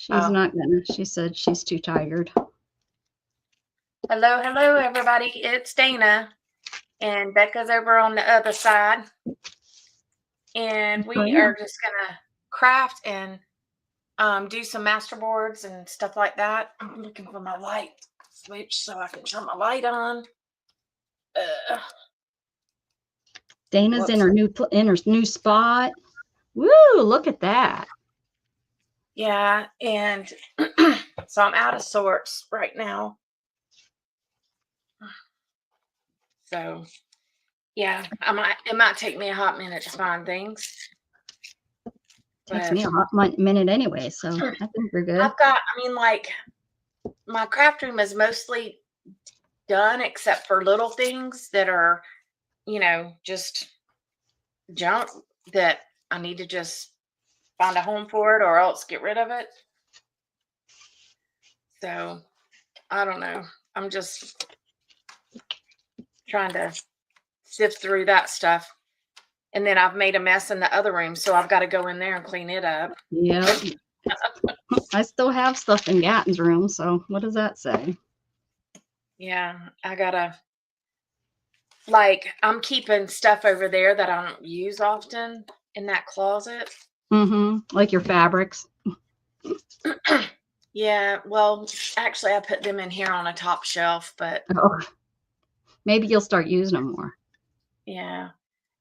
She's Oh, not gonna. She said she's too tired. hello, hello, everybody. It's Dana, and Becca's over on the other side, and Oh, we yeah. are just gonna craft and do some masterboards and stuff like that. I'm looking for my light switch so I can turn my light on. Dana's in Whoops. her new spot. Woo! Look at that. Yeah, and so I'm out of sorts right now. So yeah, it might take me a hot minute to find things. Takes But me a hot minute anyway, so I think we're good. like my craft room is mostly done except for little things that are, just junk that I need to just find a home for it or else get rid of it. So I don't know. I'm just trying to sift through that stuff. And then I've made a mess in the other room, so I've got to go in there and clean it up. Yep. I still have stuff in Gatton's room, so what does that say? Yeah, I gotta, I'm keeping stuff over there that I don't use often in that closet. Like your fabrics. Yeah, well, actually, I put them in here on a top shelf, but Oh, maybe you'll start using them more. yeah.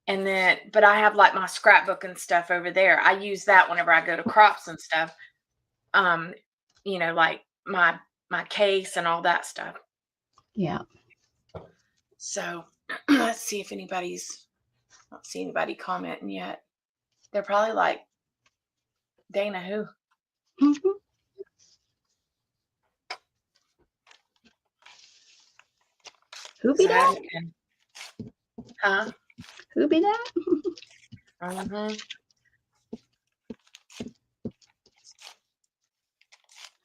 And then, but I have like my scrapbook and stuff over there. I use that whenever I go to crops and stuff. Like my case and all that stuff. Yeah. So let's see if I don't see anybody commenting yet. They're probably like, Dana, who? Who be that? Huh? Who be that? Mm-hmm.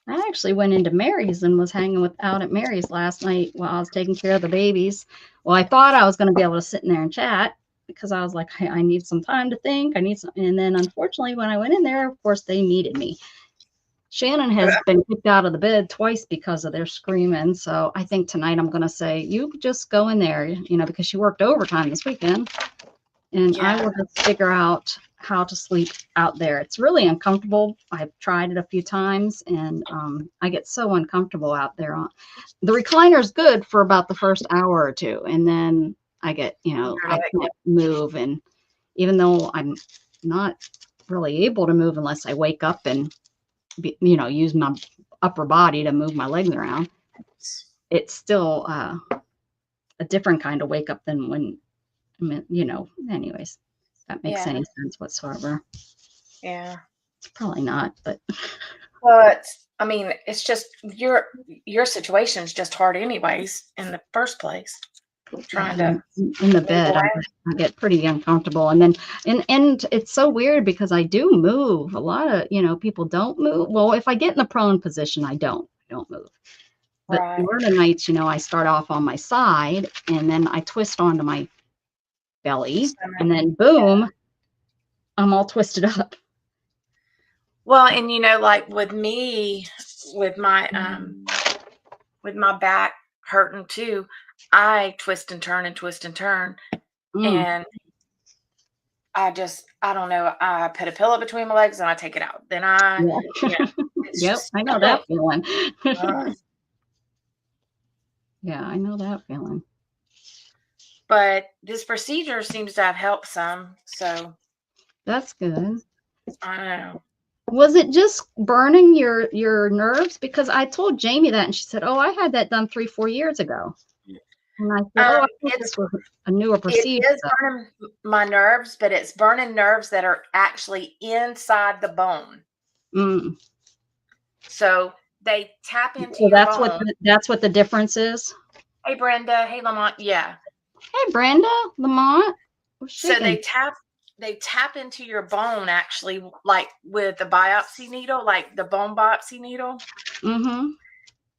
I actually went into Mary's and was hanging out at Mary's last night while I was taking care of the babies. Well, I thought I was going to be able to sit in there and chat because I was like, hey, I need some time to think. I need some. And then unfortunately, when I went in there, of course, they needed me. Shannon has been kicked out of the bed twice because of their screaming. So I think tonight I'm going to say, you just go in there, because she worked overtime this weekend. And I will just figure out how to sleep out there. It's really uncomfortable. I've tried it a few times, and I get so uncomfortable out there. The recliner is good for about the first hour or two, and then I get, I can't move. And even though I'm not really able to move unless I wake up and, use my upper body to move my legs around, it's still a different kind of wake up than when, anyways, that makes any sense whatsoever. Yeah. It's probably not, but. But I mean, it's just your situation is just hard anyways in the first place. Trying to in the bed, I get pretty uncomfortable, and then and it's so weird because I do move. A lot of people don't move. Well, if I get in the prone position, I don't move. But more of the nights, I start off on my side, and then I twist onto my belly, and then boom, I'm all twisted up. Well, and like with me, with my back hurting too, I twist and turn and twist and turn. And I don't know, I put a pillow between my legs and I take it out. Then Yep, I know that feeling. Yeah, I know that feeling. But this procedure seems to have helped some, so that's good. I don't know. Was it just burning your nerves? Because I told Jamie that, and she said, "Oh, I had that done 3-4 years ago." And I said, "Oh, I think this was a newer procedure." It is burning my nerves, but it's burning nerves that are actually inside the bone. So they tap into your bone. That's what the difference is. Hey, Brenda. Hey, Lamont. Yeah. Hey, Brenda, Lamont. So they tap into your bone actually, like with the biopsy needle, like the bone biopsy needle. Mm-hmm.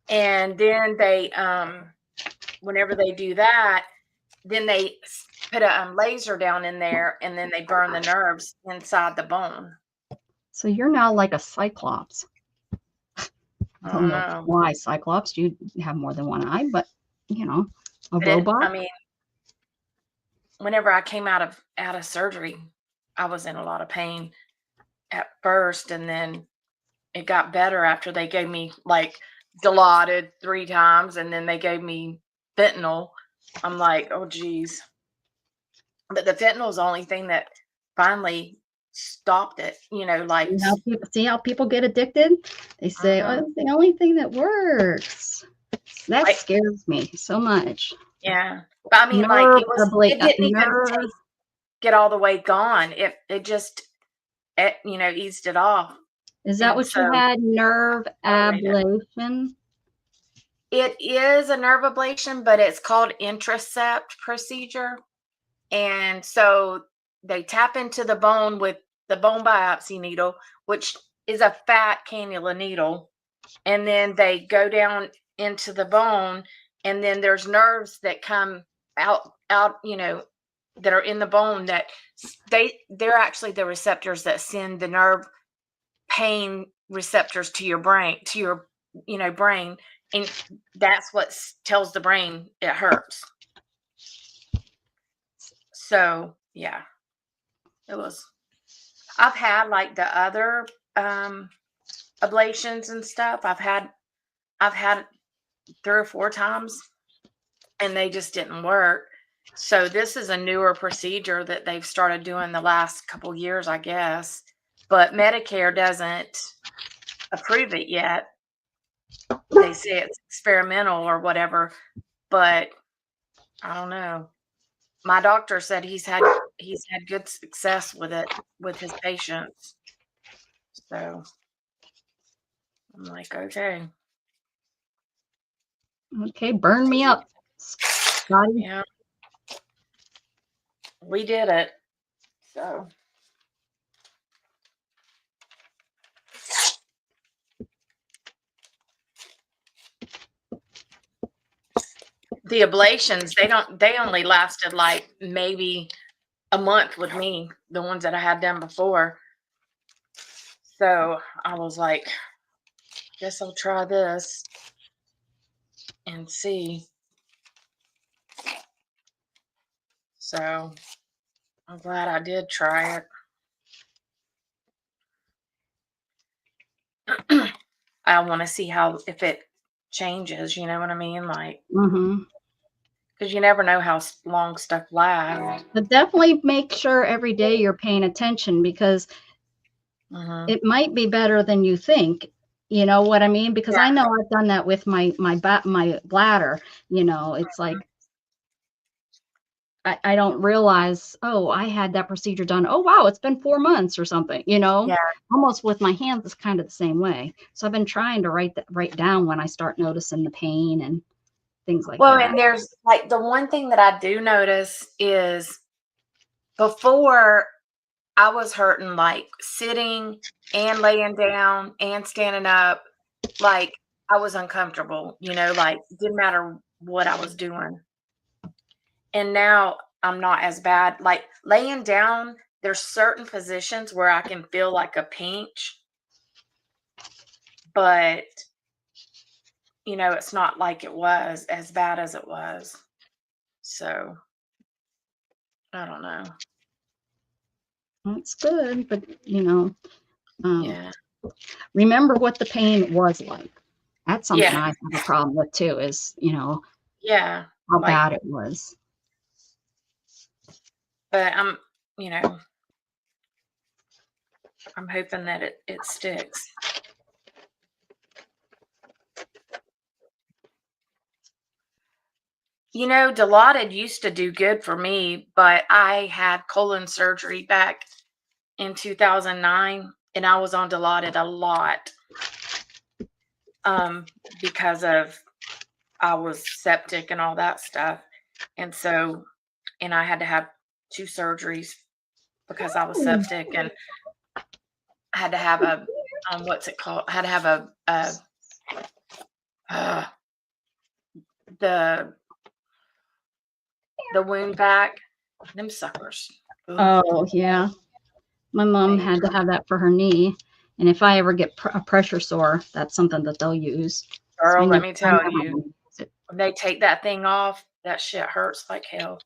And then they, whenever they do that, then they put a laser down in there, and then they burn the nerves inside the bone. So you're now like a cyclops. I I don't don't know know. why Cyclops, you have more than one eye, but you know, a But robot. I mean, whenever I came out of surgery, I was in a lot of pain at first, and then it got better after they gave me like Dilaudid 3 times, and then they gave me fentanyl. I'm like, oh geez. But the fentanyl is the only thing that finally stopped it. Like, See how people get addicted? They say, oh, mhm. it's the only thing that works. That Like, scares me so much. yeah. But I mean, like, it didn't even Nerve. get all the way gone. It just eased it off. Is that And what so you had? Nerve tolerated. ablation? It is a nerve ablation, but it's called intracept procedure. And so they tap into the bone with the bone biopsy needle, which is a fat cannula needle. And then they go down into the bone, and then there's nerves that come out, that are in the bone that they're actually the receptors that send the nerve pain receptors to your brain, brain, and that's what tells the brain it hurts. So yeah, it was. I've had like the other ablations and stuff. I've had 3 or 4 times, and they just didn't work. So this is a newer procedure that they've started doing the last couple years, I guess. But Medicare doesn't approve it yet. They say it's experimental or whatever, but I don't know. My doctor said he's had good success with it with his patients. So I'm like, okay, Okay, burn me up, Scotty. yeah, we did it. So the ablations, they only lasted like maybe a month with me, the ones that I had done before. So I was like, guess I'll try this and see. So I'm glad I did try it. I want to see if it changes, you know what I mean? Like, Mm-hmm. because you never know how long stuff lasts. But definitely make sure every day you're paying attention because Hmm. it might be better than you think. You know what I mean? Because Yeah. I know I've done that with my bladder. It's like I don't realize, oh, I had that procedure done. Oh, wow, it's been 4 months or something, Yeah. almost with my hands is kind of the same way. So I've been trying to write down when I start noticing the pain and things like Well, that. and there's like the one thing that I do notice is before I was hurting like sitting and laying down and standing up. Like I was uncomfortable, like didn't matter what I was doing. And now I'm not as bad. Like laying down, there's certain positions where I can feel like a pinch, but it's not like it was as bad as it was. So I don't know. That's good, but um, Yeah. remember what the pain was like. That's something Yeah. I have a problem with too, is, Yeah. how Like, bad it was. but you know, I'm hoping that it sticks. Dilaudid used to do good for me, but I had colon surgery back in 2009, and I was on Dilaudid a lot because of I was septic and all that stuff. And so, and I had to have 2 surgeries because I was septic, and I had to have a what's it called? I had to have uh, the wound vac. Them suckers. Ugh, Oh, yeah. My mom they had to have that for her knee. And if I ever get a pressure sore, that's something that they'll use. So I Girl, let need me I tell might you, want to use it. when they take that thing off, that shit hurts like hell.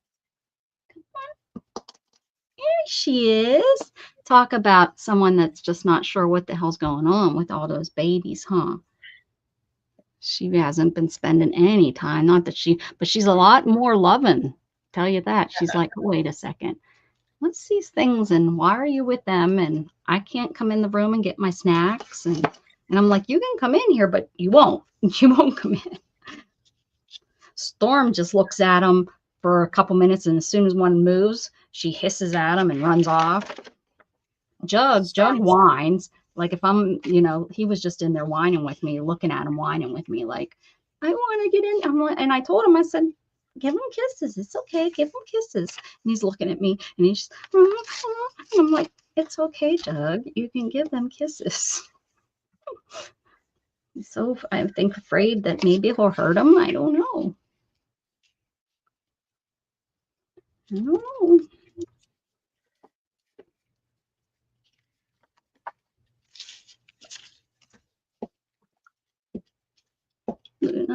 There she is. Talk about someone that's just not sure what the hell's going on with all those babies, huh? She hasn't been spending any time. Not that but she's a lot more loving. Tell you that. She's like, wait a second. What's these things and why are you with them? And I can't come in the room and get my snacks. And I'm like, you can come in here, but you won't. You won't come in. Storm just looks at him for a couple minutes, and as soon as one moves, she hisses at him and runs off. Jug whines. Like if I'm, he was just in there whining with me, looking at him, whining with me, like, I want to get in. And I told him, I said, give him kisses. It's okay. Give him kisses. And he's looking at me and he's just, and I'm like, it's okay, Jug. You can give them kisses. So I think afraid that maybe he'll hurt him. I don't know. I don't know.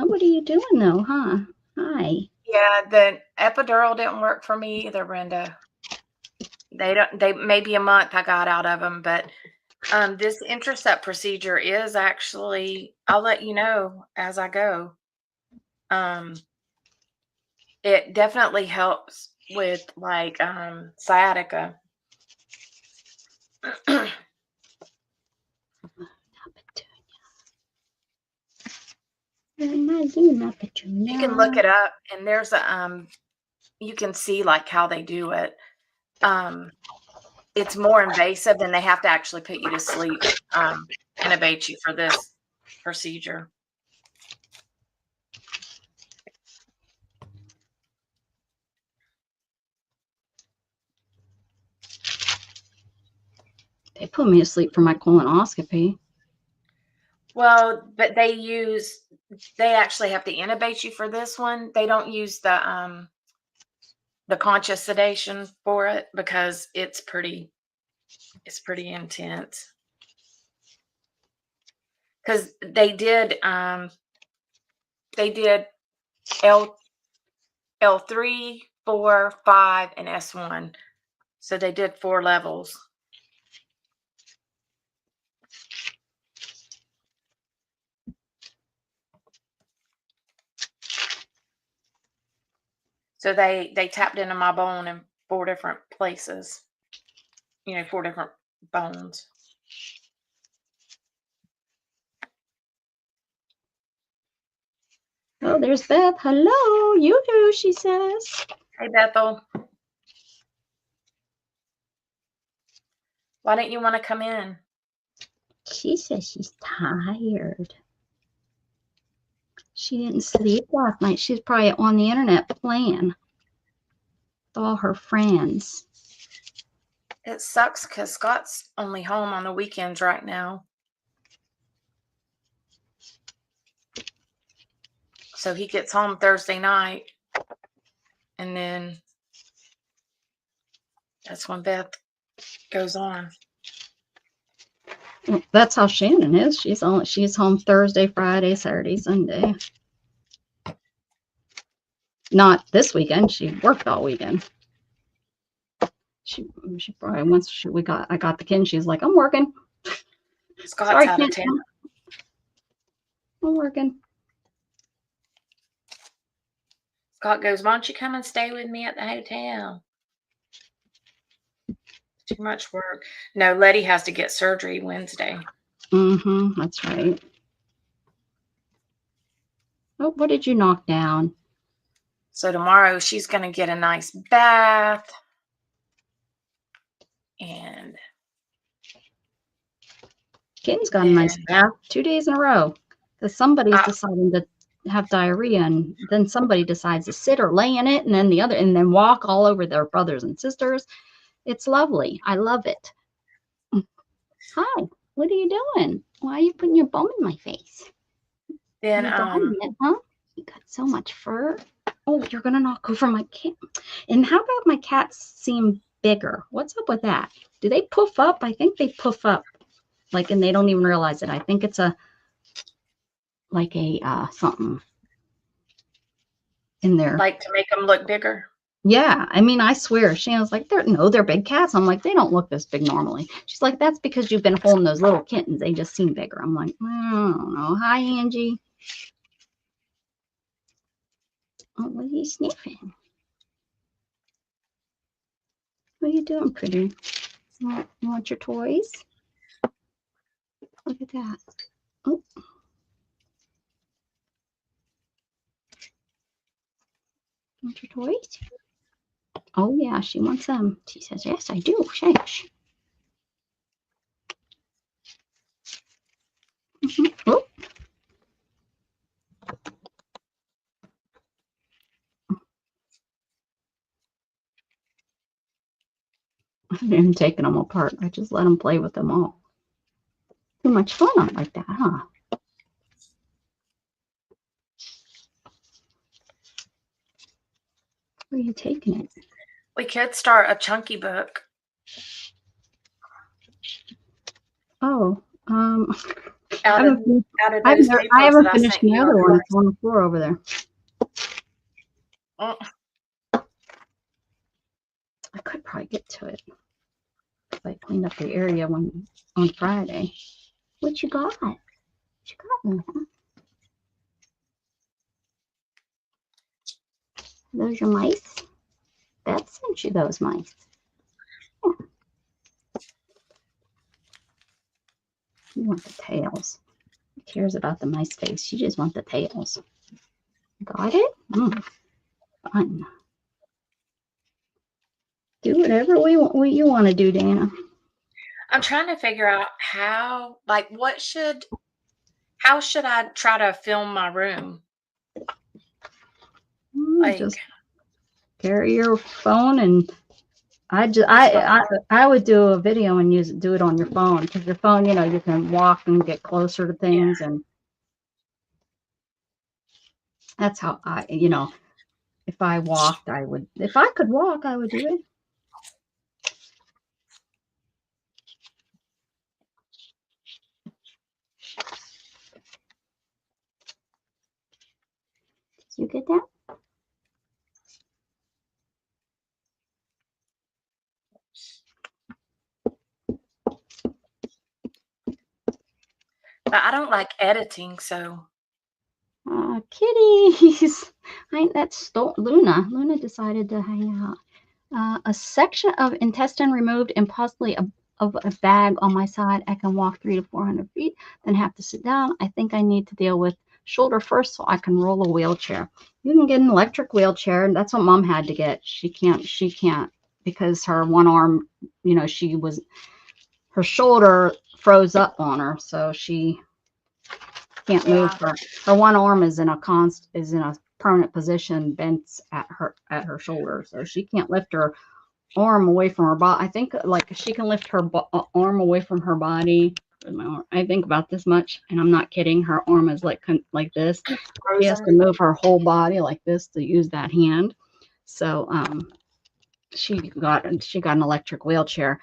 What are you doing though, huh? Hi. Yeah, the epidural didn't work for me either, Brenda. They maybe a month I got out of them, but this intercept procedure is actually, I'll let you know as I go. It definitely helps with like sciatica. You can look it up, and there's a you can see like how they do it. It's more invasive, and they have to actually put you to sleep, intubate you for this procedure. They put me to sleep for my colonoscopy. Well, but they actually have to intubate you for this one. They don't use the conscious sedation for it because it's pretty intense. Because they did L3, 4, 5, and S1. So they did 4 levels. So they tapped into my bone in 4 different places. 4 different bones. Oh, there's Beth. Hello, Yoo-hoo, she says. Hey, Bethel. Why don't you want to come in? She says she's tired. She didn't sleep last night. She's probably on the internet playing with all her friends. It sucks because Scott's only home on the weekends right now. So he gets home Thursday night, and then that's when Beth goes on. Well, that's how Shannon is. She's home Thursday, Friday, Saturday, Sunday. Not this weekend. She worked all weekend. She probably once I got the kid, she's like, I'm working. Scott's Sorry, out of town. I'm working. Scott goes, why don't you come and stay with me at the hotel? Too much work. No, Letty has to get surgery Wednesday. That's right. Oh, what did you knock down? So tomorrow she's going to get a nice bath. And Kitten's got a nice bath 2 days in a row. Because somebody's deciding to have diarrhea, and then somebody decides to sit or lay in it, and then walk all over their brothers and sisters. It's lovely. I love it. Hi, what are you doing? Why are you putting your bum in my face? Then You got so much fur. Oh, you're gonna knock over my cat. And how about my cats seem bigger? What's up with that? Do they poof up? I think they poof up. Like, and they don't even realize it. I think it's like a something in there. Like to make them look bigger. Yeah, I mean, I swear, Shannon's like, they're big cats. I'm like, they don't look this big normally. She's like, that's because you've been holding those little kittens. They just seem bigger. I'm like, I don't know. Hi, Angie. Oh, what are you sniffing? What are you doing, pretty? You want your toys? Look at that. Oh. Want your toys? Oh, yeah, she wants them. She says, yes, I do. Shush. Oh. I haven't even taken them apart. I just let them play with them all. Too much fun on like that, huh? Where are you taking it? We could start a chunky book. Oh, Out I of I those new haven't books that I finished sent my you. other one. It's on the floor over there. Oh, I could probably get to it. I cleaned up the area on Friday. What you got? What you got, Luna? Those your mice? Beth sent you those mice. Yeah. You want the tails. Who cares about the mice face? You just want the tails. Got it? Fun. Do whatever what you want to do, Dana. I'm trying to figure out how, like, how should I try to film my room? Like, Just carry your phone, and I would do a video and do it on your phone, because your phone, you can walk and get closer to things, and that's how if I walked, if I could walk, I would do it. Did you get that? but I don't like editing, so Kitties. That's Luna. Luna decided to hang out. A section of intestine removed and possibly of a bag on my side. I can walk 300 to 400 feet, then have to sit down. I think I need to deal with shoulder first so I can roll a wheelchair. You can get an electric wheelchair, and that's what Mom had to get. She can't because her one arm, her shoulder froze up on her, so she can't move. Her one arm is in a permanent position, bent at her shoulder, so she can't lift her arm away from her body. I think like she can lift her arm away from her body. I think about this much, and I'm not kidding. Her arm is like this. She has to move her whole body like this to use that hand. So she got an electric wheelchair,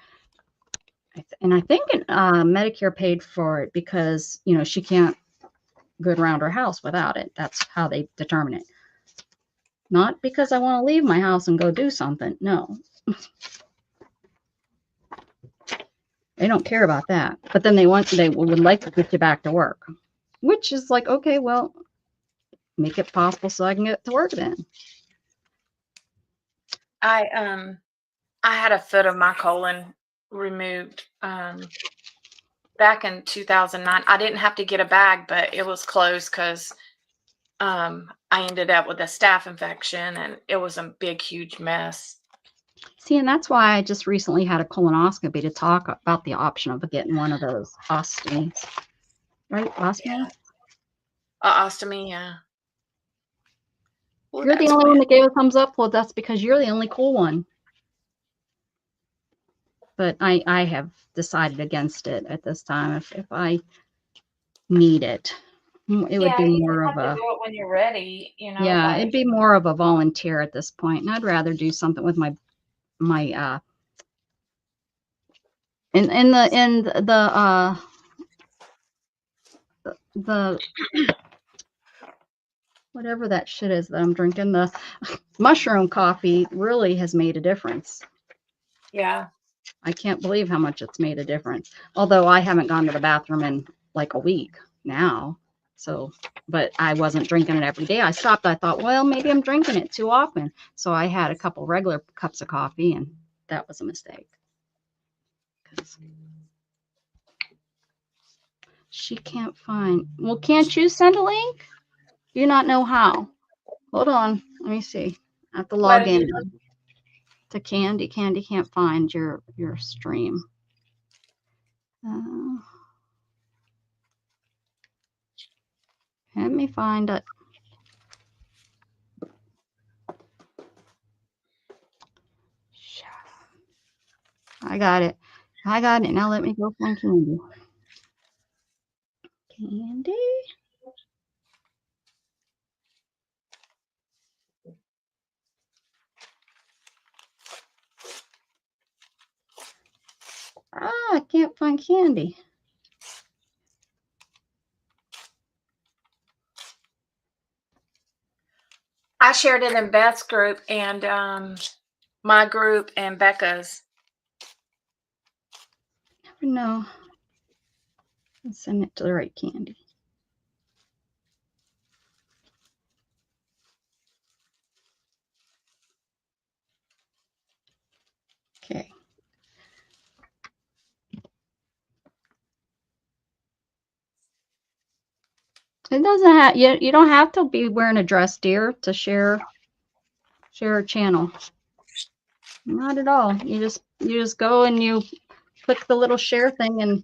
and I think Medicare paid for it because she can't go around her house without it. That's how they determine it. Not because I want to leave my house and go do something. No. They don't care about that. But then they would like to get you back to work, which is like, okay, well, make it possible so I can get to work then. I had a foot of my colon removed back in 2009. I didn't have to get a bag, but it was closed because I ended up with a staph infection, and it was a big, huge mess. See, and that's why I just recently had a colonoscopy to talk about the option of getting one of those ostomies. Right? Ostomy? Ostomy, yeah. Well, you're the only one that gave a thumbs up. Well, that's because you're the only cool one. But I have decided against it at this time. If I need it, it would be more of a. Do it when you're ready, Yeah, it'd be more of a volunteer at this point, and I'd rather do something with my in the the whatever that shit is that I'm drinking, the mushroom coffee really has made a difference. Yeah. I can't believe how much it's made a difference. Although I haven't gone to the bathroom in like a week now. So, but I wasn't drinking it every day. I stopped. I thought, well, maybe I'm drinking it too often. So I had a couple regular cups of coffee, and that was a mistake. 'Cause she can't find. Well, can't you send a link? Do you not know how? Hold on. Let me see. I have to What log did you in to Candy. Candy can't find your stream. Uh, let me find it. I got it. I got it. Now let me go find Candy. Candy? Ah, I can't find Candy. I shared it in Beth's group and my group and Becca's. Never know. Let's send it to the right Candy. Okay. It doesn't have you don't have to be wearing a dress, dear, to share a channel. Not at all. You just go and you click the little share thing and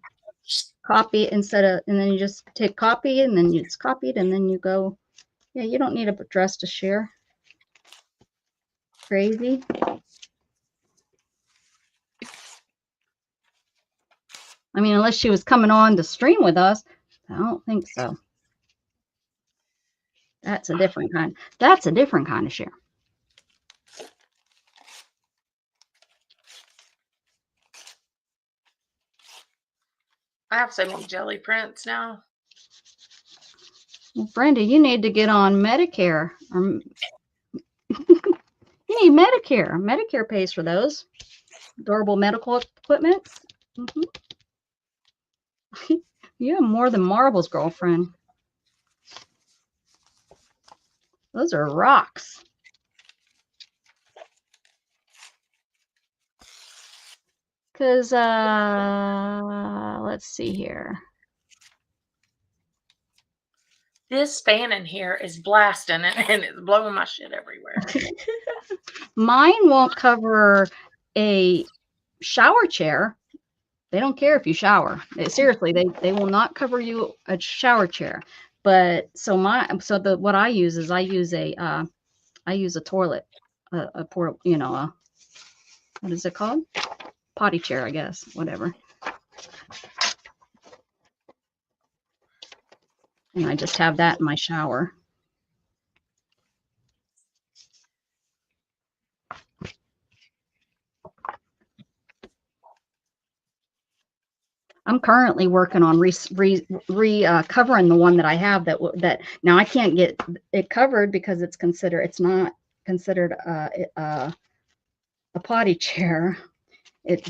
copy and then you just take copy and then it's copied and then you go. Yeah, you don't need a dress to share. Crazy. I mean, unless she was coming on to stream with us, I don't think so. That's a different kind. That's a different kind of share. I have so many jelly prints now. Well, Brenda, you need to get on Medicare. You need Medicare. Medicare pays for those durable medical equipment. Mm-hmm. You have more than marbles, girlfriend. Those are rocks. Because, let's see here. This fan in here is blasting and it's blowing my shit everywhere. Mine won't cover a shower chair. They don't care if you shower. Seriously, they will not cover you a shower chair. But what I use is I use a toilet, what is it called? Potty chair, I guess, whatever. And I just have that in my shower. I'm currently working on covering the one that I have that now I can't get it covered because it's not considered a potty chair. It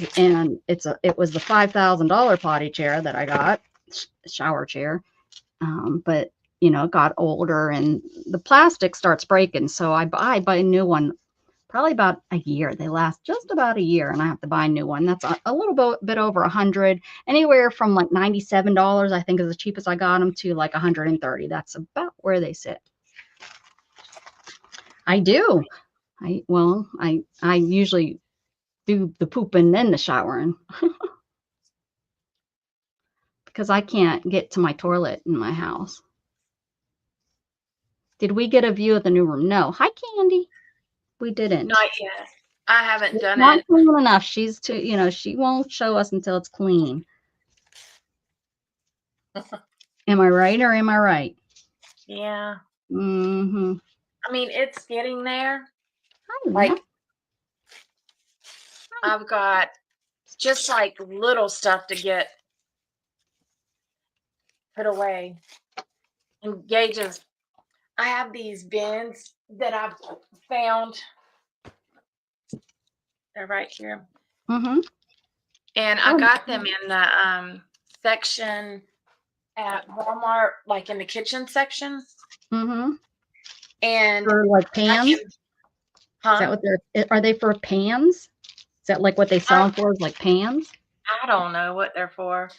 was the $5,000 potty chair that I got, shower chair. But it got older and the plastic starts breaking. So I buy a new one, probably about a year. They last just about a year and I have to buy a new one. That's a little bit over 100, anywhere from like $97, I think is the cheapest I got them, to like 130. That's about where they sit. I do. I usually do the pooping then the showering because I can't get to my toilet in my house. Did we get a view of the new room? No. Hi, Candy. We didn't. Not yet. I haven't done Not it. clean enough. She's too, she won't show us until it's clean. Am I right or am I right? Yeah. Mm-hmm. I mean, it's getting there. Like, I've got just like little stuff to get put away. And gauges. I have these bins that I've found. They're right here. Mm-hmm. And I got them in the section at Walmart, like in the kitchen section. Mm-hmm. And For like I pans? can, Is that huh? what are they for pans? Is that like what they sell them for, is like pans? I don't know what they're for.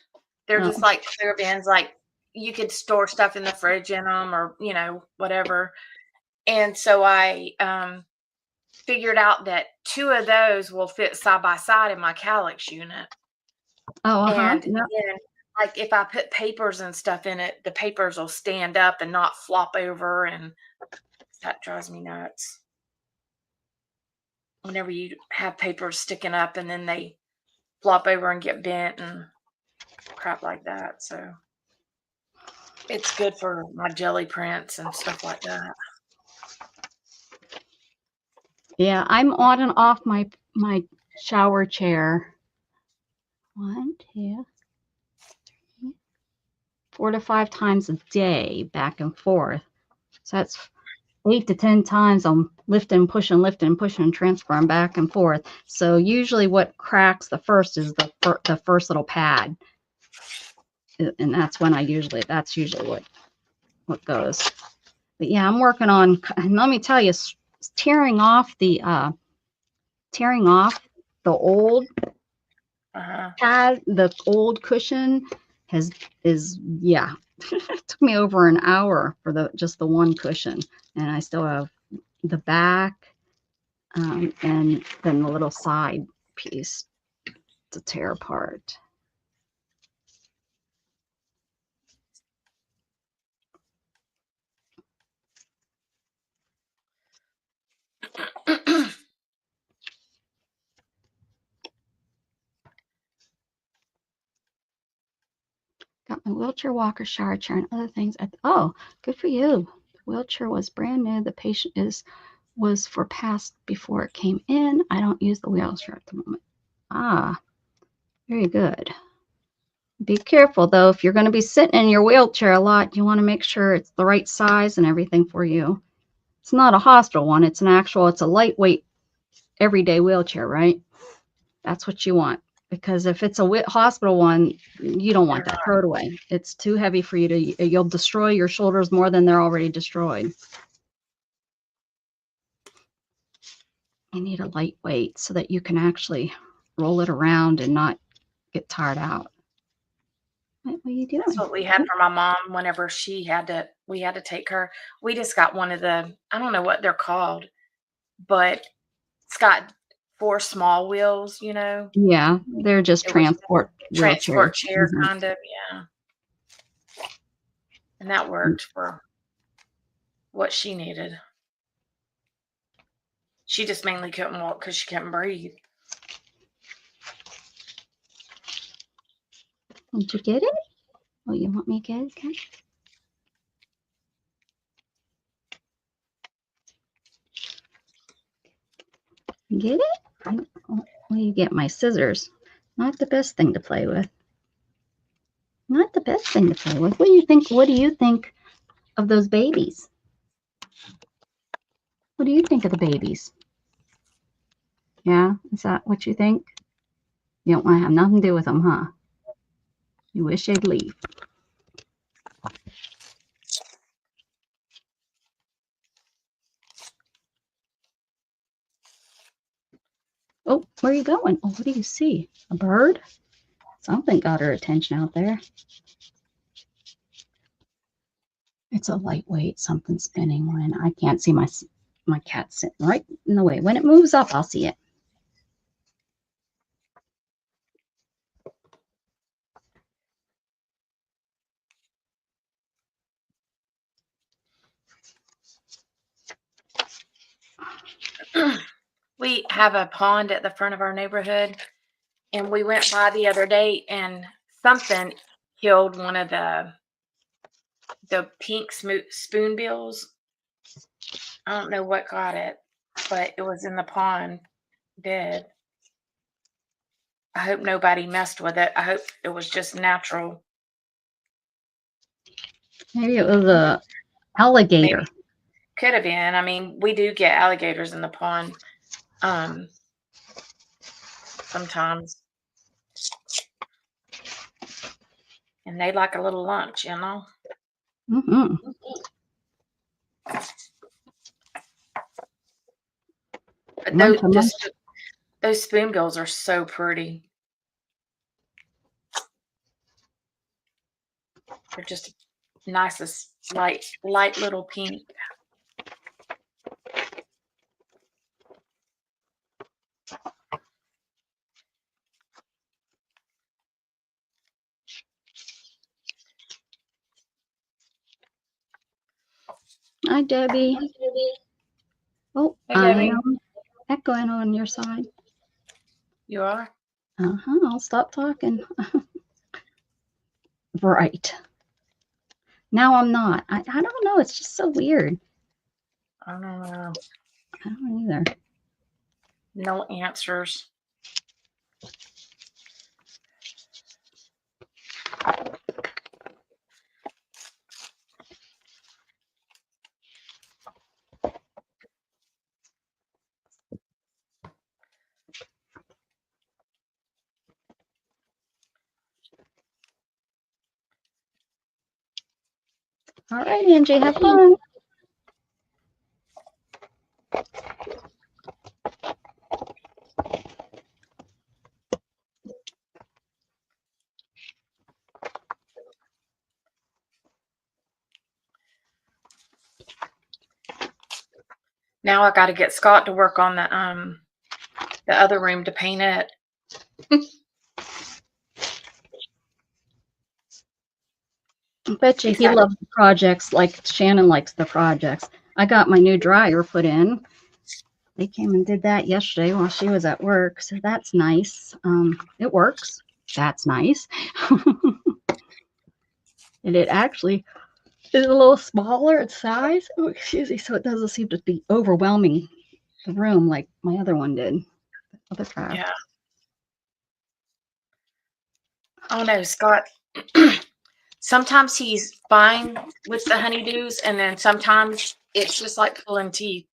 They're Oh. just like clear bins, like you could store stuff in the fridge in them, or whatever. And so I figured out that two of those will fit side by side in my calyx unit. Oh, uh-huh. And then, like, if I put papers and stuff in it, the papers will stand up and not flop over, and that drives me nuts. Whenever you have papers sticking up and then they flop over and get bent and crap like that. So it's good for my jelly prints and stuff like that. Yeah, I'm on and off my shower chair. 1, 2, 3, 4 to 5 times a day, back and forth. So that's 8 to 10 times I'm lifting, pushing, transferring back and forth. So usually what cracks the first is the first little pad. And that's when that's usually what goes. But yeah, I'm working on, and let me tell you, tearing off the old pad, the old cushion yeah. It took me over an hour for just the one cushion, and I still have the back and then the little side piece to tear apart. Got my wheelchair, walker, shower chair, and other things. Oh, good for you. The wheelchair was brand new. The patient was for past before it came in. I don't use the wheelchair at the moment. Ah, very good. Be careful though. If you're going to be sitting in your wheelchair a lot, you want to make sure it's the right size and everything for you. It's not a hospital one. It's a lightweight everyday wheelchair, right? That's what you want. Because if it's a hospital one, you don't want that. Throw it away. It's too heavy for you to, you'll destroy your shoulders more than they're already destroyed. You need a lightweight so that you can actually roll it around and not get tired out. What are you doing? That's what we had for my mom whenever we had to take her. We just got one of the, I don't know what they're called, but it's got 4 small wheels, Yeah, they're just It was transport wheelchairs. chair kind of, yeah. And that worked for what she needed. She just mainly couldn't walk because she couldn't breathe. Did you get it? Oh, you want me to get it again? Get it? Well, you get my scissors. Not the best thing to play with. Not the best thing to play with. What do you think? What do you think of those babies? What do you think of the babies? Yeah, is that what you think? You don't want to have nothing to do with them, huh? You wish they'd leave. Oh, where are you going? Oh, what do you see? A bird? Something got her attention out there. It's a lightweight, something spinning one. I can't see my cat sitting right in the way. When it moves up, I'll see it. We have a pond at the front of our neighborhood, and we went by the other day, and something killed one of the pink spoonbills. I don't know what got it, but it was in the pond, dead. I hope nobody messed with it. I hope it was just natural. Maybe it was a alligator. Maybe could have been. I mean, we do get alligators in the pond sometimes, and they like a little lunch, you know. Mm-hmm. But Munch, those munch. just those spoonbills are so pretty. They're just nicest light little pink. Hi, Debbie. Oh, Hey, I Debbie. am echoing on your side. You are? I'll stop talking. Right. Now I'm not. I don't know. It's just so weird. I don't know. I don't either. No answers. All right, Angie, have fun. Now I got to get Scott to work on the other room to paint it. I bet you He's he got loves the projects like Shannon likes the projects. I got my new dryer put in. They came and did that yesterday while she was at work, so that's nice. It works. That's nice. And it actually is a little smaller in size. Oh, excuse me. So it doesn't seem to be overwhelming the room like my other one did. Other craft. yeah. Oh no, Scott. Sometimes he's fine with the honeydews, and then sometimes it's just like pulling teeth.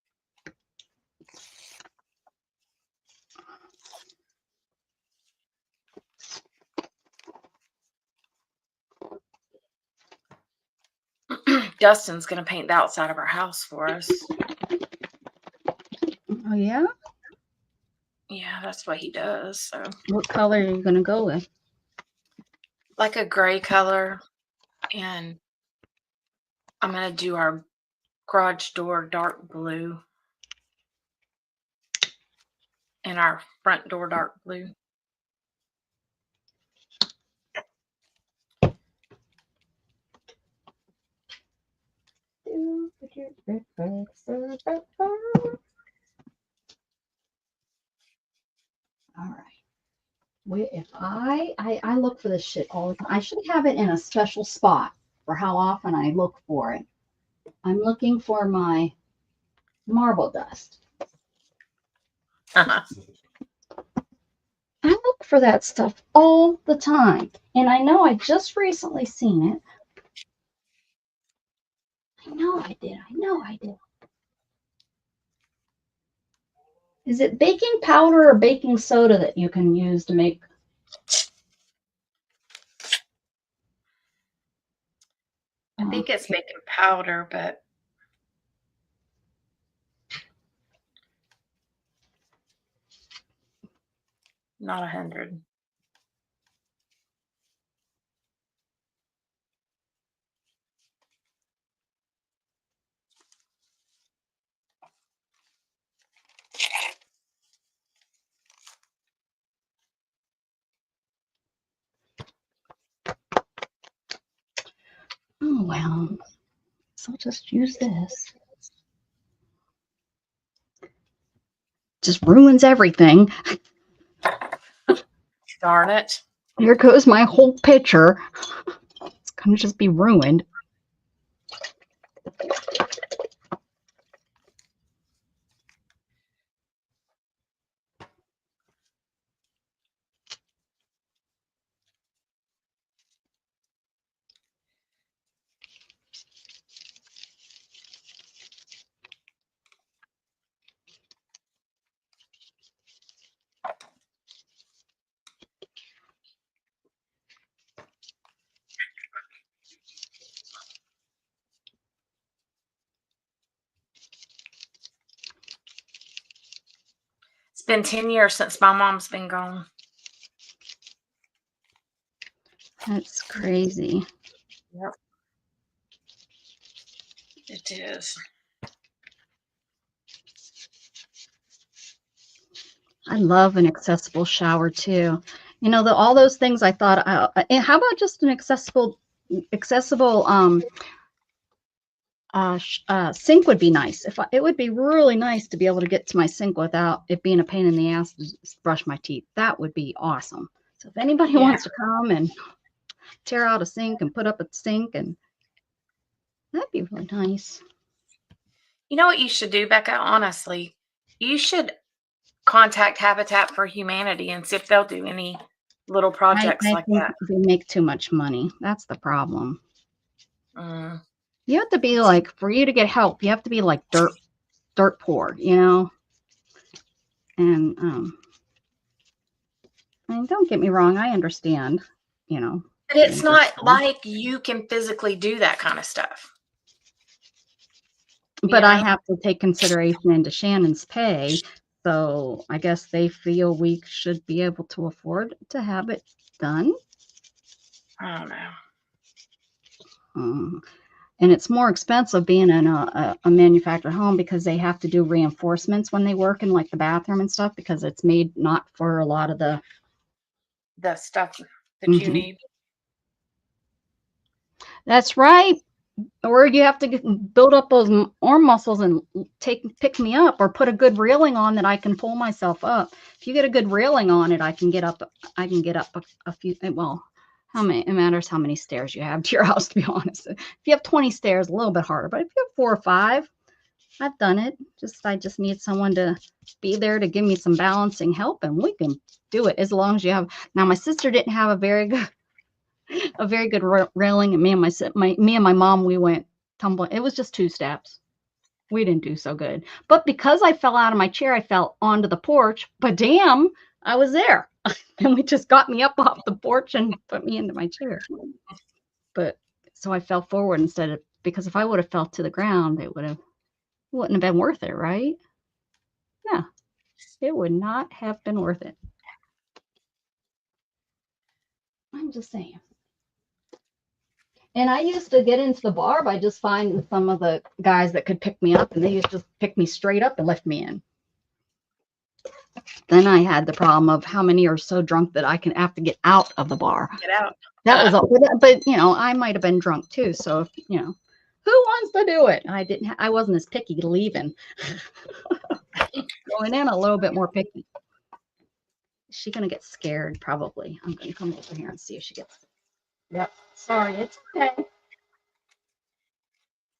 Dustin's gonna paint the outside of our house for us. Oh yeah? Yeah, that's what he does. So, What color are you gonna go with? like a gray color, and I'm gonna do our garage door dark blue and our front door dark blue. All right. If I look for this shit all the time. I should have it in a special spot for how often I look for it. I'm looking for my marble dust. I look for that stuff all the time. And I know I just recently seen it. I know I did. I know I did. Is it baking powder or baking soda that you can use to make? I think it's baking powder, but not 100. Oh well. So I'll just use this. Just ruins everything. Darn it. Here goes my whole picture. It's gonna just be ruined. been 10 years since my mom's been gone. That's crazy. Yep. It is. I love an accessible shower too. You know, all those things I thought, and how about just an accessible sink would be nice. It would be really nice to be able to get to my sink without it being a pain in the ass to just brush my teeth. That would be awesome. So if anybody Yeah. wants to come and tear out a sink and put up a sink, and that'd be really nice. You know what you should do, Becca? Honestly, you should contact Habitat for Humanity and see if they'll do any little projects I like think that. they make too much money. That's the problem. Mm. You have to be like, for you to get help, you have to be like dirt poor, you know? And I mean, don't get me wrong, I understand, you know. But it's not like you can physically do that kind of stuff. But I have to take consideration into Shannon's pay. So I guess they feel we should be able to afford to have it done. I don't know. And it's more expensive being in a manufactured home because they have to do reinforcements when they work in like the bathroom and stuff, because it's made not for a lot of the stuff that you need. That's right. Or you have to build up those arm muscles and pick me up, or put a good railing on that I can pull myself up. If you get a good railing on it, I can get up a few, well, it matters how many stairs you have to your house, to be honest. If you have 20 stairs, a little bit harder, but if you have 4 or 5, I've done it. I just need someone to be there to give me some balancing help, and we can do it as long as you have. Now, my sister didn't have a very good railing, and me and my mom, we went tumbling. It was just 2 steps. We didn't do so good. But because I fell out of my chair, I fell onto the porch. But damn, I was there. And we just got me up off the porch and put me into my chair. But so I fell forward instead of, because if I would have fell to the ground, wouldn't have been worth it, right? Yeah, it would not have been worth it. I'm just saying. And I used to get into the bar by just finding some of the guys that could pick me up, and they used to just pick me straight up and lift me in. Then I had the problem of how many are so drunk that I have to get out of the bar. Get out. That was all. But you know, I might have been drunk too. So if, you know, who wants to do it? I wasn't as picky leaving. Going in a little bit more picky. Is she gonna get scared? Probably. I'm gonna come over here and see if she gets. Yep. Sorry, it's okay.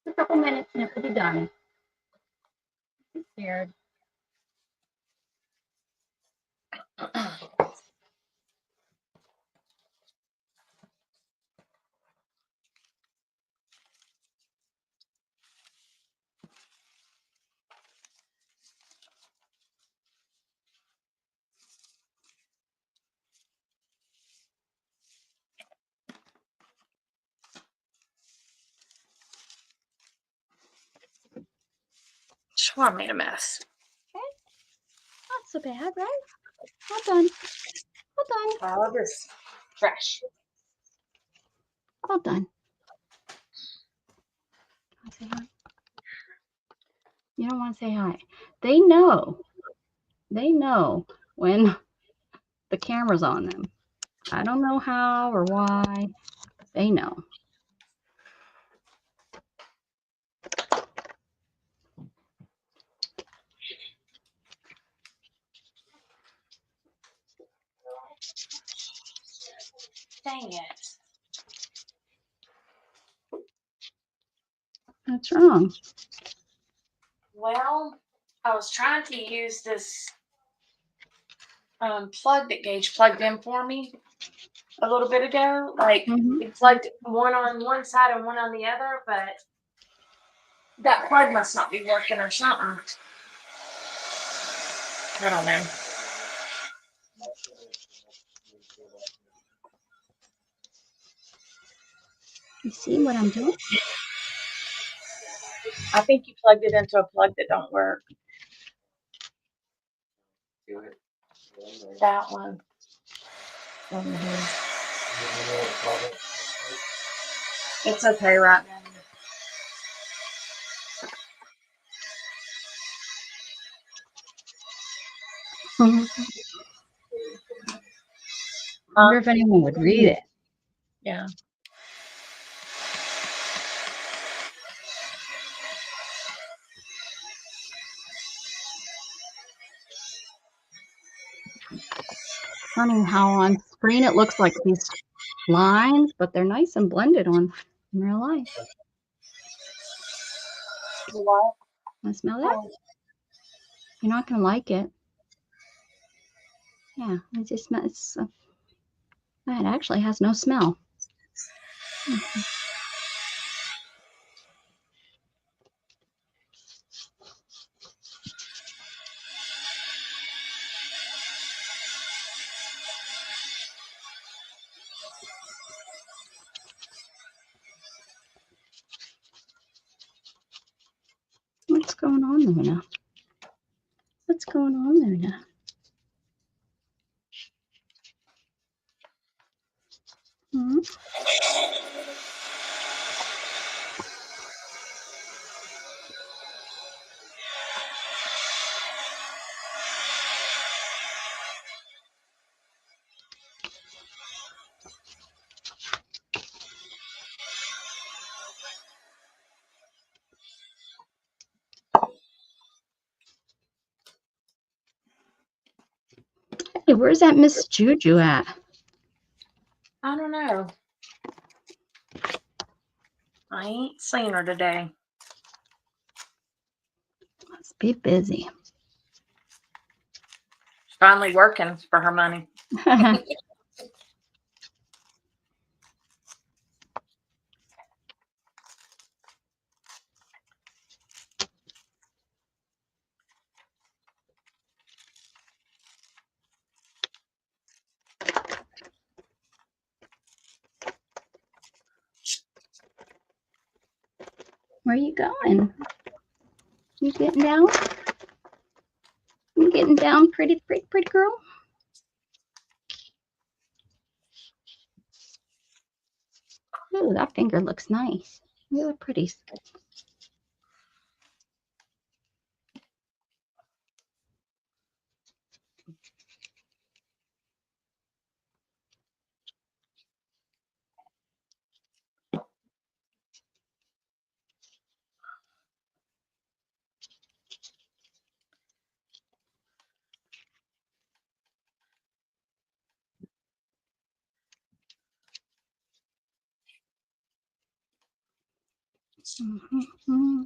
A couple minutes and it'll be done. I'm scared. Sure, I made a mess. Okay. Not so bad, right? All done. All done. All of this fresh. All done. I'll say hi. You don't want to say hi. They know. They know when the camera's on them. I don't know how or why. They know. Dang it. What's wrong? Well, I was trying to use this plug that Gage plugged in for me a little bit ago. Like, it plugged one on one side and one on the other, but that plug must not be working or something. I don't know. You see what I'm doing? I think you plugged it into a plug that don't work. That one. It's okay right now. I wonder if anyone would read it. Yeah. Funny how on screen it looks like these lines, but they're nice and blended on in real life. What? Want to smell that? You're not gonna like it. Yeah, it just smells. It actually has no smell. What's going on there now? What's going on there now? Hmm? Hey, where's that Miss Juju at? I don't know. I ain't seen her today. Must be busy. She's finally working for her money. Where you going? You getting down? You getting down, pretty girl? Ooh, that finger looks nice. Really pretty. Mm-hmm.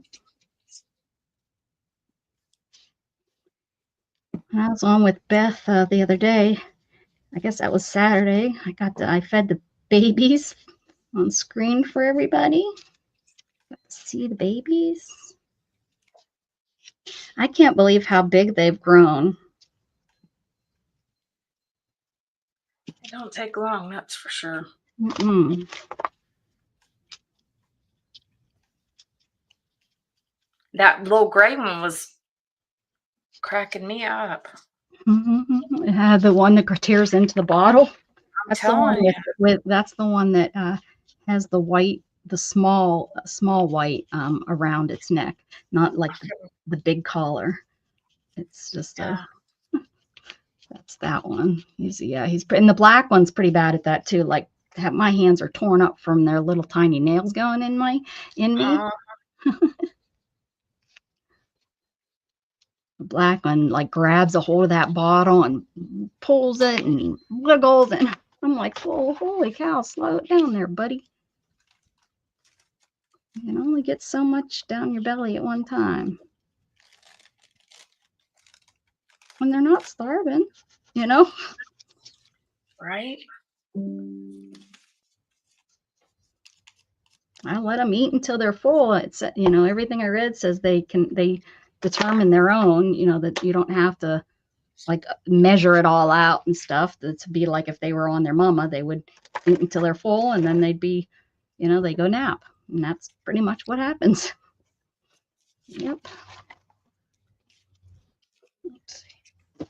I was on with Beth the other day. I guess that was Saturday. I fed the babies on screen for everybody. See the babies. I can't believe how big they've grown. It don't take long, that's for sure. Mm-mm. That little gray one was cracking me up. Mm-hmm. The one that tears into the bottle. That's the one telling with that's the one that has the white, the small white around its neck, not like the big collar. It's just Yeah. that's that one. He's and the black one's pretty bad at that too. Like my hands are torn up from their little tiny nails going in me. The black one like grabs a hold of that bottle and pulls it and wiggles, and I'm like, oh, holy cow, slow it down there, buddy. You can only get so much down your belly at one time. When they're not starving, you know? Right? I let them eat until they're full. It's, everything I read says they determine their own, that you don't have to like measure it all out and stuff. That to be like if they were on their mama, they would eat until they're full and then they'd be, they go nap. And that's pretty much what happens. Yep. Let's see.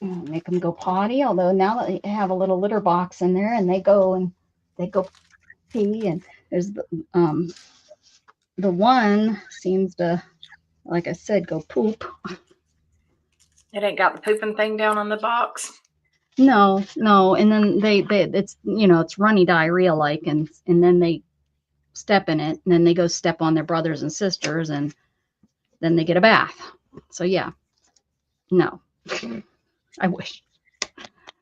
Make them go potty. Although now that they have a little litter box in there, and they go pee, and there's the one seems to, like I said, go poop. It ain't got the pooping thing down on the box. No, and then they it's it's runny diarrhea like, and then they step in it, and then they go step on their brothers and sisters, and then they get a bath. So yeah, no, I wish.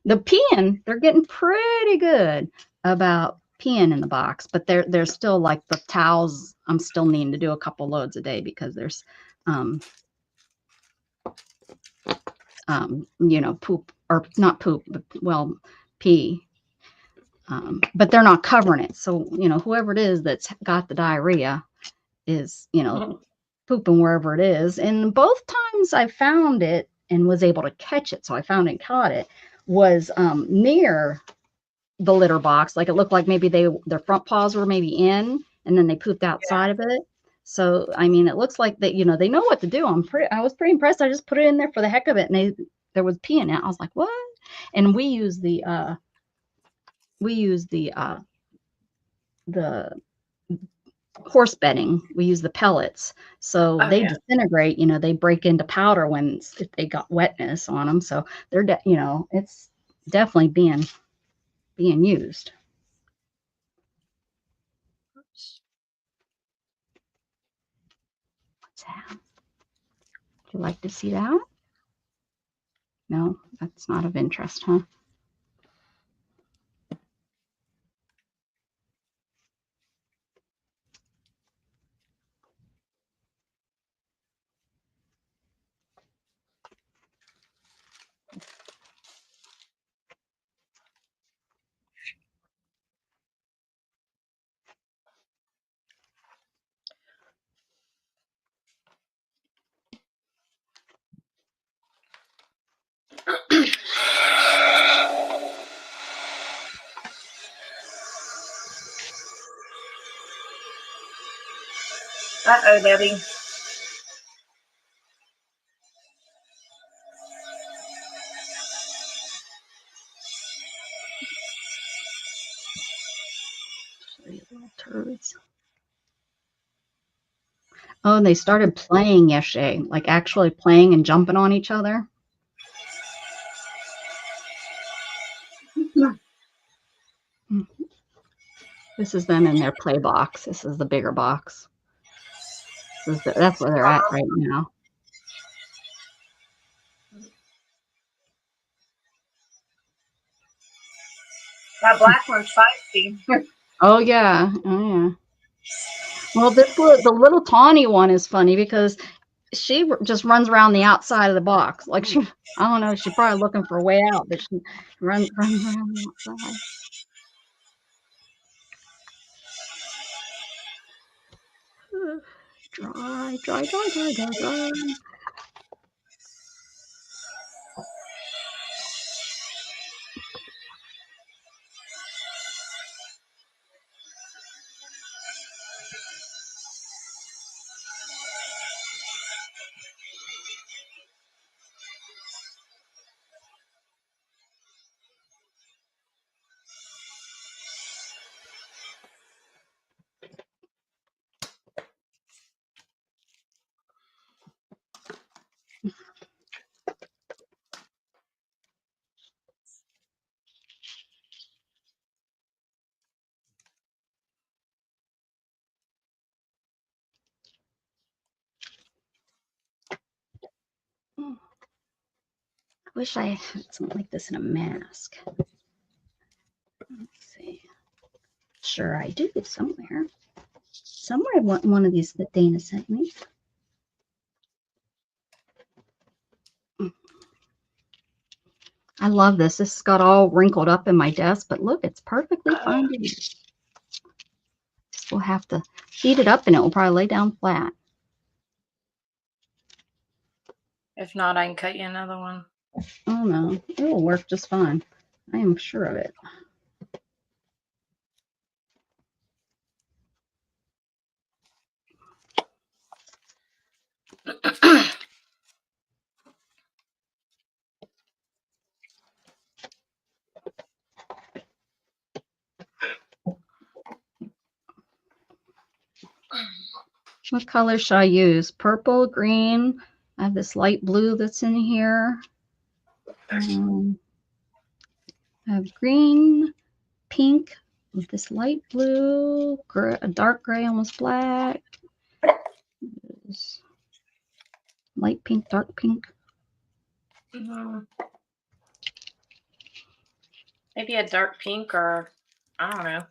The peeing, they're getting pretty good about peeing in the box, but there's still like the towels. I'm still needing to do a couple loads a day because there's poop, or not poop, but well, pee. But they're not covering it. So, whoever it is that's got the diarrhea is, pooping wherever it is. And both times I found it and was able to catch it, so I found and caught it, was near the litter box. Like, it looked like maybe their front paws were maybe in, and then they pooped outside of it. So, I mean, it looks like that, they know what to do. I was pretty impressed. I just put it in there for the heck of it, and there was pee in it. I was like, what? And we use the the horse bedding. We use the pellets, so they disintegrate. They break into powder if they got wetness on them. So they're it's definitely being used. What's that? Would you like to see that? No, that's not of interest, huh? Uh-oh, Debbie. Little turds. Oh, and they started playing yesterday, like actually playing and jumping on each other. This is them in their play box. This is the bigger box. That's where they're at right now. That black one's feisty. Oh yeah. Well, the little tawny one is funny because she just runs around the outside of the box. Like I don't know, she's probably looking for a way out, but she runs around the outside. Dry. I wish I had something like this in a mask. Let's see. Sure, I do somewhere. Somewhere I want one of these that Dana sent me. I love this. This got all wrinkled up in my desk, but look, it's perfectly fine to use. We'll have to heat it up and it will probably lay down flat. If not, I can cut you another one. Oh no, it will work just fine. I am sure of it. What color should I use? Purple, green. I have this light blue that's in here. I have green, pink, with this light blue, a dark gray, almost black. Light pink, dark pink. Maybe a dark pink, or I don't know.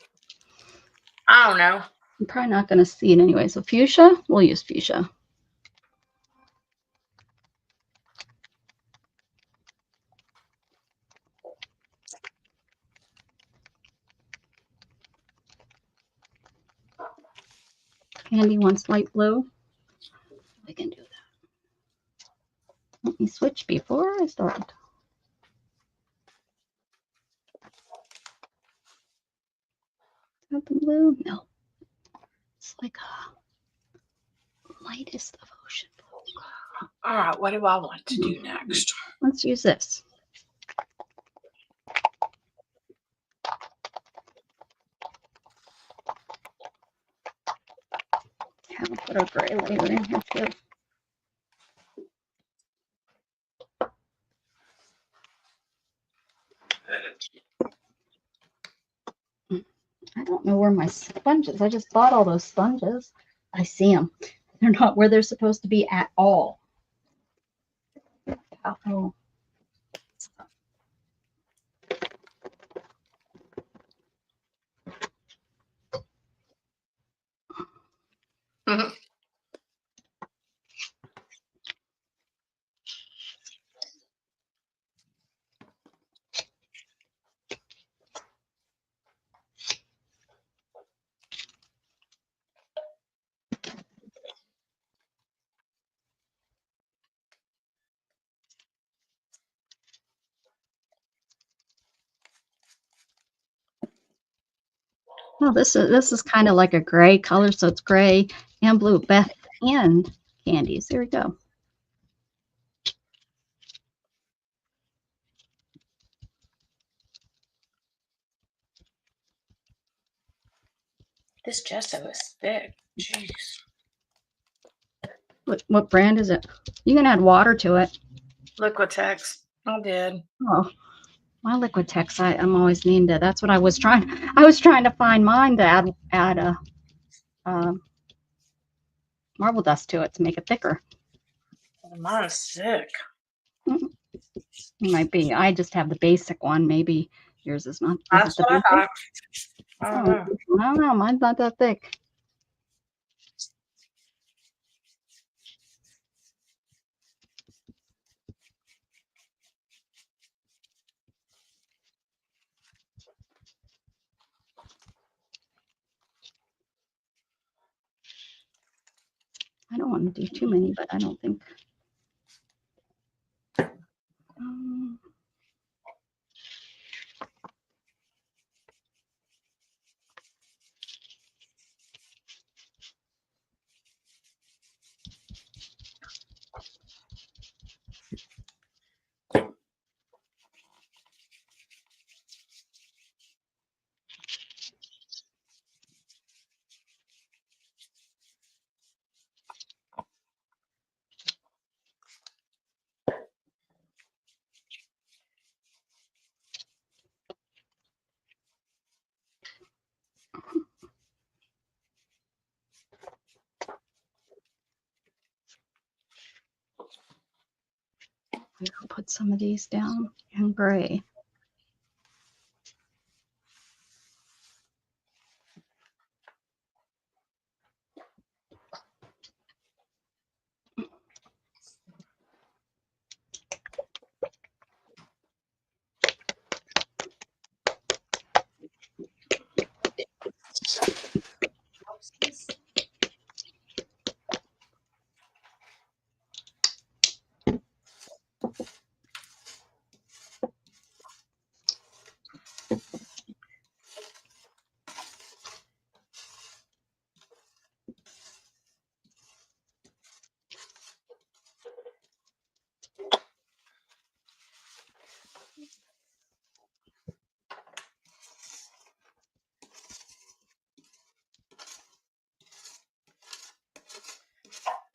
I don't know. I'm probably not going to see it anyway. So fuchsia, we'll use fuchsia. Candy wants light blue. I can do that. Let me switch before I start. Something blue? No. It's like a lightest of ocean blue. All right, what do I want to do next? Let's use this. I'll put a gray layer in here too. I don't know where my sponges. I just bought all those sponges. I see them. They're not where they're supposed to be at all. Oh. Well, this is kind of like a gray color, so it's gray and blue. Beth and candies. There we go. This gesso is thick. Jeez. What brand is it? You can add water to it. Liquitex. I did. Oh, my Liquitex. I'm always needing to. That's what I was trying. I was trying to find mine to add a marble dust to it to make it thicker. Mine's thick. It might be. I just have the basic one. Maybe yours is not. That's what I thought. I don't know. Mine's not that thick. I don't want to do too many, but I don't think. I'll put some of these down in gray.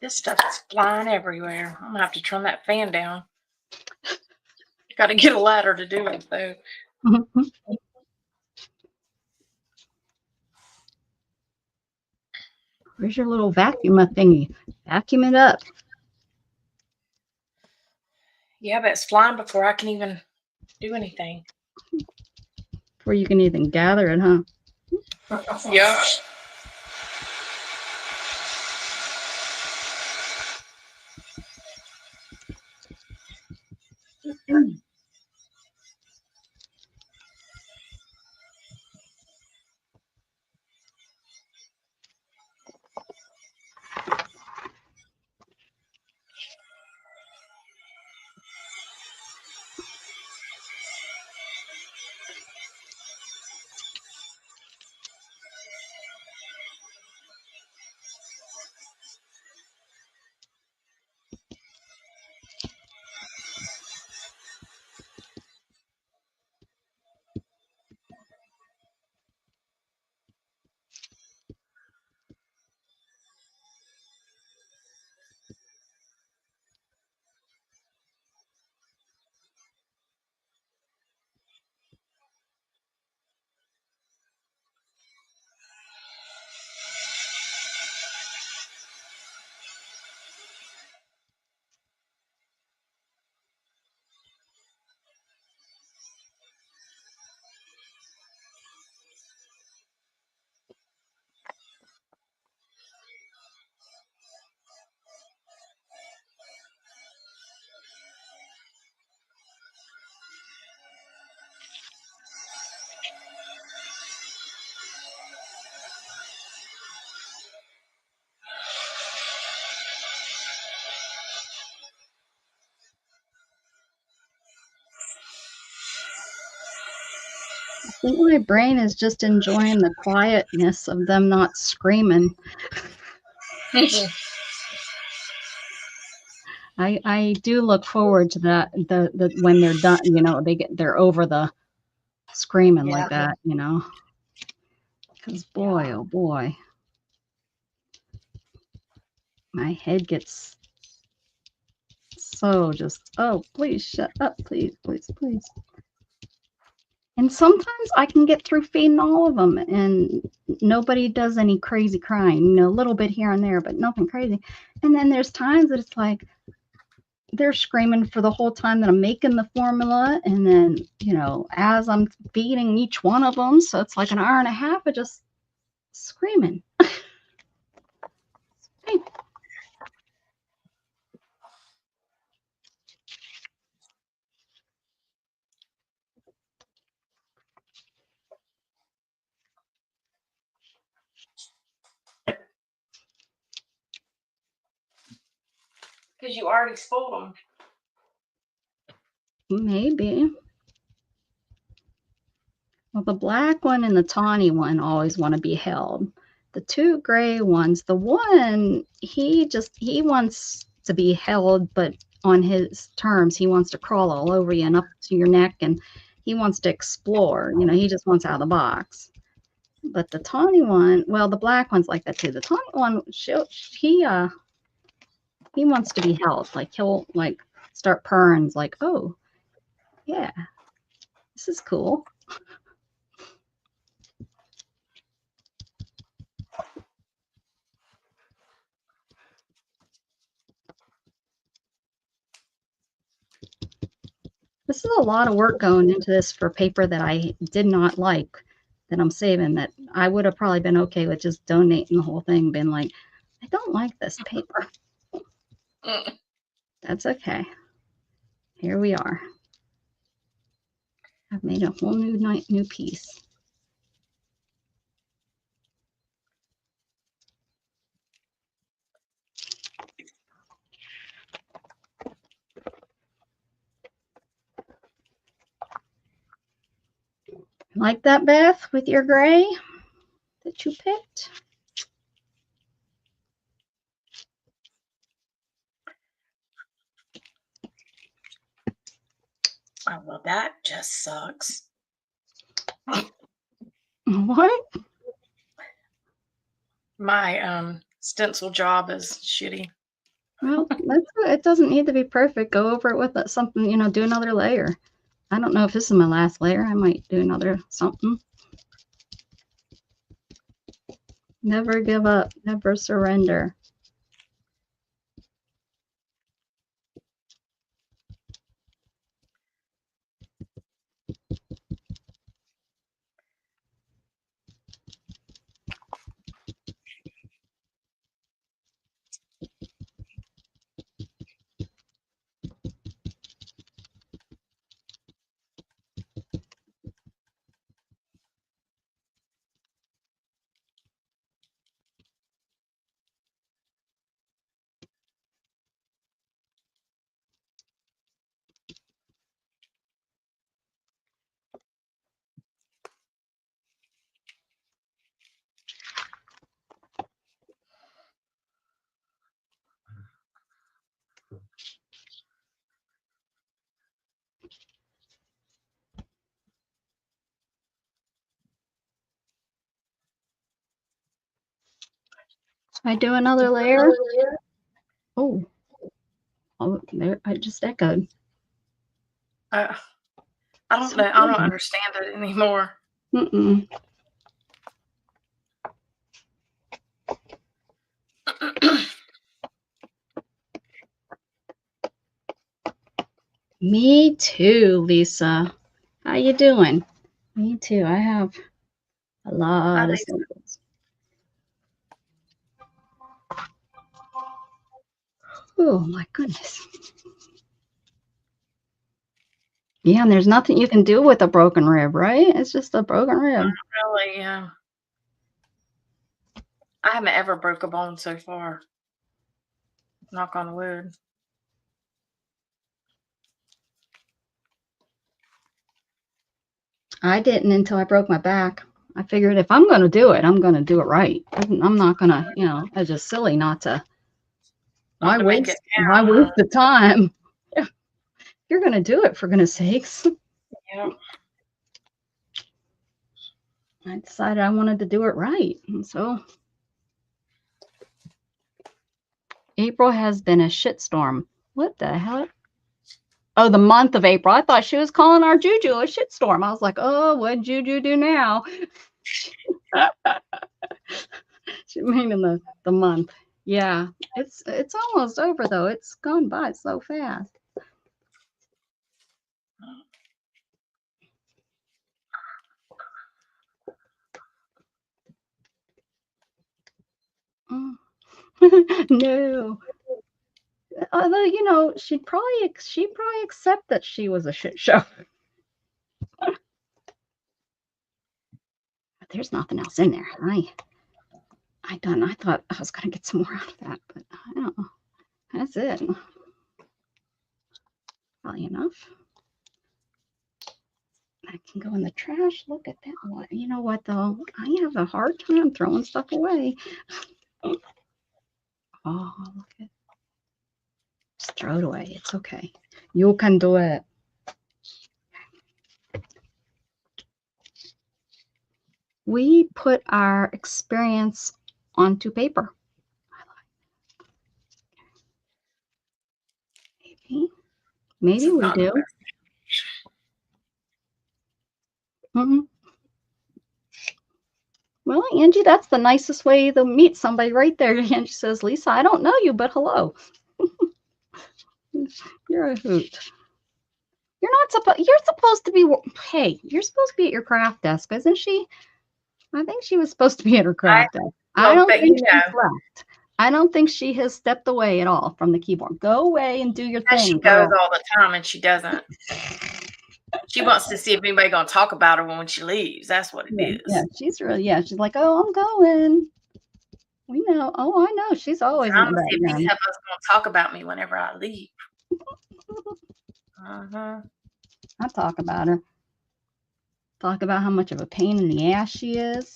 This stuff is flying everywhere. I'm gonna have to turn that fan down. Got to get a ladder to do it though. Where's your little vacuum thingy? Vacuum it up. Yeah, but it's flying before I can even do anything. Before you can even gather it, huh? Yeah. I think my brain is just enjoying the quietness of them not screaming. I do look forward to that the when they're done, they're over the screaming like that, because boy, oh boy, my head gets so just, oh, please shut up, please, please, please. And sometimes I can get through feeding all of them and nobody does any crazy crying, a little bit here and there, but nothing crazy. And then there's times that it's like they're screaming for the whole time that I'm making the formula. And then, as I'm feeding each one of them, so it's like an hour and a half of just screaming. Hey. Because you already spoiled them. Maybe. Well, the black one and the tawny one always want to be held. The two gray ones, the one, he wants to be held, but on his terms. He wants to crawl all over you and up to your neck, and he wants to explore. He just wants out of the box. But the tawny one, well, the black one's like that too. The tawny one, he wants to be held. Like he'll like start purring, like, oh, yeah, this is cool. This is a lot of work going into this for paper that I did not like, that I'm saving, that I would have probably been okay with just donating the whole thing, being like, I don't like this paper. That's okay. Here we are. I've made a whole new piece. Like that, Beth, with your gray that you picked? Oh, well, that just sucks. What? My stencil job is shitty. Well, it doesn't need to be perfect. Go over it with something, do another layer. I don't know if this is my last layer. I might do another something. Never give up. Never surrender. I do another layer. Oh, there, I just echoed. I don't know. I don't understand it anymore. Mm-mm. Me too, Lisa. How you doing? Me too. I have a lot of symbols. Oh my goodness. Yeah, and there's nothing you can do with a broken rib, right? It's just a broken rib. Really, yeah. I haven't ever broke a bone so far. Knock on wood. I didn't until I broke my back. I figured if I'm going to do it, I'm going to do it right. I'm not going to, it's just silly not to. Not Why to make it why count. waste the time? Yeah, you're going to do it, for goodness sakes. Yep. I decided I wanted to do it right. And so April has been a shitstorm. What the hell? Oh, the month of April. I thought she was calling our Juju a shitstorm. I was like, oh, what'd Juju do now? She meaning the month. Yeah, it's almost over though. It's gone by so fast. Mm. No. Although, she'd probably accept that she was a shit show. But there's nothing else in there. I thought I was gonna get some more out of that, but I don't know. That's it. Probably enough. I can go in the trash. Look at that one. You know what though? I have a hard time throwing stuff away. Oh, look at, just throw it away. It's okay. You can do it. We put our experience onto paper. Maybe we do. Mm-hmm. Well, Angie, that's the nicest way to meet somebody right there. Angie says, Lisa, I don't know you, but hello. You're a hoot. You're supposed to be, hey, you're supposed to be at your craft desk, isn't she? I think she was supposed to be at her craft desk. I Well, don't but think she's left. I don't think she has stepped away at all from the keyboard. Go away and do your she thing, goes girl. all the time and she doesn't. She wants to see if anybody gonna talk about her when she leaves. That's what it is. Yeah, she's like, oh, I'm going. We know. Oh, I know. She's always in I'm the gonna see if these background. heifers gonna talk about me whenever I leave. I talk about her. Talk about how much of a pain in the ass she is.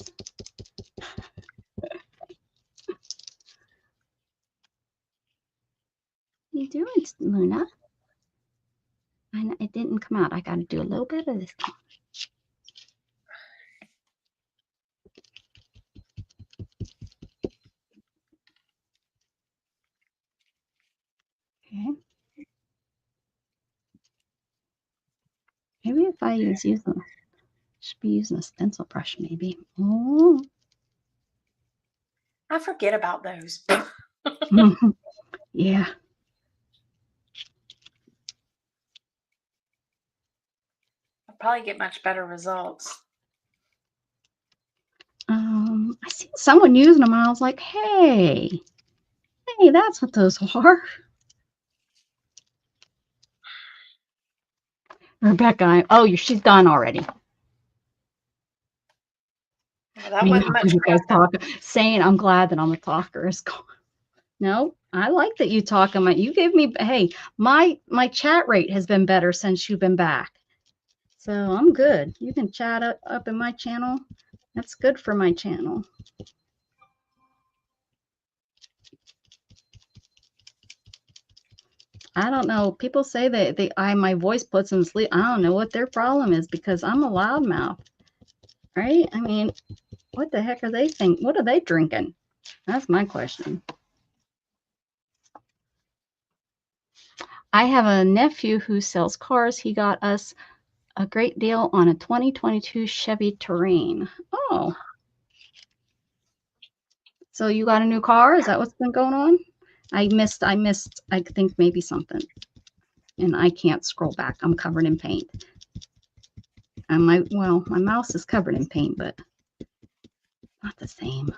What are you doing, Luna? I know it didn't come out. I got to do a little bit of this. Okay. Maybe if I should be using a stencil brush, maybe. Oh. I forget about those. Yeah. I'll probably get much better results. I seen someone using them, and I was like, hey, that's what those are. Rebecca, she's done already. Well, that wasn't much You guys crafting. talk, saying I'm glad that I'm a talker is gone. No, I like that you talk. You give me, hey, my chat rate has been better since you've been back. So I'm good. You can chat up in my channel. That's good for my channel. I don't know. People say that my voice puts them to sleep. I don't know what their problem is because I'm a loudmouth, right? I mean, what the heck are they think? What are they drinking? That's my question. I have a nephew who sells cars. He got us a great deal on a 2022 Chevy Terrain. Oh, so you got a new car? Is that what's been going on? I missed, I think maybe something. And I can't scroll back. I'm covered in paint. And my mouse is covered in paint, but not the same.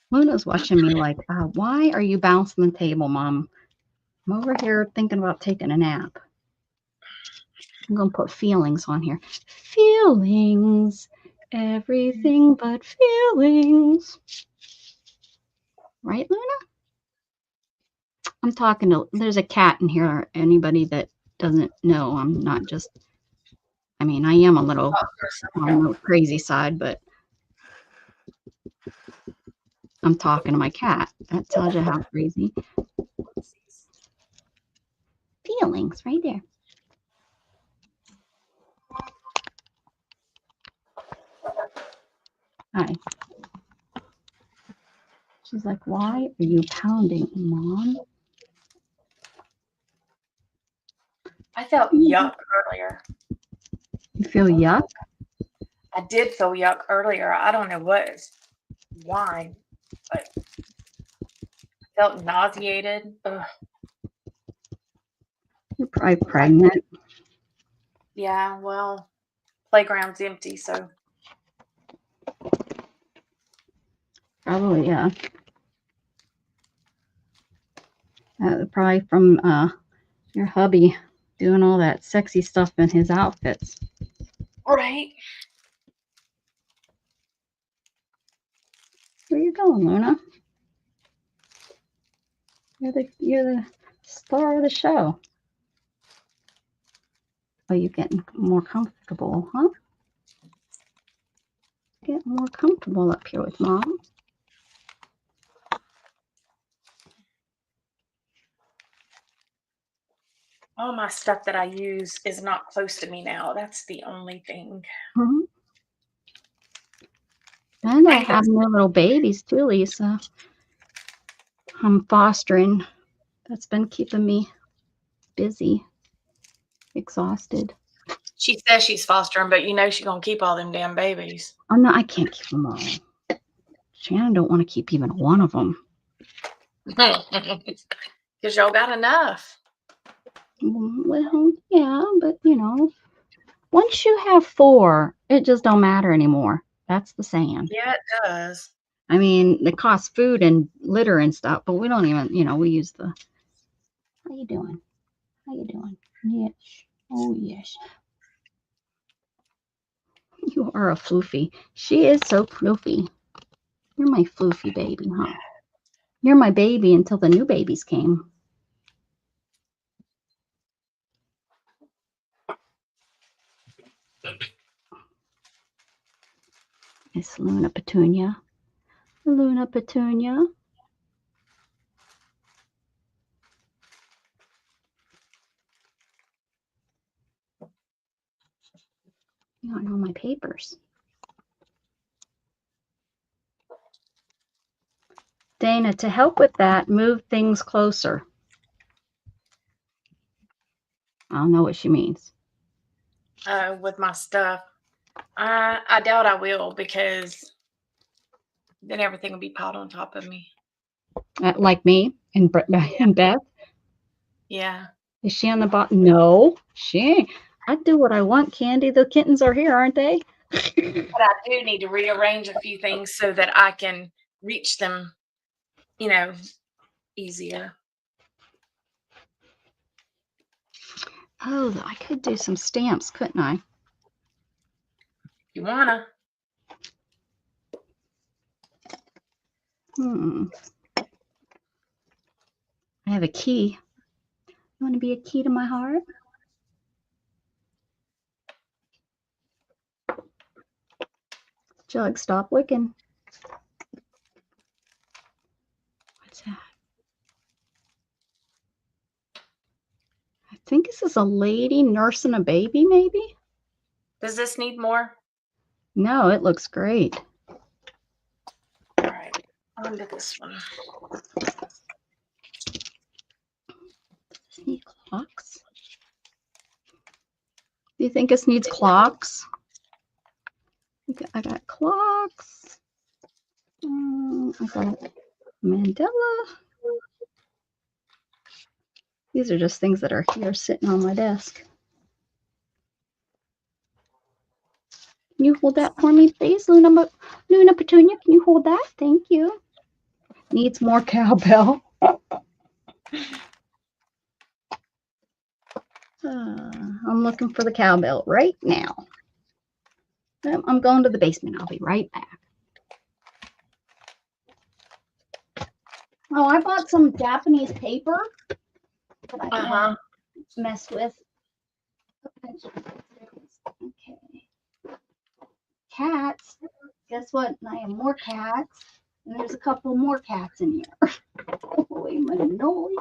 Luna's watching me like, why are you bouncing the table, Mom? I'm over here thinking about taking a nap. I'm going to put feelings on here. Feelings. Everything but feelings. Right, Luna? I'm talking to, there's a cat in here. Anybody that doesn't know, I'm not just, I mean, I am a little on the crazy side, but I'm talking to my cat. That tells you how crazy. Feelings right there. Hi. She's like, why are you pounding, Mom? I felt yuck earlier. You feel yuck? I did feel yuck earlier. I don't know why, but I felt nauseated. Ugh. You're probably pregnant. Yeah, well, playground's empty, so Probably, yeah. Probably from your hubby doing all that sexy stuff in his outfits. right. Where you going, Luna? You're the star of the show. Oh, you getting more comfortable, huh? Getting more comfortable up here with Mom. All my stuff that I use is not close to me now. That's the only thing. Mm-hmm. And I And have no little babies too, Lisa. I'm fostering. That's been keeping me busy, exhausted. she says she's fostering, but you know she's gonna keep all them damn babies. Oh no, I can't keep them all. Shannon don't want to keep even one of them. Because y'all got enough. Well, yeah, but you know, once you have 4, it just don't matter anymore. That's the saying. Yeah, it does. I mean, it costs food and litter and stuff, but we don't even, we use the. How you doing? How you doing? Yes. Oh yes. You are a floofy. She is so floofy. You're my floofy baby, huh? You're my baby until the new babies came. It's Luna Petunia. Luna Petunia. You don't know my papers. Dana, to help with that, move things closer. I don't know what she means. With my stuff. I doubt I will, because then everything will be piled on top of me. Like me and Beth. Yeah. Is she on the bottom? No, she ain't. I do what I want, Candy. The kittens are here, aren't they? But I do need to rearrange a few things so that I can reach them, easier. Oh, I could do some stamps, couldn't I? You wanna? I have a key. You want to be a key to my heart? Jug, stop licking. What's that? I think this is a lady nursing a baby, maybe? Does this need more? No, it looks great. All right, on to this one. Does this need clocks? Do you think this needs clocks? I got clocks. I got Mandela. These are just things that are here sitting on my desk. Can you hold that for me, please, Luna Petunia? Can you hold that? Thank you. Needs more cowbell. I'm looking for the cowbell right now. I'm going to the basement. I'll be right back. Oh, I bought some Japanese paper that I can mess with. Okay. Cats. Guess what? I have more cats. And there's a couple more cats in here. Holy my noise.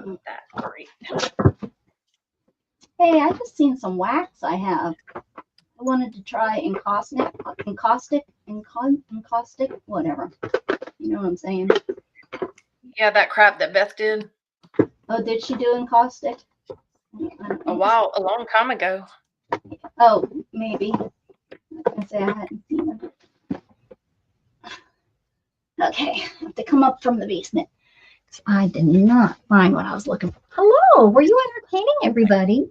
Not that great. Hey, I just seen some wax I have. I wanted to try encaustic, whatever. You know what I'm saying? Yeah, that crap that Beth did. Oh, did she do encaustic? A long time ago. Oh, maybe. I was gonna say I hadn't seen it. Okay, I have to come up from the basement. I did not find what I was looking for. Hello, were you entertaining everybody?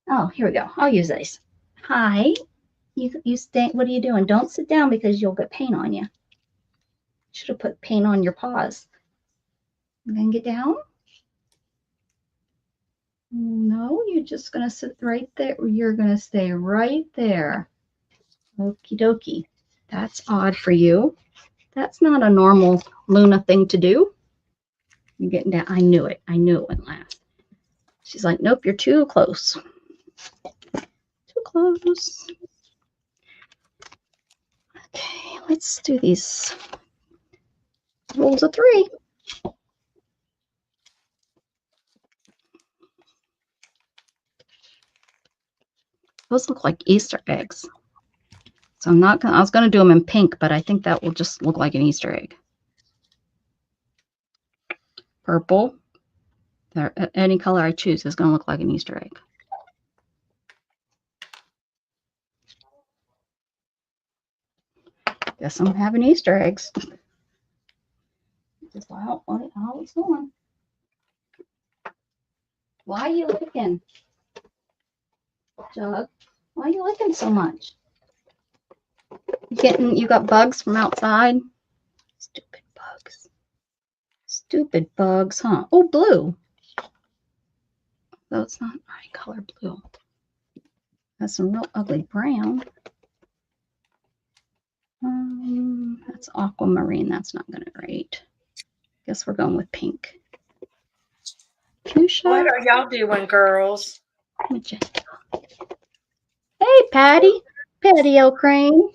Oh, here we go. I'll use these. Hi. You stay. What are you doing? Don't sit down because you'll get paint on you. Should have put paint on your paws. And then get down. No, you're just gonna sit right there. You're gonna stay right there. Okie dokie. That's odd for you. That's not a normal Luna thing to do. You're getting down. I knew it. I knew it wouldn't last. She's like, nope, you're too close. Too close. Okay, let's do these rolls of 3. Those look like Easter eggs. So I'm not gonna, I was gonna do them in pink, but I think that will just look like an Easter egg. Purple. There, any color I choose is gonna look like an Easter egg. Guess I'm having Easter eggs. Just how it's going. Why are you licking, Jug? Why are you licking so much? You got bugs from outside? Stupid bugs. Stupid bugs, huh? Oh, blue. Though it's not my color blue. That's some real ugly brown. That's aquamarine. That's not gonna rate. Guess we're going with pink. Fuchsia. What are y'all doing, girls? Magenta. Hey, Patty. Patty O'Crane.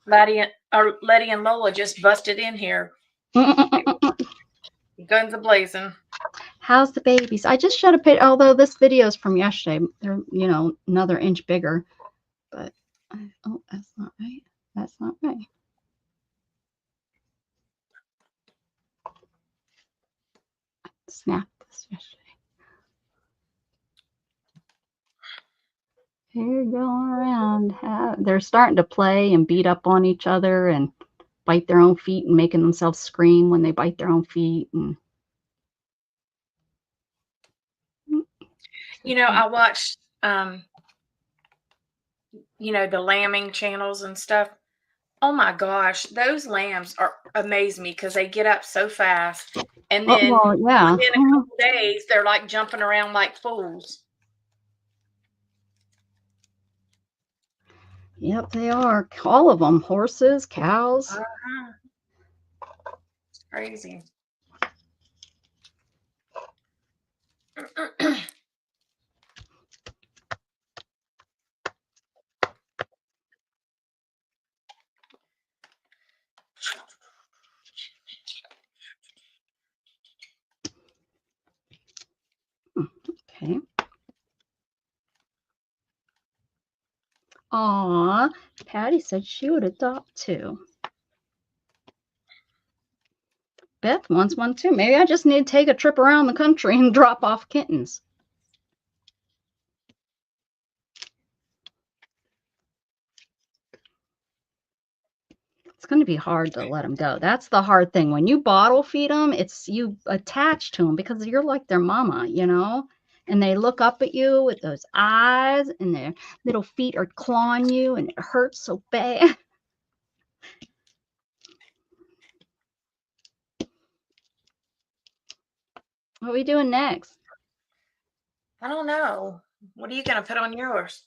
Letty and Lola just busted in here. Guns a blazing. How's the babies? I just showed a picture, although this video is from yesterday. They're, another inch bigger. But, oh, that's not right. That's not right. I snapped this yesterday. They're going around. They're starting to play and beat up on each other and bite their own feet and making themselves scream when they bite their own feet. And I watched, the lambing channels and stuff. Oh my gosh, those lambs amaze me because they get up so fast, and then well, yeah. within a couple days, they're like jumping around like fools. Yep, they are. All of them. Horses, cows. It's crazy. Okay. Aw, Patty said she would adopt too. Beth wants one too. Maybe I just need to take a trip around the country and drop off kittens. It's going to be hard to let them go. That's the hard thing. When you bottle feed them, it's you attach to them because you're like their mama, and they look up at you with those eyes and their little feet are clawing you and it hurts so bad. What are we doing next? I don't know. What are you going to put on yours?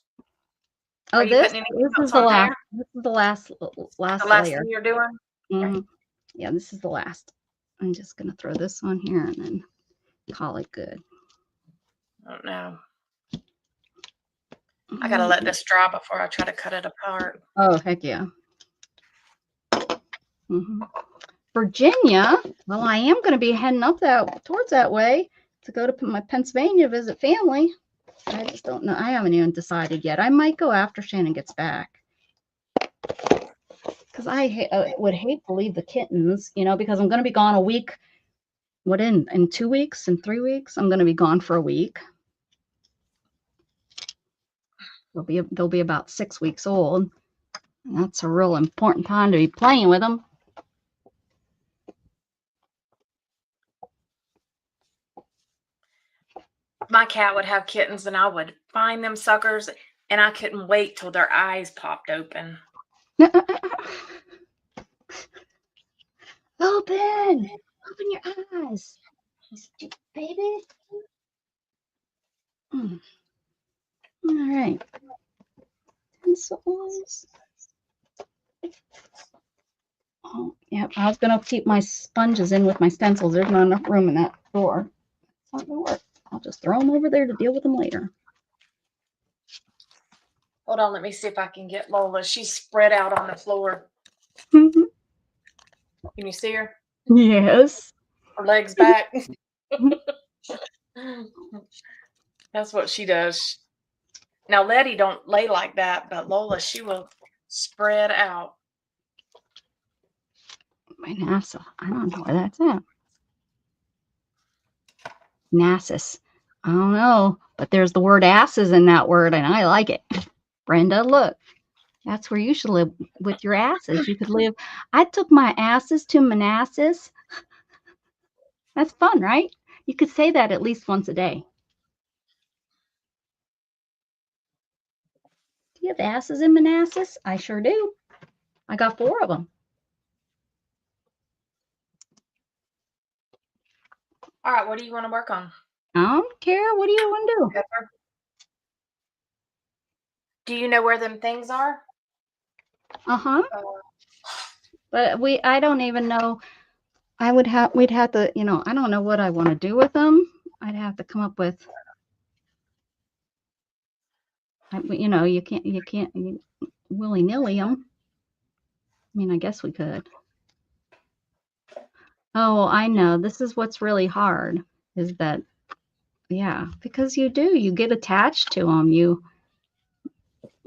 Oh, Are you putting anything this is else the on last. there? This is the last The last layer. thing you're doing? Mhm. Yeah, this is the last. I'm just gonna throw this on here and then call it good. I don't know. I gotta let this dry before I try to cut it apart. Oh, heck yeah. Virginia. Well, I am going to be heading up towards that way to go to my Pennsylvania visit family. I just don't know. I haven't even decided yet. I might go after Shannon gets back because I would hate to leave the kittens, because I'm going to be gone a week. What in 2 weeks, in 3 weeks? I'm going to be gone for a week. They'll be about 6 weeks old. And that's a real important time to be playing with them. My cat would have kittens and I would find them suckers and I couldn't wait till their eyes popped open. Open your eyes, baby. All right. Pencils. Oh, yeah. I was going to keep my sponges in with my stencils. There's not enough room in that drawer. It's not going to work. I'll just throw them over there to deal with them later. Hold on, let me see if I can get Lola. She's spread out on the floor. Can you see her? Yes. Her legs back. That's what she does. Now, Letty don't lay like that, but Lola, she will spread out. My NASA. I don't know where that's at. Nassus. I don't know, but there's the word asses in that word, and I like it. Brenda, look. That's where you should live with your asses. You could live. I took my asses to Manassas. That's fun, right? You could say that at least once a day. Do you have asses in Manassas? I sure do. I got 4 of them. All right, what do you want to work on? I don't care. What do you want to do? Pepper? Do you know where them things are? Uh-huh. But I don't even know. We'd have to, I don't know what I want to do with them. I'd have to come up with, you can't willy-nilly them. I mean, I guess we could. Oh, I know. This is what's really hard is that, yeah, because you do. You get attached to them. What?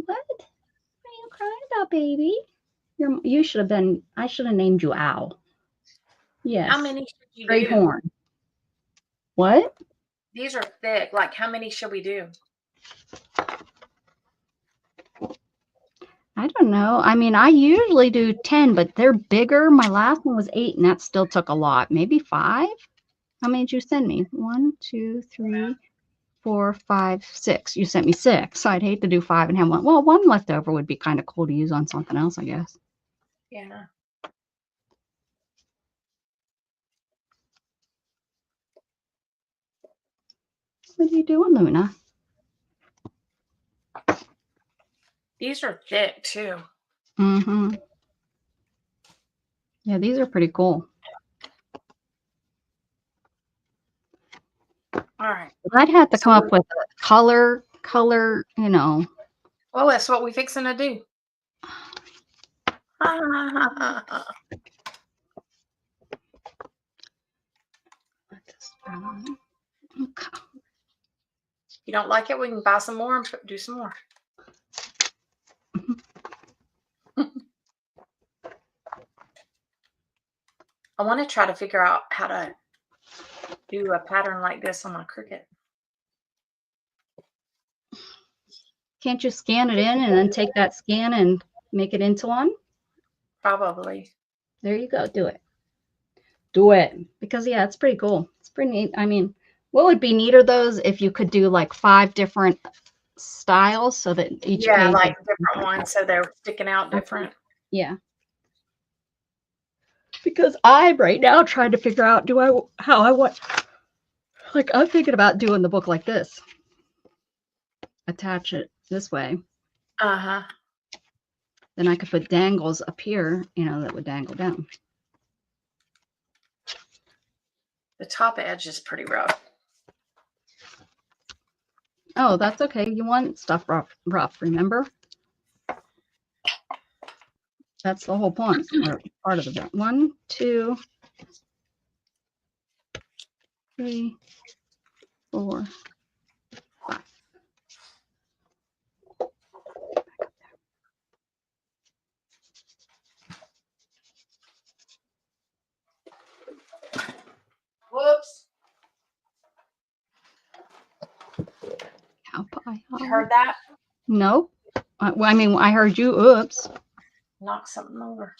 What are you crying about, baby? You should have been, I should have named you Owl. Yes. How many should you Great do? horn. What? These are thick. Like, how many should we do? I don't know. I mean, I usually do 10, but they're bigger. My last one was 8, and that still took a lot. Maybe 5? How many did you send me? 1, 2, 3, 4, 5, 6. You sent me 6. So I'd hate to do 5 and have one. Well, one left over would be kind of cool to use on something else, I guess. Yeah. What are you doing, Luna? These are thick too. Mm-hmm. Yeah, these are pretty cool. All right. I'd have to come up with a color, you know. Well, that's what we fixing to do. Okay. You don't like it? We can buy some more and do some more. I want to try to figure out how to do a pattern like this on my Cricut. Can't you scan it in and then take that scan and make it into one? Probably. There you go. Do it. Do it. Because, yeah, it's pretty cool. It's pretty neat. I mean, what would be neater, those, if you could do like 5 different styles so that each page like different ones, so they're sticking out different. Yeah. Because I'm right now trying to figure out how I want, like, I'm thinking about doing the book like this. Attach it this way. Uh-huh. Then I could put dangles up here, you know, that would dangle down. The top edge is pretty rough. Oh, that's okay. You want stuff rough, remember? That's the whole point, or part of the book. 1, 2, 3, 4, 5. Whoops. Cow pie. You heard that? Nope. Well, I mean, I heard you. Oops. Knock something over.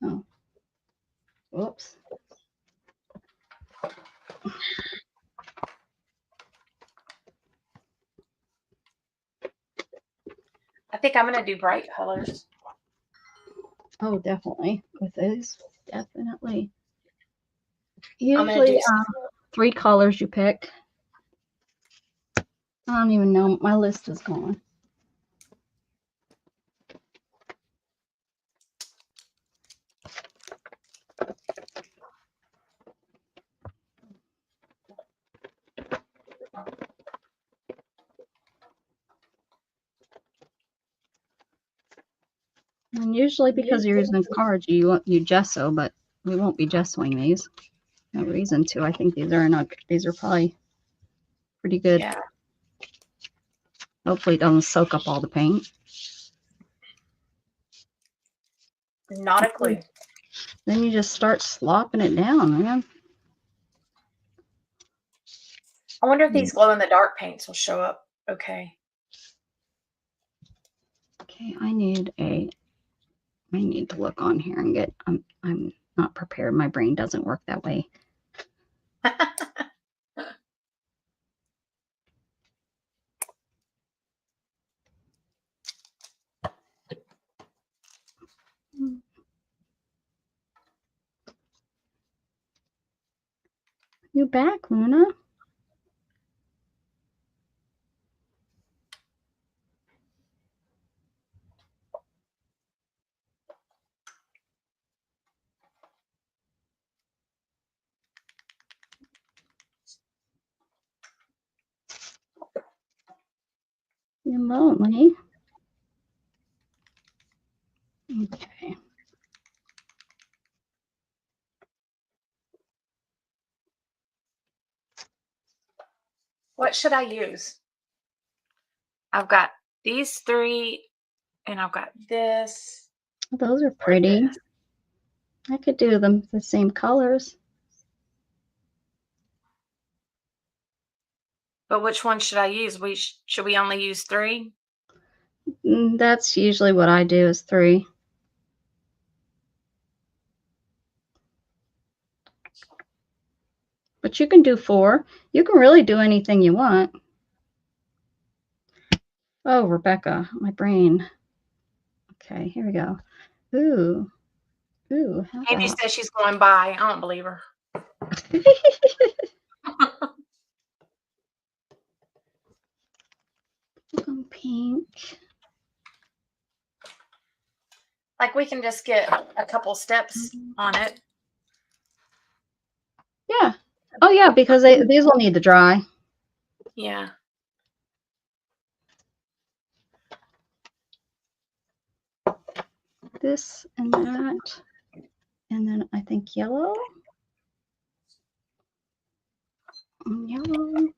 Oh. Oops. I think I'm going to do bright colors. Oh, definitely. With these, definitely. I'm gonna Usually, do 3 colors you pick. I don't even know. My list is gone. And usually, because you're using cards, you gesso, but we won't be gessoing these. No reason to. I think these are probably pretty good. Yeah. Hopefully, it doesn't soak up all the paint. Not a clue. Then you just start slopping it down, man. I wonder if these glow in the dark paints will show up okay. Okay, I need to look on here and get. I'm not prepared. My brain doesn't work that way. You back, Luna? You're lonely. Okay. What should I use? I've got these three, and I've got this. Those are Or pretty. this. I could do them the same colors. But which one should I use? Should we only use 3? That's usually what I do is 3. But you can do 4. You can really do anything you want. Oh, Rebecca, my brain. Okay, here we go. Ooh. Ooh, how Andy about says she's going by. I don't believe her. pink. Like we can just get a couple steps on it. Yeah. Oh, yeah, because these will need to dry. Yeah. This and that. And then I think yellow. Yellow.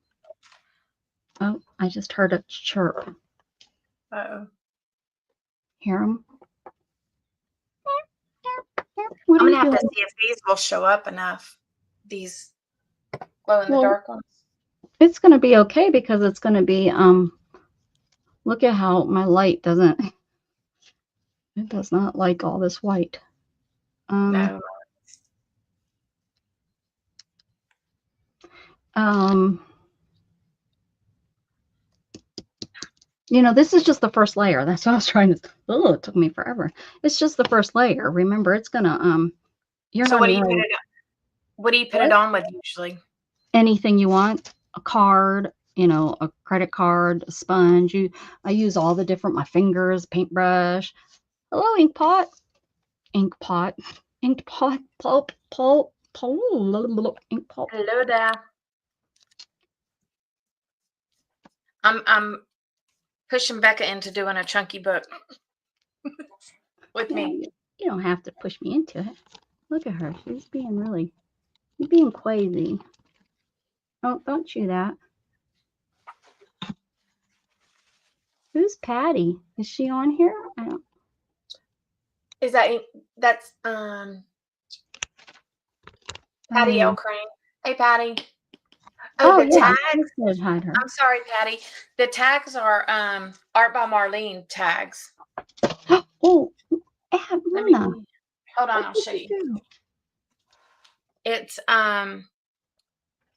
Oh, I just heard a chirp. Uh-oh. Hear them? I'm going to have to see if these will show up enough. These glow in the dark ones. It's going to be okay because it's going to be, look at how my light doesn't, it does not like all this white. No. You know, this is just the first layer. That's what I was trying to, oh, it took me forever. It's just the first layer. Remember, it's going to, you're So not what do you really, put it on? What do you put it on with usually? anything you want, a card, you know, a credit card, a sponge. I use all the different, my fingers, paintbrush. Hello, ink pot. Ink pot. Ink pot. Pulp. Pulp. Pulp. Ink pot. Hello there. I'm pushing Becca into doing a chunky book with me. You don't have to push me into it. Look at her. She's being crazy. Oh, don't chew that. Who's Patty? Is she on here? I don't. Is that's Patty L. Crane. Hey, Patty. Oh, the yeah. tags. Hide her. I'm sorry, Patty. The tags are Art by Marlene tags. Oh, Luna. Hold on, I'll show you. It's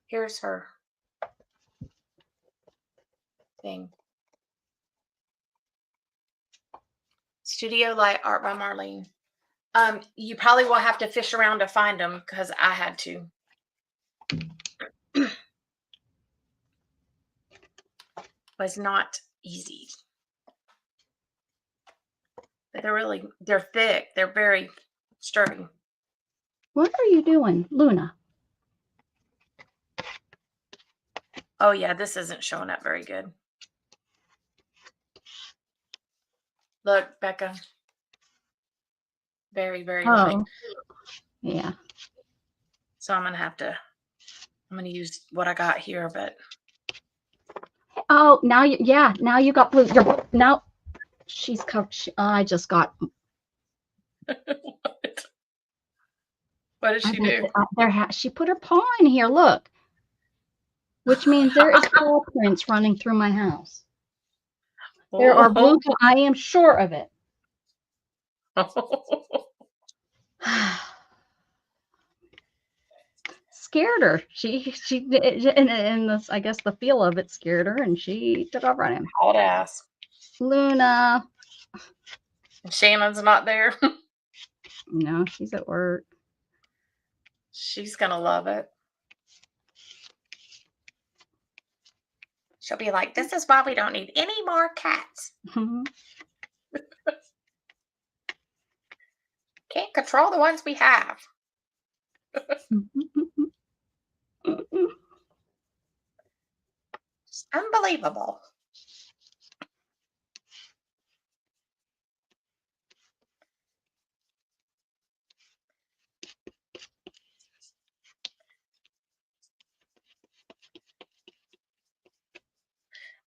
here's her thing. Studio Light Art by Marlene. You probably will have to fish around to find them because I had to. Was not easy. But they're thick. They're very sturdy. What are you doing, Luna? Oh yeah, this isn't showing up very good. Look, Becca. Very, very light. Yeah. So I'm gonna use what I got here, but oh, now you got blue. Now she's covered. I just got. What did she do? She put her paw in here. Look, which means there is paw prints running through my house. There are blue. I am sure of it. Scared her. She and this, I guess the feel of it scared her, and she took off running. Hard ass. Luna. Shannon's not there. No, she's at work. She's gonna love it. She'll be like, "This is why we don't need any more cats." Can't control the ones we have. It's unbelievable.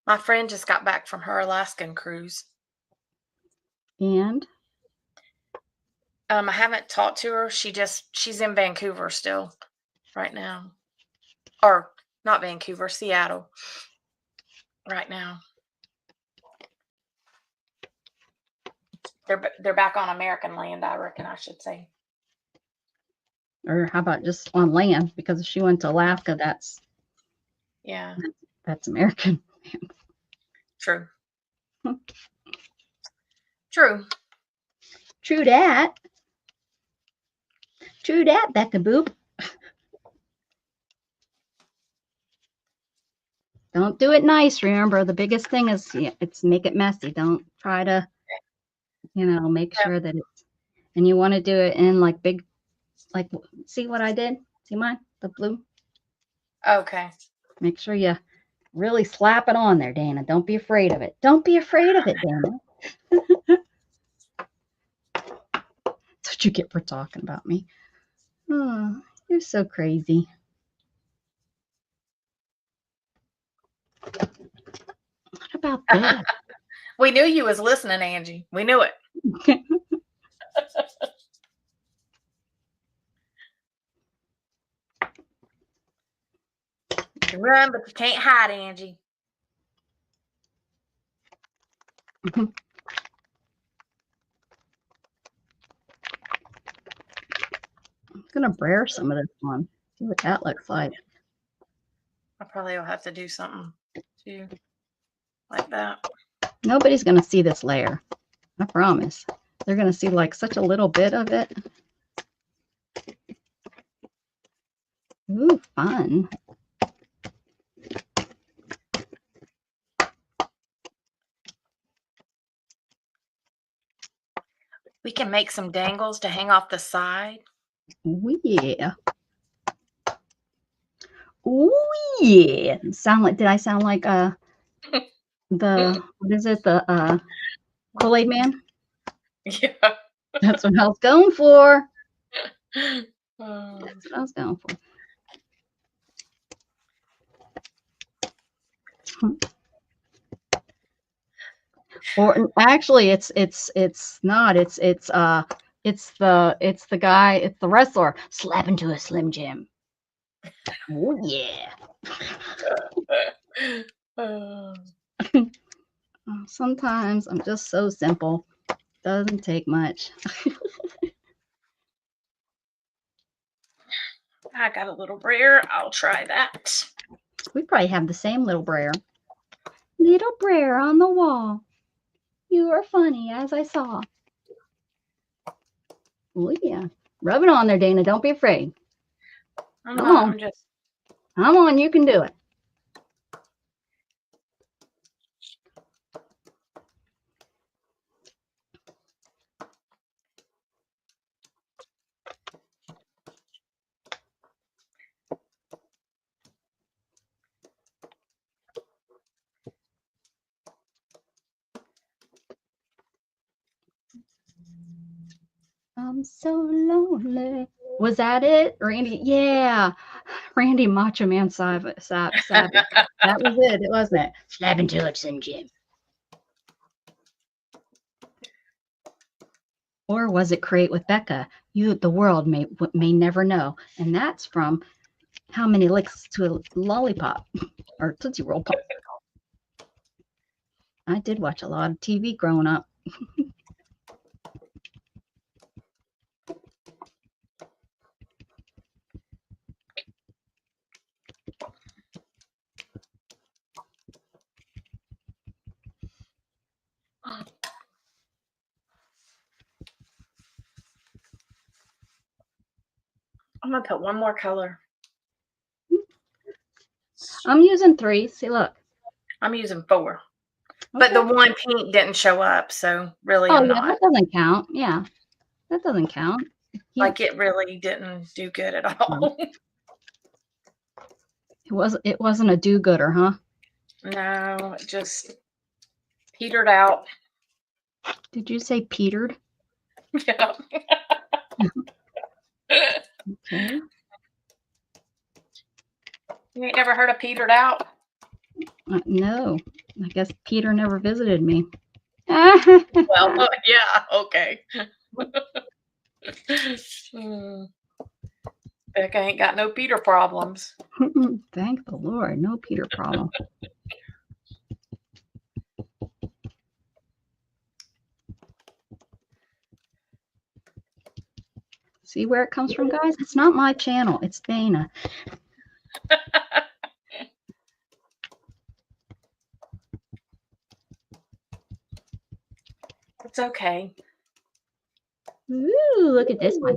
My friend just got back from her Alaskan cruise. And I haven't talked to her. She's in Vancouver still right now. Or not Vancouver, Seattle right now. They're back on American land, I reckon I should say. or how about just on land? Because if she went to Alaska, Yeah, that's American. true. True. True that. True that, Becca Boop. Don't do it nice. Remember, the biggest thing is it's make it messy. Don't try to, make sure that it's, and you want to do it in like big, like, see what I did? See mine? The blue? Okay. Make sure you really slap it on there, Dana. Don't be afraid of it. Don't be afraid of it, Dana. That's what you get for talking about me. Oh, you're so crazy. What about this? We knew you was listening, Angie. We knew it. You can run, but you can't hide, Angie. I'm gonna brayer some of this one. See what that looks like. I probably will have to do something too, like that. Nobody's gonna see this layer. I promise. They're gonna see like such a little bit of it. Ooh, fun. We can make some dangles to hang off the side. Ooh, yeah. Ooh, yeah. Did I sound like what is it? The Kool-Aid Man? Yeah. That's what I was going for. Oh. That's what I was going for. Or actually it's not. It's the guy, it's the wrestler slapping to a Slim Jim. Oh yeah. Sometimes I'm just so simple. Doesn't take much. I got a little brayer. I'll try that. We probably have the same little brayer. Little brayer on the wall. You are funny as I saw. Oh yeah. Rub it on there, Dana. Don't be afraid. I'm Come not. on. I'm just. Come on, you can do it. I'm so lonely. Was that it, Randy? Yeah, Randy Macho Man Savage. That was it, wasn't it? Slapping to it, Slim Jim. Or was it Create with Becca? The world may never know. And that's from How Many Licks to a Lollipop or Tootsie Roll Pop. I did watch a lot of TV growing up. I'm gonna put one more color. I'm using 3. See, look. I'm using 4, Okay. but the one pink didn't show up, so really I'm not. That doesn't count. Yeah, that doesn't count. Like it really didn't do good at all. It wasn't a do-gooder, huh? No, it just petered out. Did you say petered? Yeah. Okay. You ain't never heard of petered out? No. I guess Peter never visited me. Well, yeah, okay. Becca ain't got no Peter problems. Thank the Lord. No Peter problem. See where it comes from, guys? It's not my channel. It's Dana. It's okay. Ooh, look at this one.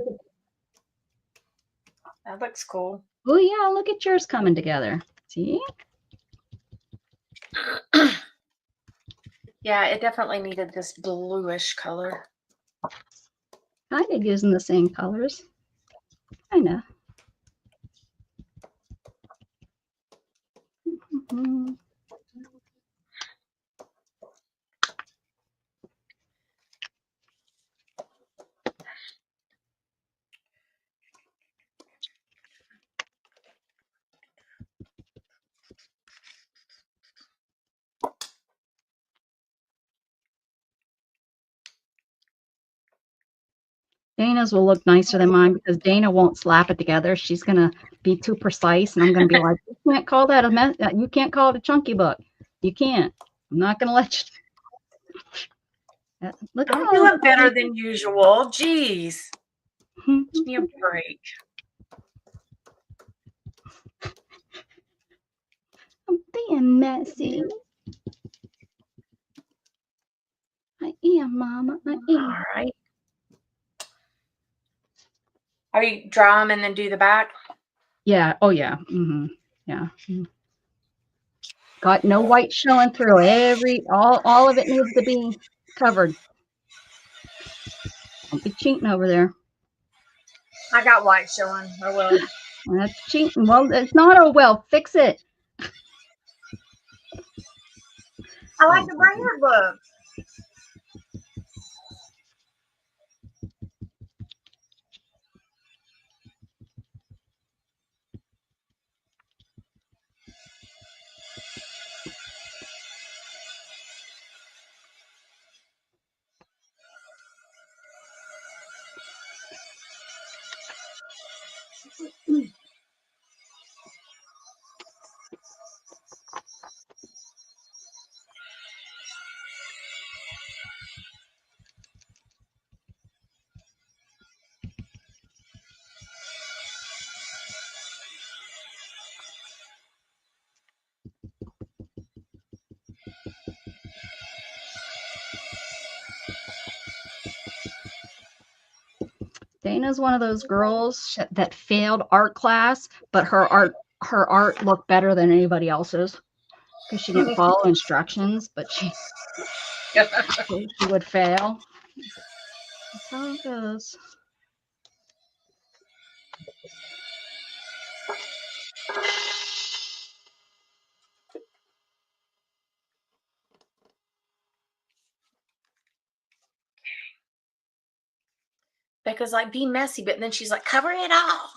That looks cool. Oh, yeah, look at yours coming together. See? Yeah, it definitely needed this bluish color. Kind of using the same colors. Kind of. Mm-hmm. Dana's will look nicer than mine because Dana won't slap it together. She's gonna be too precise, and I'm gonna be like, "You can't call that a mess. You can't call it a chunky book. You can't. I'm not gonna let you." Look I'm how doing better than usual. Jeez. Give me a break. I'm being messy. I am, Mama. I am. All right. Are you draw them and then do the back? Yeah. Oh, yeah. Mm-hmm. Yeah. Got no white showing through. All of it needs to be covered. Don't be cheating over there. I got white showing. Oh well. That's cheating. Well, it's not. Oh, well, fix it. I like the brand book. Dana's one of those girls that failed art class, but her art looked better than anybody else's because she didn't follow instructions, but she would fail. That's how it goes. Becca's like, be messy, but then she's like, cover it all.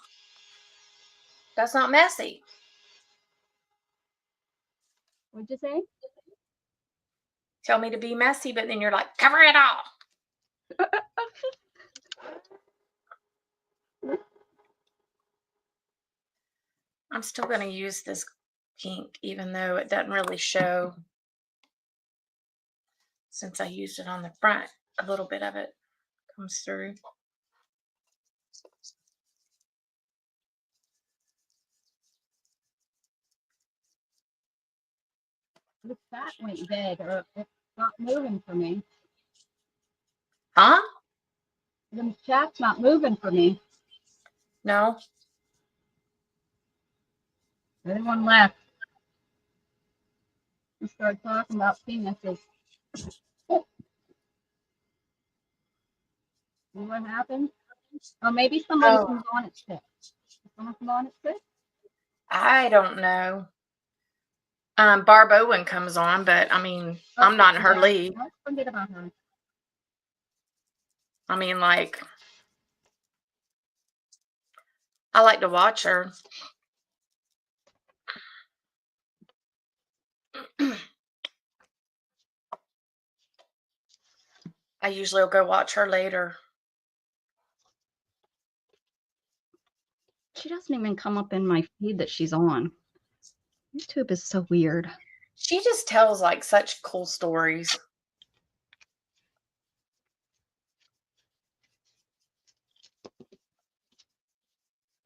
That's not messy. What'd you say? Tell me to be messy, but then you're like, cover it all. I'm still going to use this pink, even though it doesn't really show. Since I used it on the front, a little bit of it comes through. The chat went dead, or it's not moving for me. Huh? The chat's not moving for me. No. Everyone left. We started talking about penises. What happened? Or maybe somebody Oh, comes on at 6. Someone come on at 6? I don't know. Barb Owen comes on, but I mean, I'm not in her league. Let's forget about her. I mean, like, I like to watch her. I usually will go watch her later. She doesn't even come up in my feed that she's on. YouTube is so weird. She just tells like such cool stories.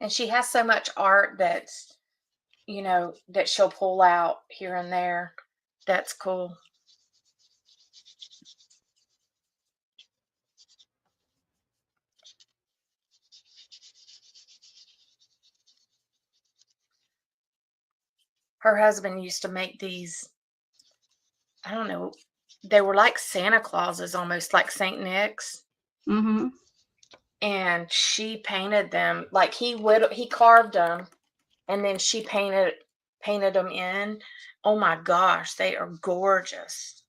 And she has so much art that's, that she'll pull out here and there. That's cool. Her husband used to make these, I don't know, they were like Santa Clauses, almost like Saint Nick's. Mm-hmm. And she painted them, like he carved them, and then she painted them in. Oh my gosh, they are gorgeous.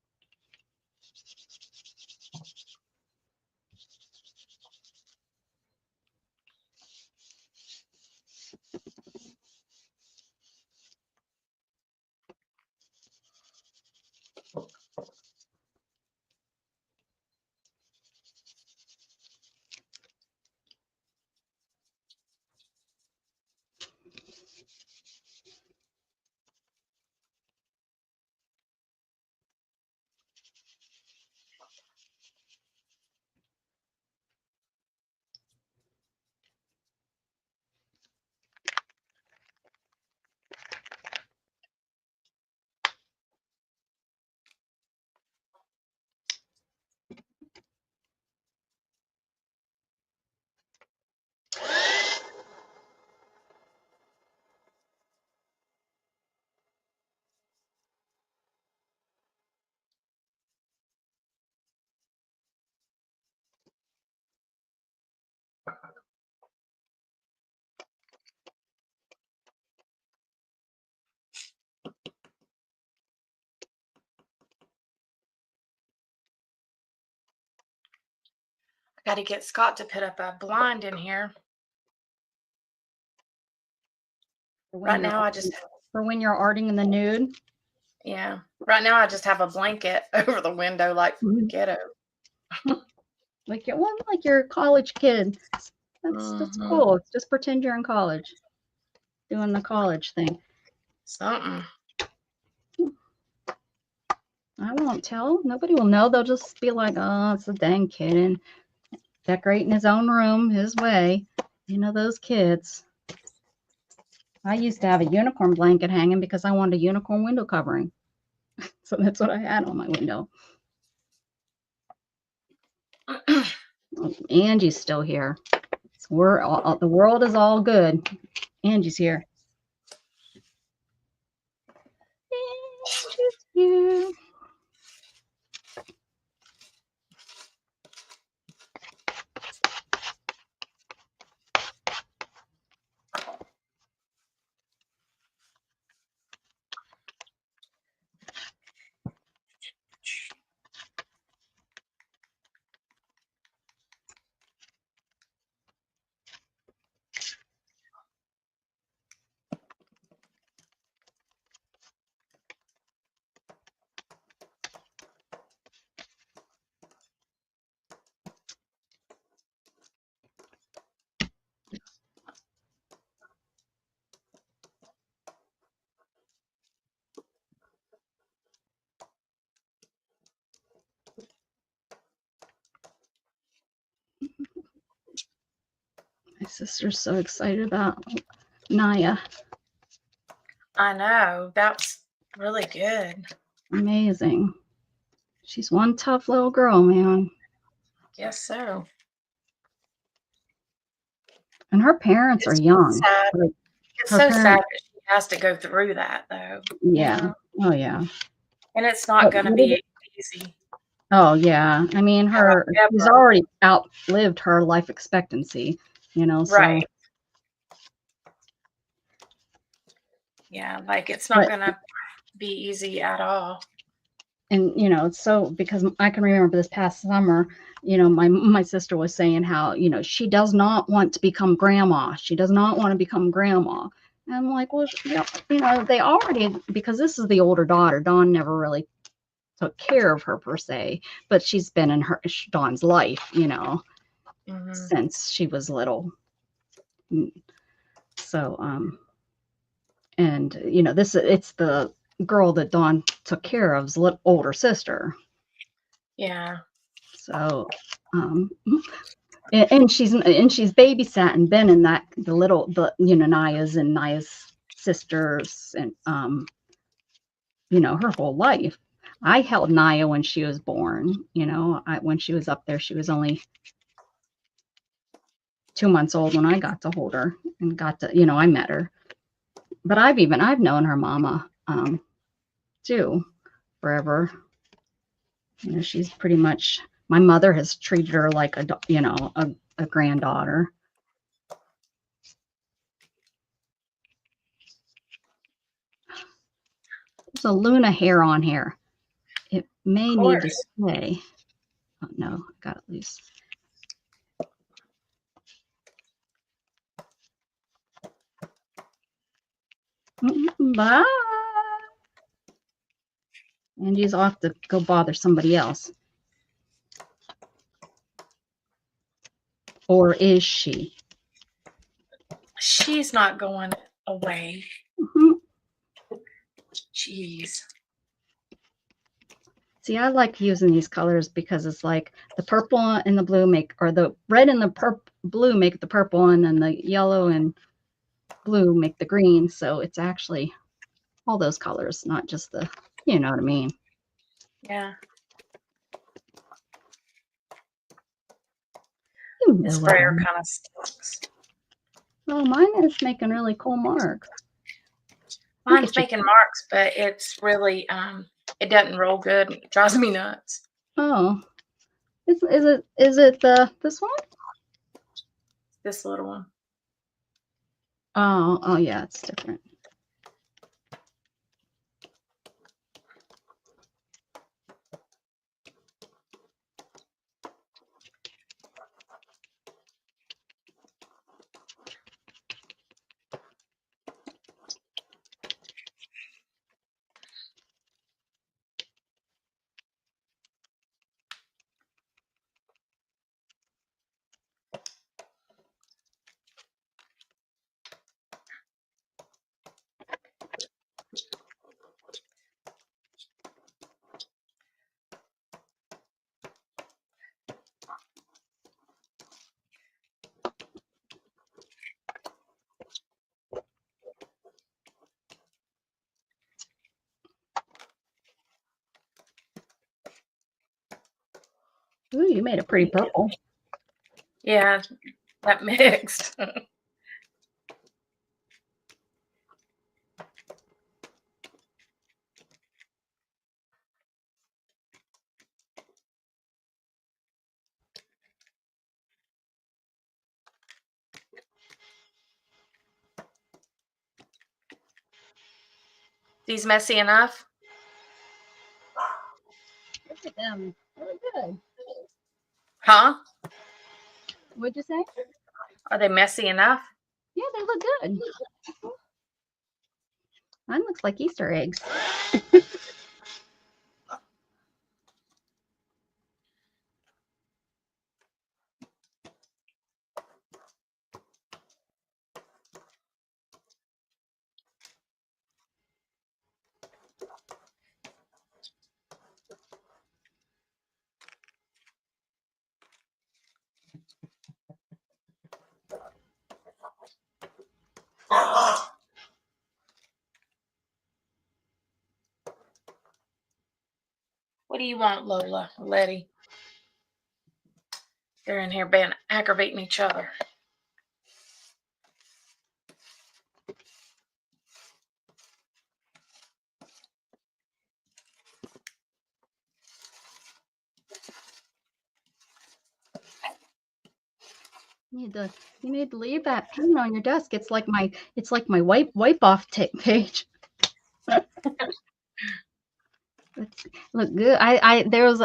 I got to get Scott to put up a blind in here. Right now, for when you're arting in the nude. Yeah. Right now, I just have a blanket over the window, like ghetto. Like it wasn't like you're a college kid. That's cool. Just pretend you're in college, doing the college thing. Something. I won't tell. Nobody will know. They'll just be like, "Oh, it's a dang kid and decorating his own room his way." You know those kids. I used to have a unicorn blanket hanging because I wanted a unicorn window covering. So that's what I had on my window. Angie's still here. So the world is all good. Angie's here. Angie's here. My sister's so excited about Naya. I know. That's really good. Amazing. She's one tough little girl, man. Guess so. And her parents are young. Sad. Like, It's so sad that she has to go through that, though. Yeah. Oh, yeah. And it's not going to be easy. Oh, yeah. I mean, she's already outlived her life expectancy, so. Right. Yeah, like it's not going to be easy at all. And, it's so, because I can remember this past summer, my sister was saying how, she does not want to become grandma. She does not want to become grandma. And I'm like, well, they already, because this is the older daughter. Dawn never really took care of her per se, but she's been in Dawn's life, since she was little. So, and it's the girl that Dawn took care of's older sister. Yeah. So, and she's babysat and been in Naya's and Naya's sisters and her whole life. I held Naya when she was born. When she was up there, she was only 2 months old when I got to hold her and got to, I met her. But I've known her mama too forever. She's pretty much, my mother has treated her like a granddaughter. There's a Luna hair on here. It may need to stay. Oh no, I got it loose. Bye. Angie's off to go bother somebody else. Or is she? She's not going away. Mm-hmm. Jeez. See, I like using these colors because it's like the purple and the blue or the red and the blue make the purple, and then the yellow and blue make the green. So it's actually all those colors, not just the, you know what I mean? Yeah. The sprayer kind of sucks. Oh, mine is making really cool marks. Mine's making marks, but it's really it doesn't roll good. It drives me nuts. Oh, is it this one? This little one. Oh yeah, it's different. Ooh, you made a pretty purple. Yeah, that mixed. These messy enough? Look at them. Really good. Huh? What'd you say? Are they messy enough? Yeah, they look good. Mine looks like Easter eggs. What do you want, Lola? Letty? They're in here being aggravating each other. You need to leave that pen on your desk. It's like my wipe off page. Look good. There was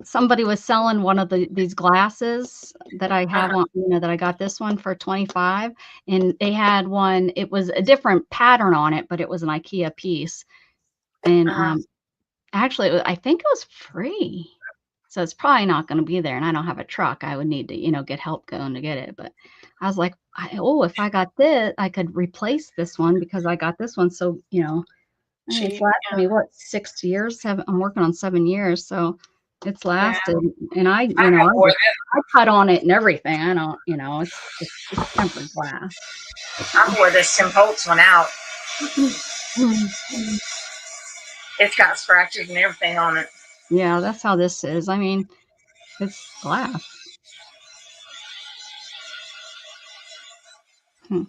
somebody was selling one of these glasses that I have on, that I got this one for 25, and they had one, it was a different pattern on it, but it was an IKEA piece. And Actually, I think it was free. So it's probably not gonna be there, and I don't have a truck. I would need to, get help going to get it, but I was like, "Oh, if I got this, I could replace this one because I got this one." So, I mean, it's Cheap. lasted me, what, 6 years? 7 I'm working on 7 years, so it's Yeah. lasted, and I have more I cut on it and everything. I don't, it's tempered glass. I wore this Tim Holtz one out. It's got scratches and everything on it. Yeah, that's how this is. I mean, it's glass. Hmm.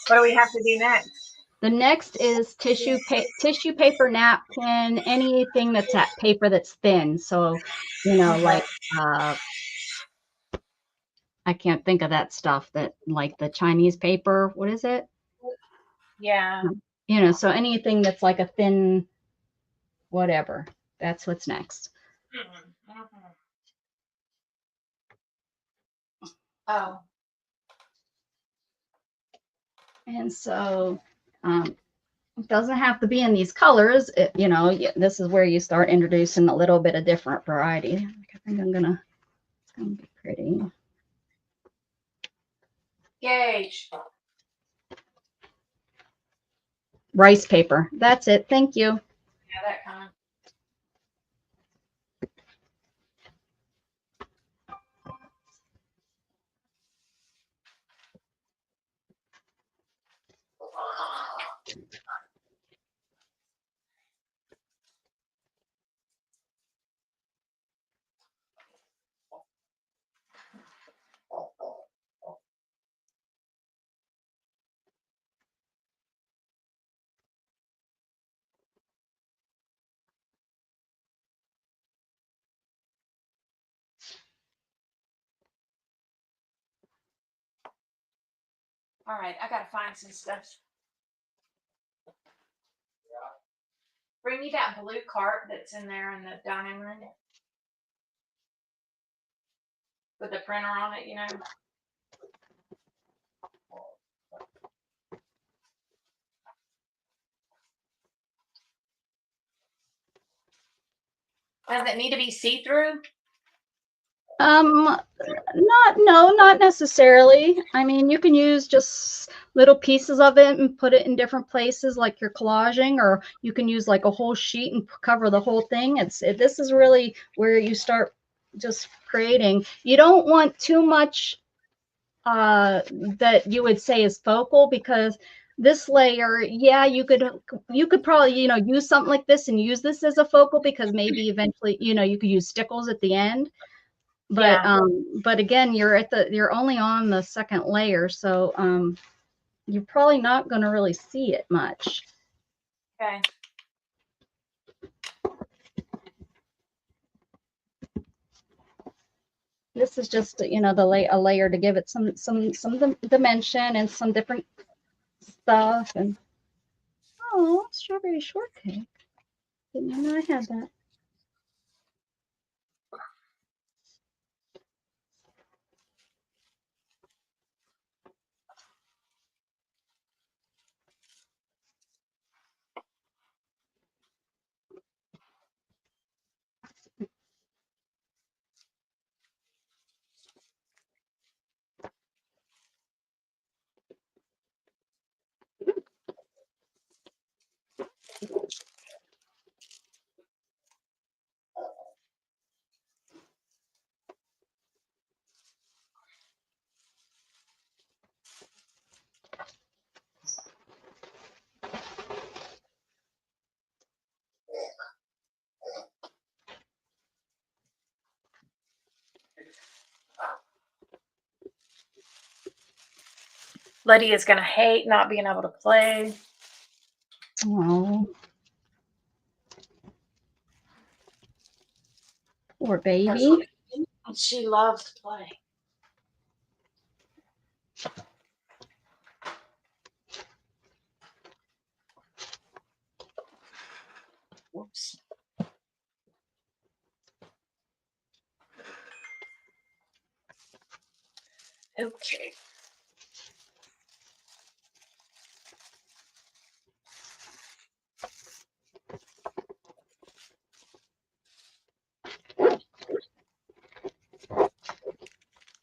What do we have to do next? The next is tissue paper, napkin, anything that's that paper that's thin. So, like, uh, I can't think of that stuff that like the Chinese paper. What is it? Yeah. So anything that's like a thin whatever. That's what's next. Oh. And so, it doesn't have to be in these colors. This is where you start introducing a little bit of different variety. I think it's gonna be pretty. Gauge. Rice paper. That's it. Thank you. Yeah, that kind. All right, I gotta find some stuff. Bring me that blue cart that's in there in the dining room with the printer on it, Does it need to be see-through? Not necessarily. I mean, you can use just little pieces of it and put it in different places, like you're collaging, or you can use like a whole sheet and cover the whole thing. This is really where you start just creating. You don't want too much that you would say is focal, because this layer, yeah, you could probably, use something like this and use this as a focal, because maybe eventually, you could use stickles at the end. But Yeah. but again, you're only on the second layer, so you're probably not going to really see it much. Okay. This is just, a layer to give it some dimension and some different stuff. And oh, strawberry shortcake. Didn't even know I had that. Lydia's gonna hate not being able to play. Oh, poor baby. She loves to play. Whoops. Okay.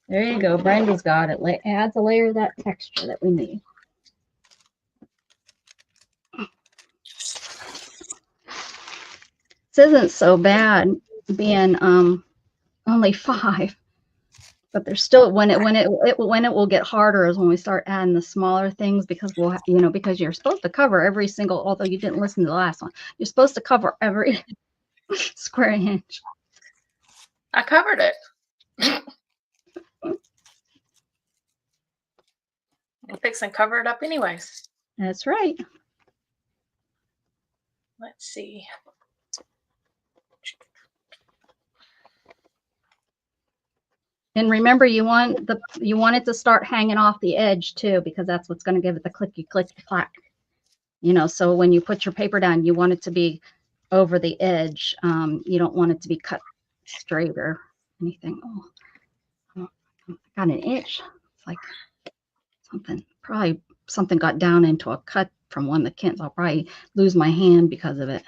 There you go. Brandy's got it. Adds a layer of that texture that we need. This isn't so bad being only 5, but there's still when it will get harder is when we start adding the smaller things, because we'll because you're supposed to cover every single, although you didn't listen to the last one, you're supposed to cover every square inch. I covered it. I'm fixing to cover it up anyways. That's right. Let's see. And remember, you want it to start hanging off the edge too, because that's what's going to give it the clicky click clack. So when you put your paper down, you want it to be over the edge. You don't want it to be cut straight or anything. Oh, I got an itch. It's like something got down into a cut from one of the Kents. I'll probably lose my hand because of it.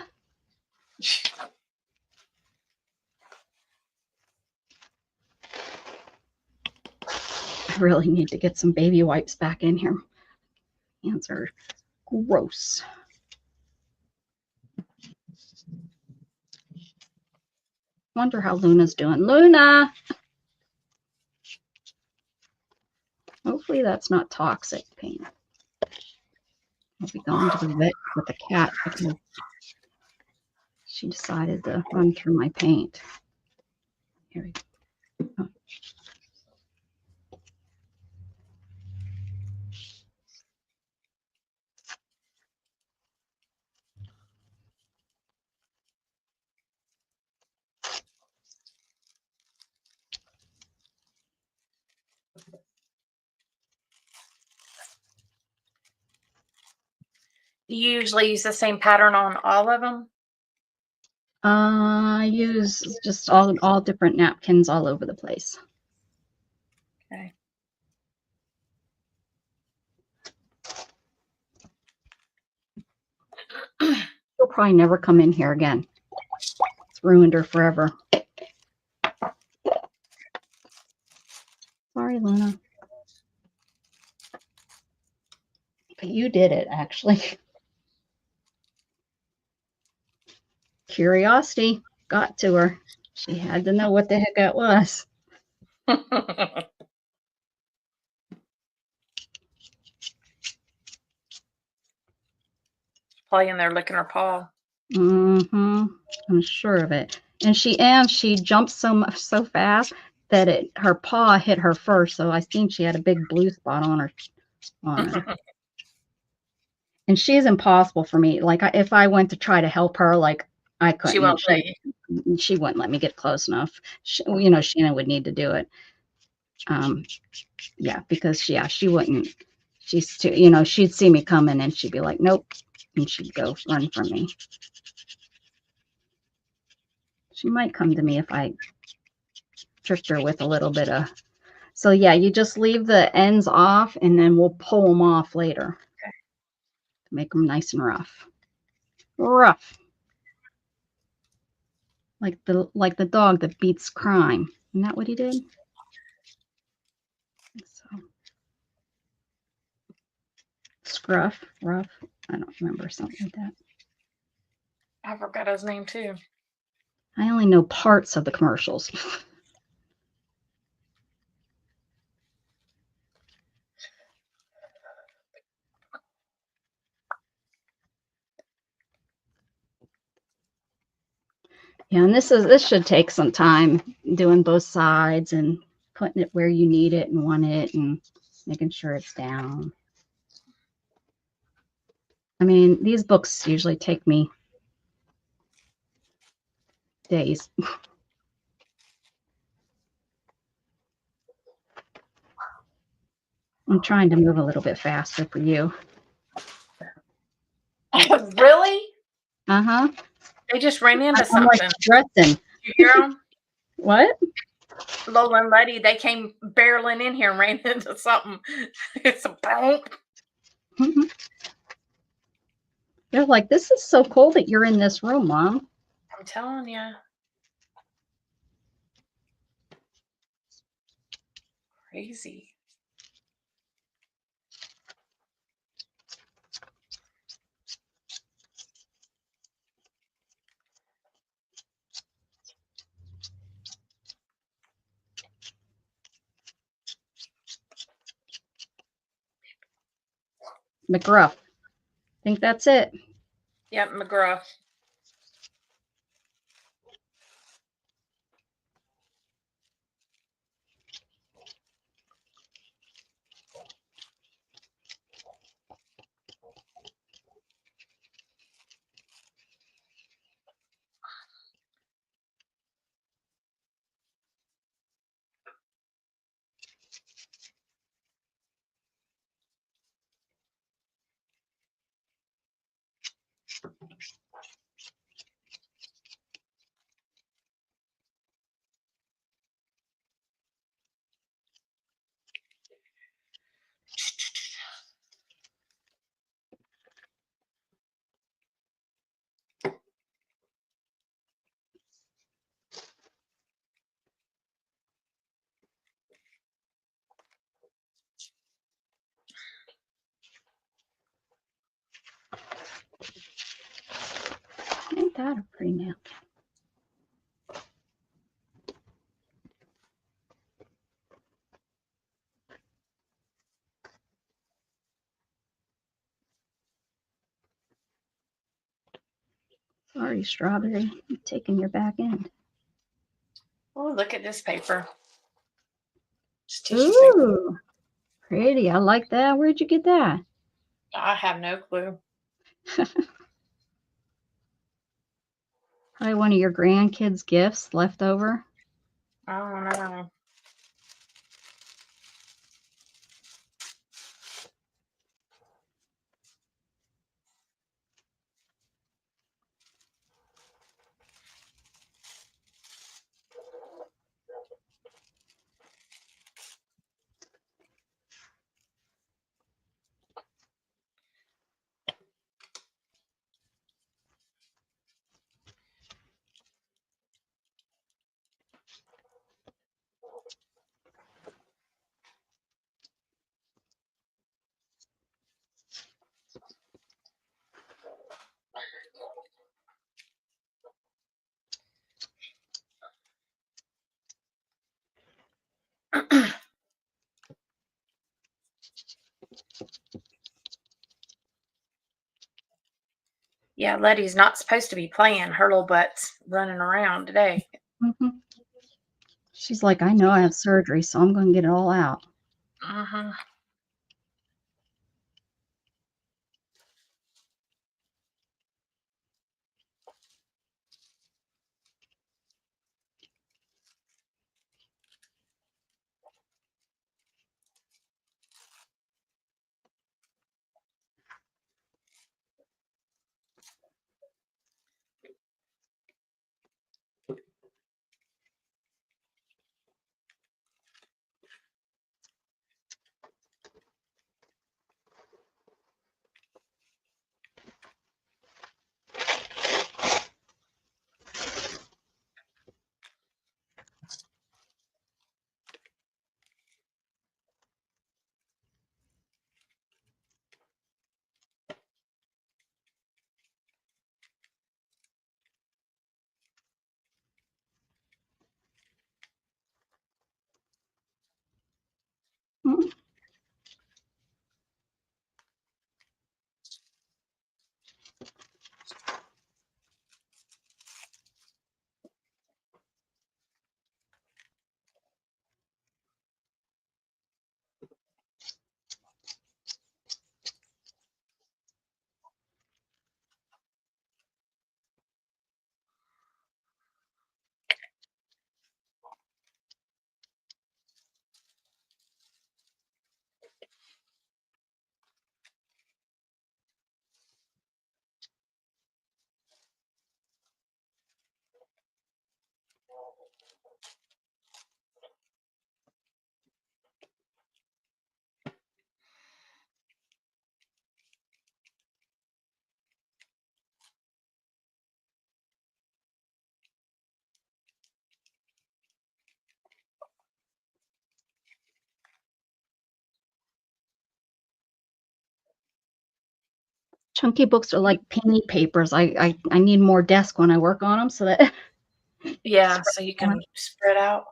I really need to get some baby wipes back in here. Hands are gross. Wonder how Luna's doing. Luna! Hopefully that's not toxic paint. I'll be going to the vet with the cat because she decided to run through my paint. Here we go. Oh. Do you usually use the same pattern on all of them? I use just all different napkins all over the place. Okay. She'll probably never come in here again. It's ruined her forever. Sorry, Luna. But you did it, actually. Curiosity got to her. She had to know what the heck that was. Probably in there licking her paw. Mm-hmm. I'm sure of it. And she jumped so fast that her paw hit her first. So I think she had a big blue spot on her. And she's impossible for me. Like if I went to try to help her, like I couldn't. She won't she wouldn't let me get close enough. Sheena would need to do it. Yeah, because she wouldn't. She's too, she'd see me coming and she'd be like, nope, and she'd go run from me. She might come to me if I tricked her with a little bit of. So yeah, you just leave the ends off and then we'll pull them off later. Okay. To make them nice and rough. Rough. Like the dog that beats crime. Isn't that what he did? So. Scruff, rough. I don't remember, something like that. I forgot his name too. I only know parts of the commercials. Yeah, and this should take some time, doing both sides and putting it where you need it and want it and making sure it's down. I mean, these books usually take me days. I'm trying to move a little bit faster for you. Really? Uh-huh. They just ran into I'm something. like stressing. Did you hear them? What? Lola and Letty, they came barreling in here and ran into something. It's a boom. Mhm. They're like, this is so cool that you're in this room, Mom. I'm telling you. Crazy. McGruff. Think that's it. Yep, McGraw. Ain't that a pretty nail? Sorry, Strawberry. I'm taking your back end. Oh, look at this paper. Just tissue paper. Ooh, pretty. I like that. Where'd you get that? I have no clue. Probably one of your grandkids' gifts left over. I don't know. Yeah, Letty's not supposed to be playing. Her little butt's running around today. Mm-hmm. She's like, I know I have surgery, so I'm going to get it all out. Mm-hmm. Chunky books are like painty papers. I need more desk when I work on them so that Yeah, so you can spread out.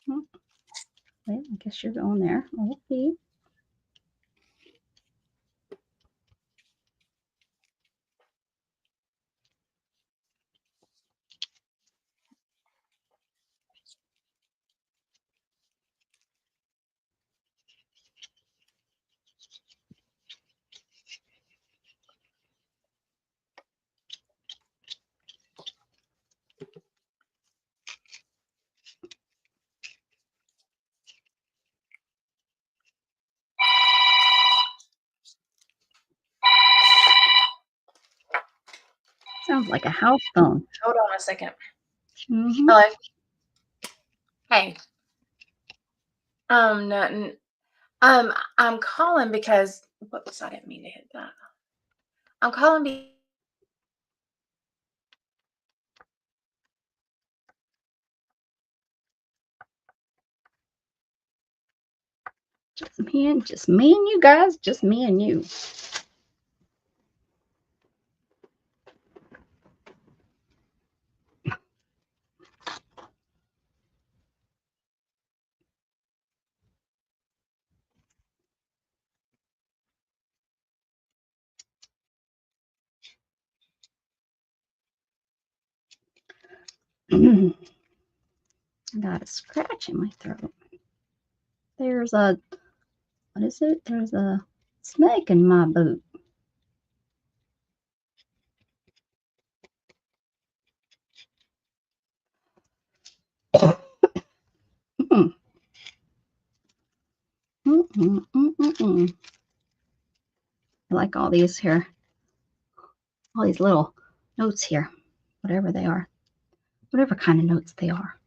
well, I guess you're going there. Okay. Sounds like a house phone. Hold on a second. Mm-hmm. Hello. Hey. Nothing. I'm calling because whoops, I didn't mean to hit that. I'm calling Just me and you guys. Just me and you. I got a scratch in my throat. There's a, what is it? There's a snake in my boot. Mm, mm, mm, mm, mm, mm. I like all these here, all these little notes here, whatever they are, whatever kind of notes they are.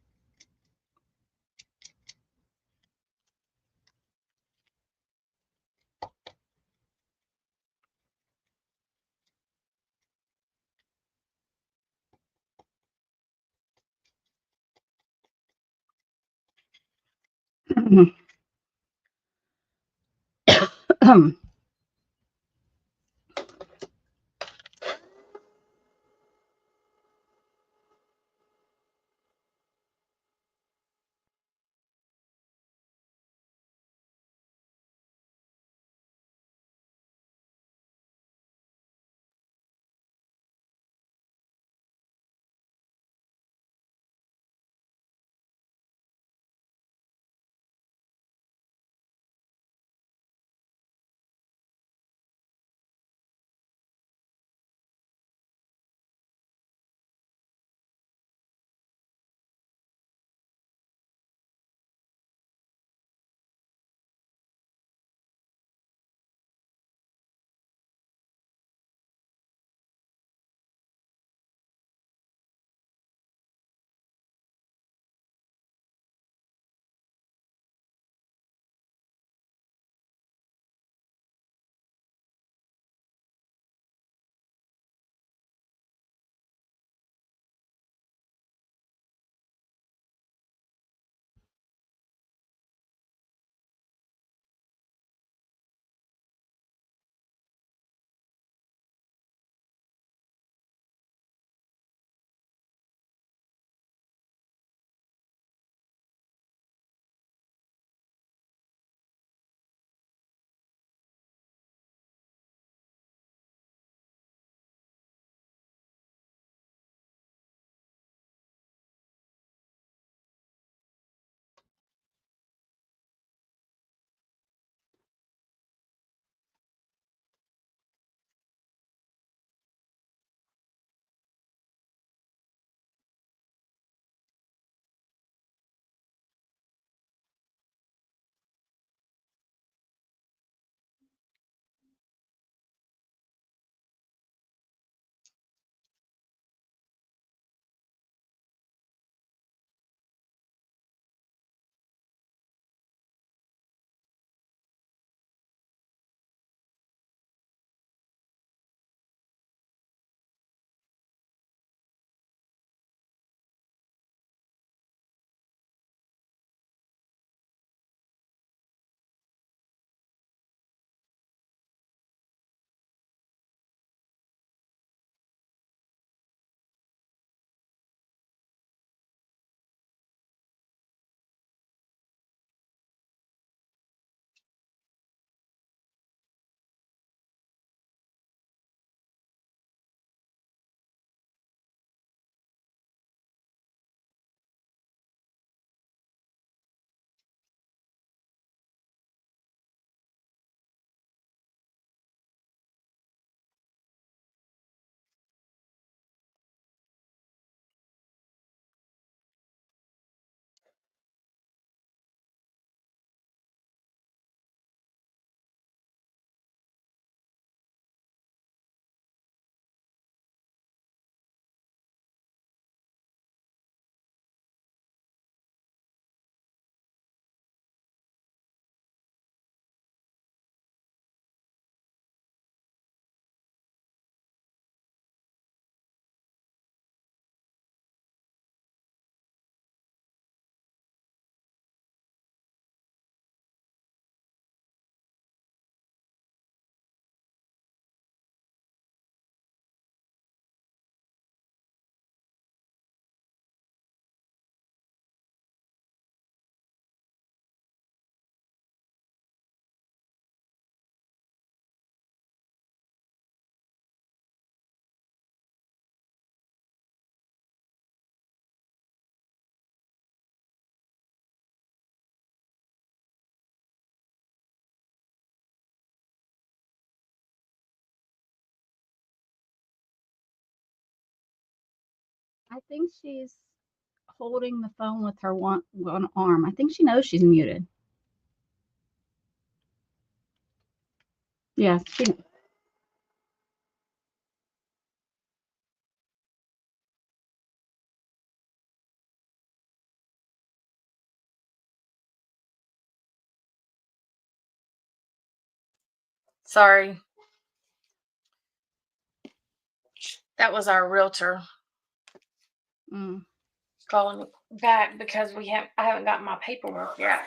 I think she's holding the phone with her one arm. I think she knows she's muted. Yeah, she. Sorry. That was our realtor Mm. calling back because I haven't got my paperwork yet.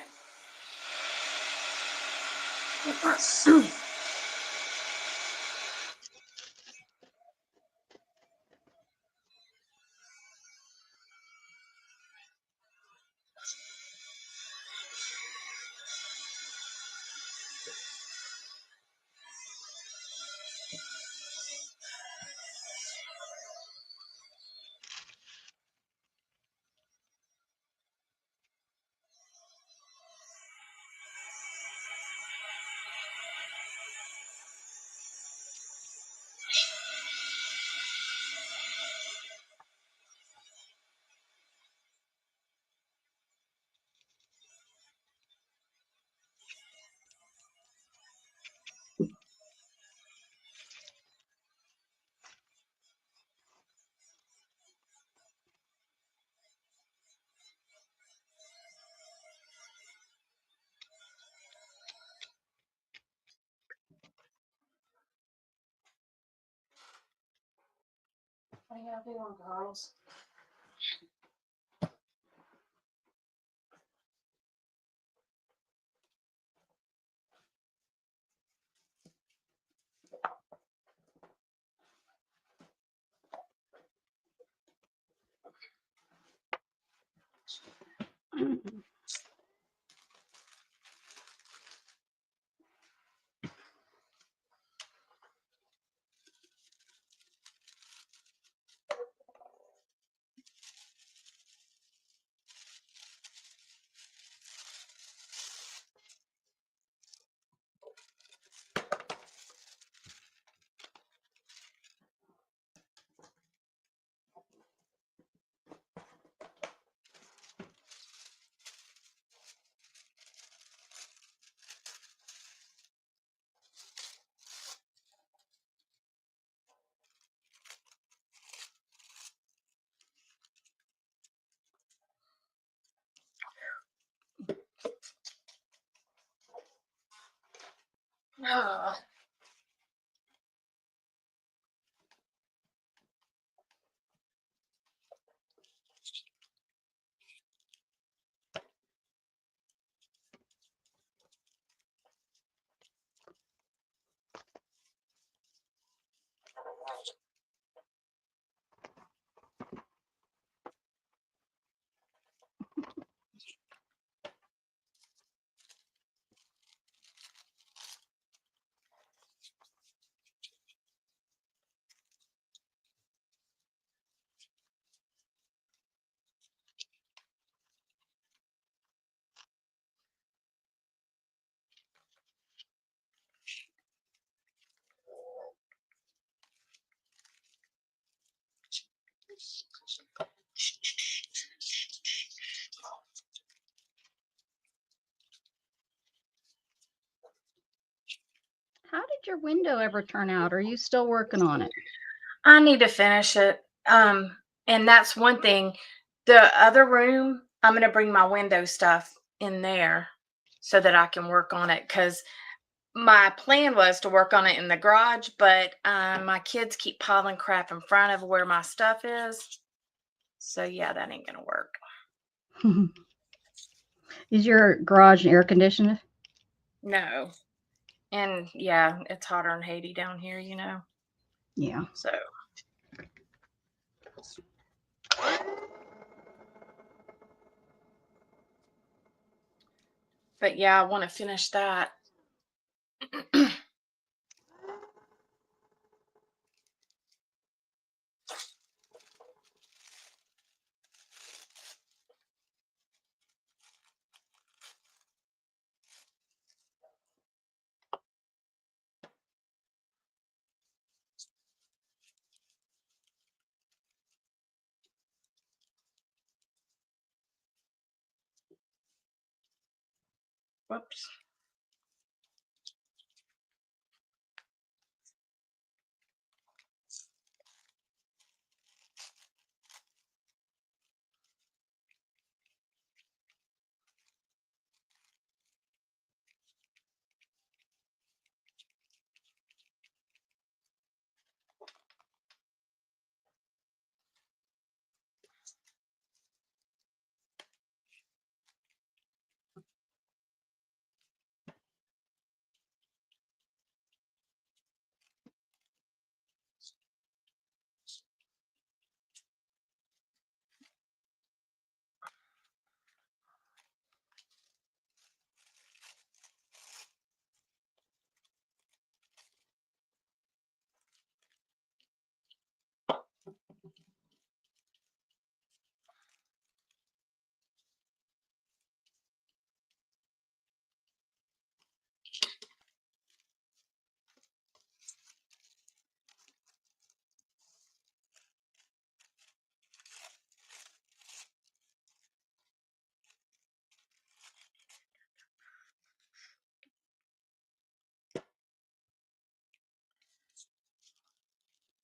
What are y'all doing, girls? Oh. How did your window ever turn out? Are you still working on it? I need to finish it. And that's one thing. The other room, I'm gonna bring my window stuff in there so that I can work on it. Cause my plan was to work on it in the garage, but my kids keep piling crap in front of where my stuff is. So yeah, that ain't gonna work. Is your garage air conditioned? No. And yeah, it's hotter in Haiti down here, Yeah. So but yeah, I want to finish that. Whoops.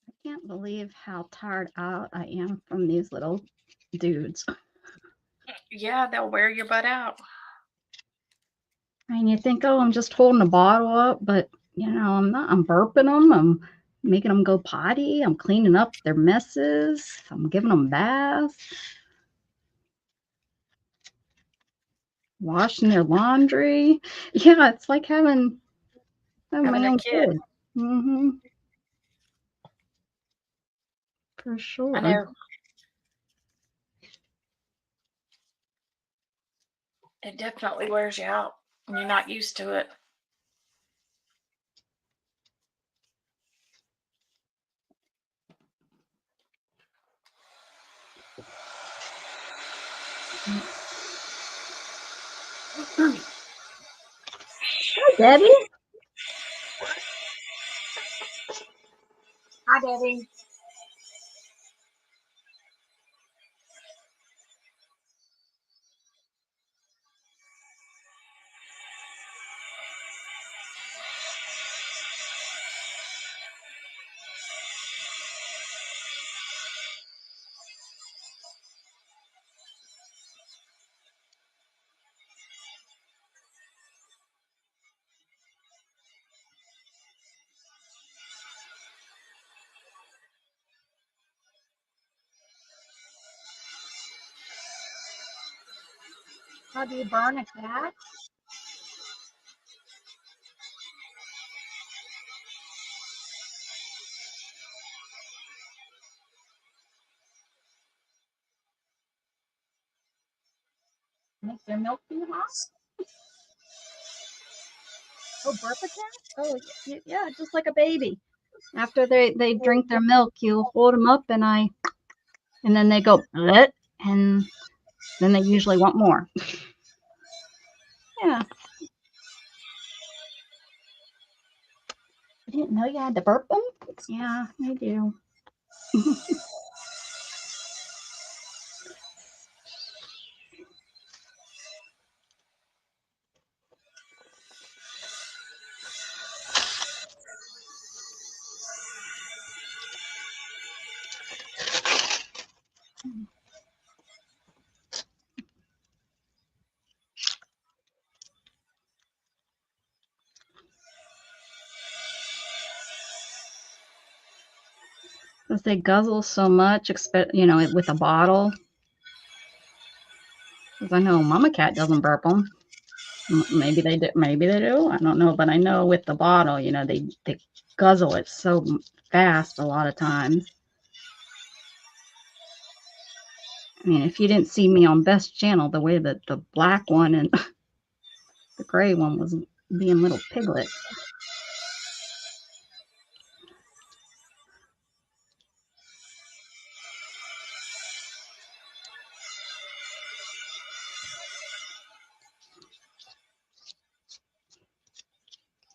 I can't believe how tired out I am from these little dudes. Yeah, they'll wear your butt out. I mean, you think, oh, I'm just holding a bottle up, but I'm not. I'm burping them. I'm making them go potty. I'm cleaning up their messes. I'm giving them baths, washing their laundry. Yeah, it's like having Having my a own kid. kid. Mm-hmm. For I sure. know. It definitely wears you out when you're not used to it. Hi, Debbie. Hi, Debbie. How do you burn a cat? Make their milk too hot? Oh, burp a cat? Oh, yeah, just like a baby. After they drink their milk, you hold them up and then they go bleh, and then they usually want more. Yeah, I didn't know you had to burp them. Yeah, I do. Because they guzzle so much, with a bottle. Because I know Mama Cat doesn't burp them. Maybe they do. Maybe they do. I don't know, but I know with the bottle, they guzzle it so fast a lot of times. I mean, if you didn't see me on Best Channel, the way that the black one and the gray one was being little piglets.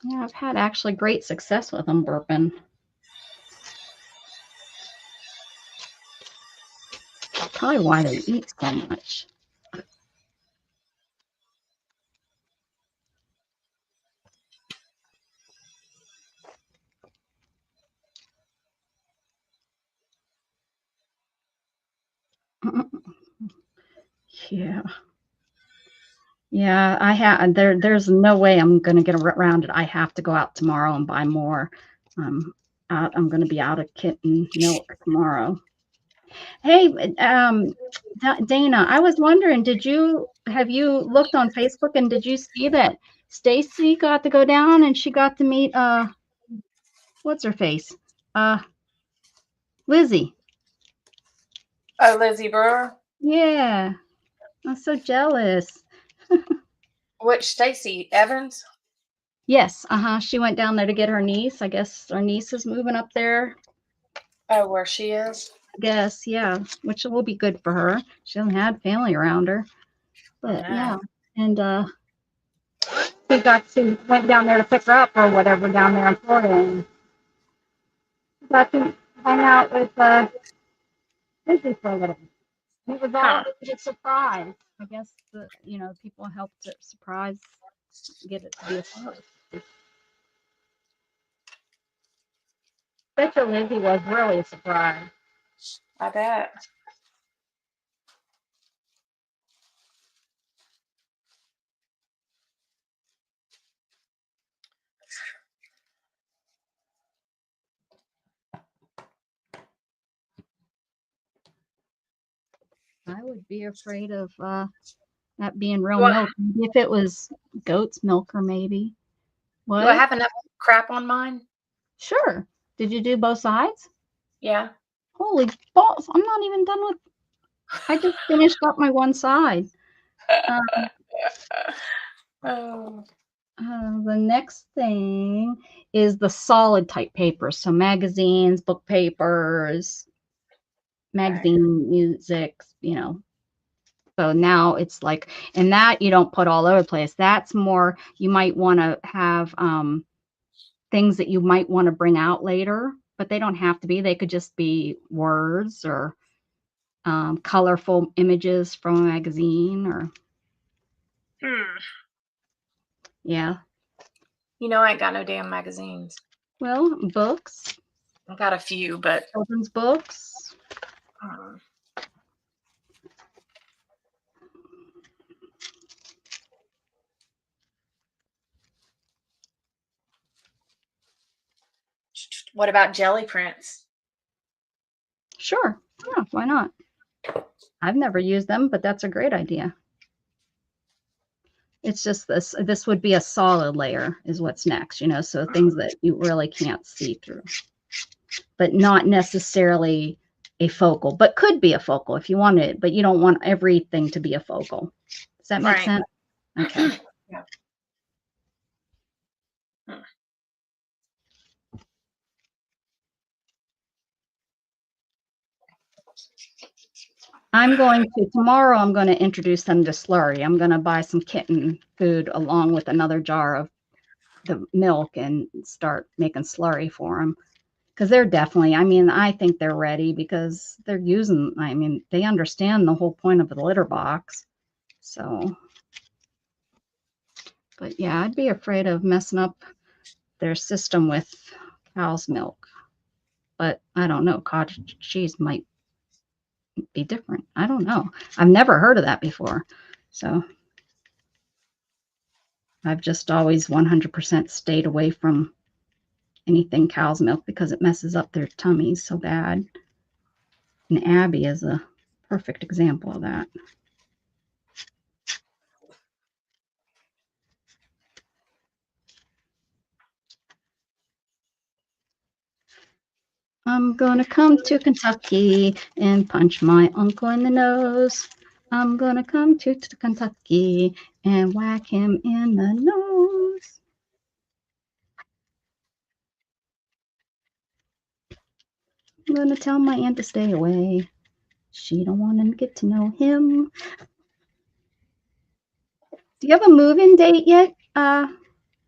Yeah, I've had actually great success with them burping. Probably why they eat so much. Yeah. Yeah, I have there's no way I'm gonna get around it. I have to go out tomorrow and buy more. Um, I'm gonna be out of kitten milk tomorrow. Hey, Dana, I was wondering, have you looked on Facebook and did you see that Stacy got to go down and she got to meet what's her face? Uh, Lizzie. Oh, Lizzie Brewer. Yeah, I'm so jealous. Which Stacy Evans? Yes, she went down there to get her niece. I guess her niece is moving up there. Oh, where she is? I guess, yeah, which will be good for her. She hasn't had family around her. I But know. yeah. And she went down there to pick her up or whatever down there in Florida and got to hang out with Disney for a little bit. Huh. It was a surprise. I guess people helped to surprise get it to be a surprise. Especially Lizzie was really a surprise. I bet. I would be afraid of that being real Do I, milk. Maybe if it was goat's milk or maybe. do I What? have enough crap on mine? Sure. Did you do both sides? Yeah. Holy balls. I'm not even done with I just finished up my one side. Um, Oh. the next thing is the solid type papers. So magazines, book papers, Okay. magazine music. So now it's like, and that you don't put all over the place. That's more, you might want to have things that you might want to bring out later, but they don't have to be. They could just be words or colorful images from a magazine or, Hmm. yeah. I ain't got no damn magazines. Well, books, I got a few, but children's books. um, what about jelly prints? Sure. Yeah, why not? I've never used them, but that's a great idea. It's just this would be a solid layer is what's next, so things that you really can't see through, but not necessarily a focal, but could be a focal if you wanted it, but you don't want everything to be a focal. Does that make Right. sense? Okay. Yeah. Hmm. Tomorrow I'm going to introduce them to slurry. I'm going to buy some kitten food along with another jar of the milk and start making slurry for them. Because they're definitely, I think they're ready because they understand the whole point of the litter box. So, but yeah, I'd be afraid of messing up their system with cow's milk. But I don't know. Cottage cheese might be different. I don't know. I've never heard of that before. So I've just always 100% stayed away from anything cow's milk because it messes up their tummies so bad. And Abby is a perfect example of that. I'm gonna come to Kentucky and punch my uncle in the nose. I'm gonna come to Kentucky and whack him in the nose. I'm gonna tell my aunt to stay away. She don't want to get to know him. Do you have a move-in date yet,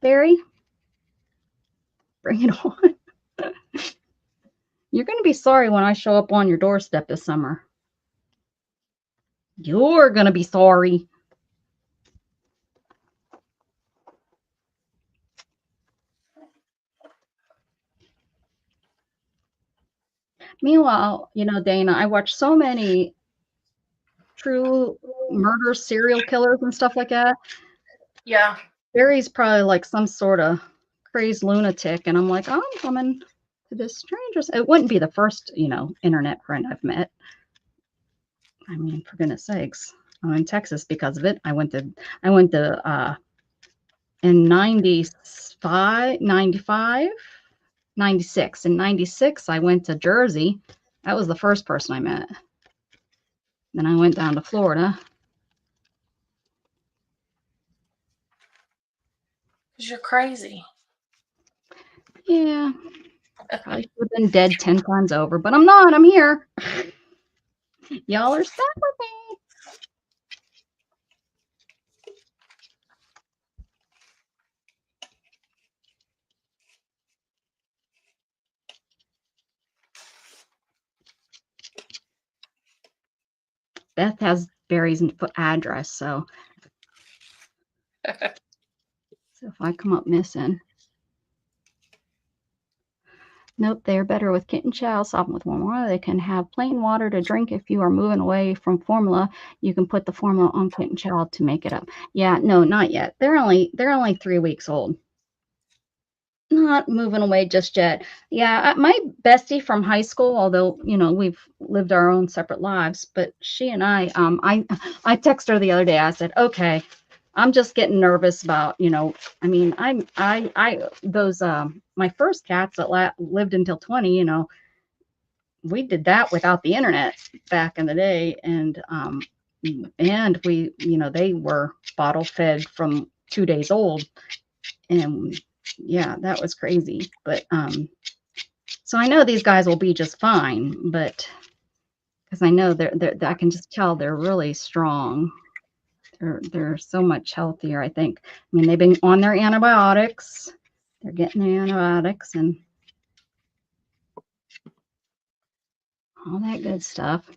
Barry? Bring it on. You're gonna be sorry when I show up on your doorstep this summer. You're gonna be sorry. Meanwhile, Dana, I watch so many true murder serial killers and stuff like that. Yeah. Barry's probably like some sort of crazed lunatic, and I'm like, oh, I'm coming to this stranger's. It wouldn't be the first, internet friend I've met. I mean, for goodness sakes, I'm in Texas because of it. I went to in 95, 95, 96. In 96, I went to Jersey. That was the first person I met. Then I went down to Florida. Because you're crazy. Yeah, probably should have been dead 10 times over, but I'm not. I'm here. Y'all are stuck with me. Beth has Barry's address, so if I come up missing. Nope, they are better with kitten chow, softened with warm water. They can have plain water to drink if you are moving away from formula. You can put the formula on kitten chow to make it up. Yeah, no, not yet. They're only 3 weeks old. Not moving away just yet. Yeah, my bestie from high school, although we've lived our own separate lives, but she and I texted her the other day. I said, okay, I'm just getting nervous about, I mean, those, my first cats that lived until 20, we did that without the internet back in the day. And we, they were bottle fed from 2 days old. And yeah, that was crazy. But, so I know these guys will be just fine, but because I know I can just tell they're really strong. They're so much healthier, I think. I mean, they've been on their antibiotics. They're getting the antibiotics and all that good stuff.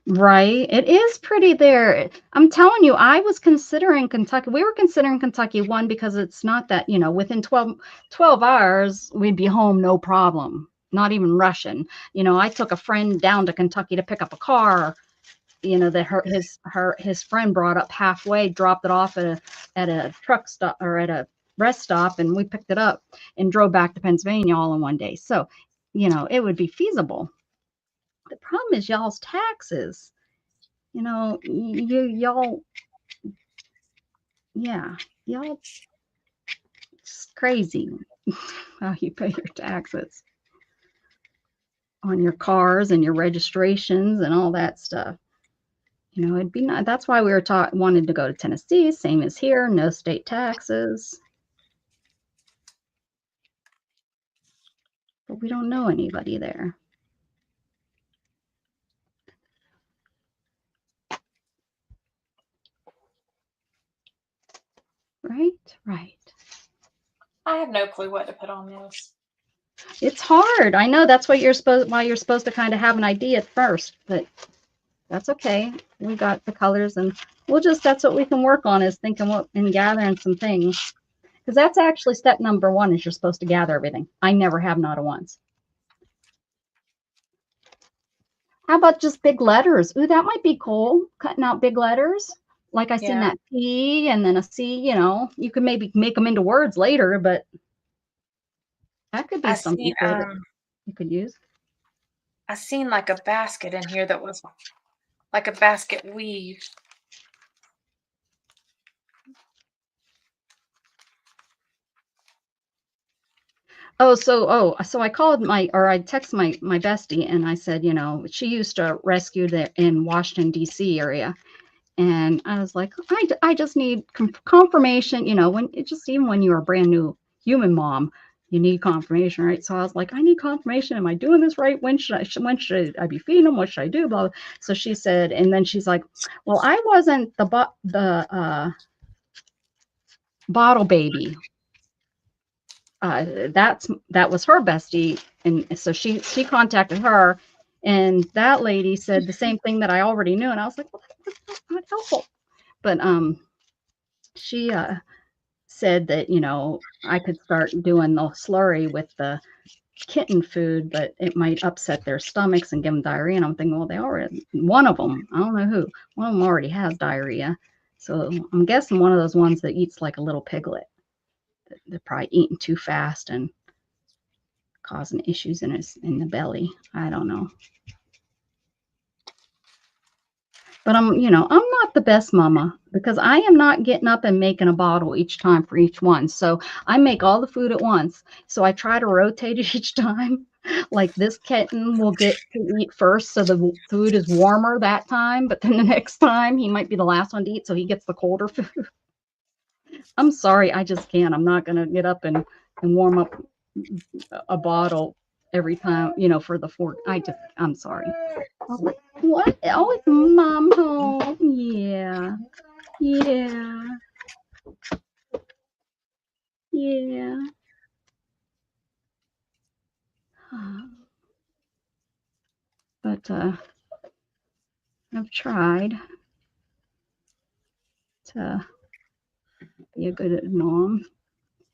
Right. It is pretty there. I'm telling you, I was considering Kentucky. We were considering Kentucky one because it's not that, within 12 hours, we'd be home, no problem. Not even rushing. I took a friend down to Kentucky to pick up a car, that his friend brought up halfway, dropped it off at a truck stop or at a rest stop, and we picked it up and drove back to Pennsylvania all in one day. So, it would be feasible. The problem is y'all's taxes. Y'all, yeah, y'all, it's crazy how you pay your taxes on your cars and your registrations and all that stuff. It'd be not. That's why we were wanted to go to Tennessee, same as here, no state taxes. But we don't know anybody there. Right. I have no clue what to put on this. It's hard. I know that's why you're supposed to kind of have an idea at first, but that's okay. We got the colors and that's what we can work on is thinking and gathering some things. Because that's actually step number 1 is you're supposed to gather everything. I never have, not a once. How about just big letters? Ooh, that might be cool. Cutting out big letters. Like I seen that P and then a C, you could maybe make them into words later, but that could be something you could use. I seen like a basket in here that was like a basket weave. So I called I texted my bestie and I said, she used to rescue there in Washington, D.C. area. And I was like, I just need confirmation, even when you're a brand new human mom, you need confirmation, right? So I was like, I need confirmation. Am I doing this right? When should I be feeding them? What should I do? Blah, blah. So she said, and then she's like, well, I wasn't the bottle baby. That was her bestie. And so she contacted her, and that lady said the same thing that I already knew. And I was like, well, that's not helpful. But she said that I could start doing the slurry with the kitten food, but it might upset their stomachs and give them diarrhea. And I'm thinking, well, they already, one of them, I don't know who, one of them already has diarrhea. So I'm guessing one of those ones that eats like a little piglet. They're probably eating too fast and causing issues in the belly. I don't know. But I'm not the best mama because I am not getting up and making a bottle each time for each one. So I make all the food at once. So I try to rotate it each time. Like this kitten will get to eat first, so the food is warmer that time. But then the next time he might be the last one to eat, so he gets the colder food. I'm sorry, I just can't. I'm not gonna get up and warm up a bottle every time, for the four. I'm sorry. What? Oh, it's mom home. Yeah. Yeah. Yeah. But I've tried to be a good mom.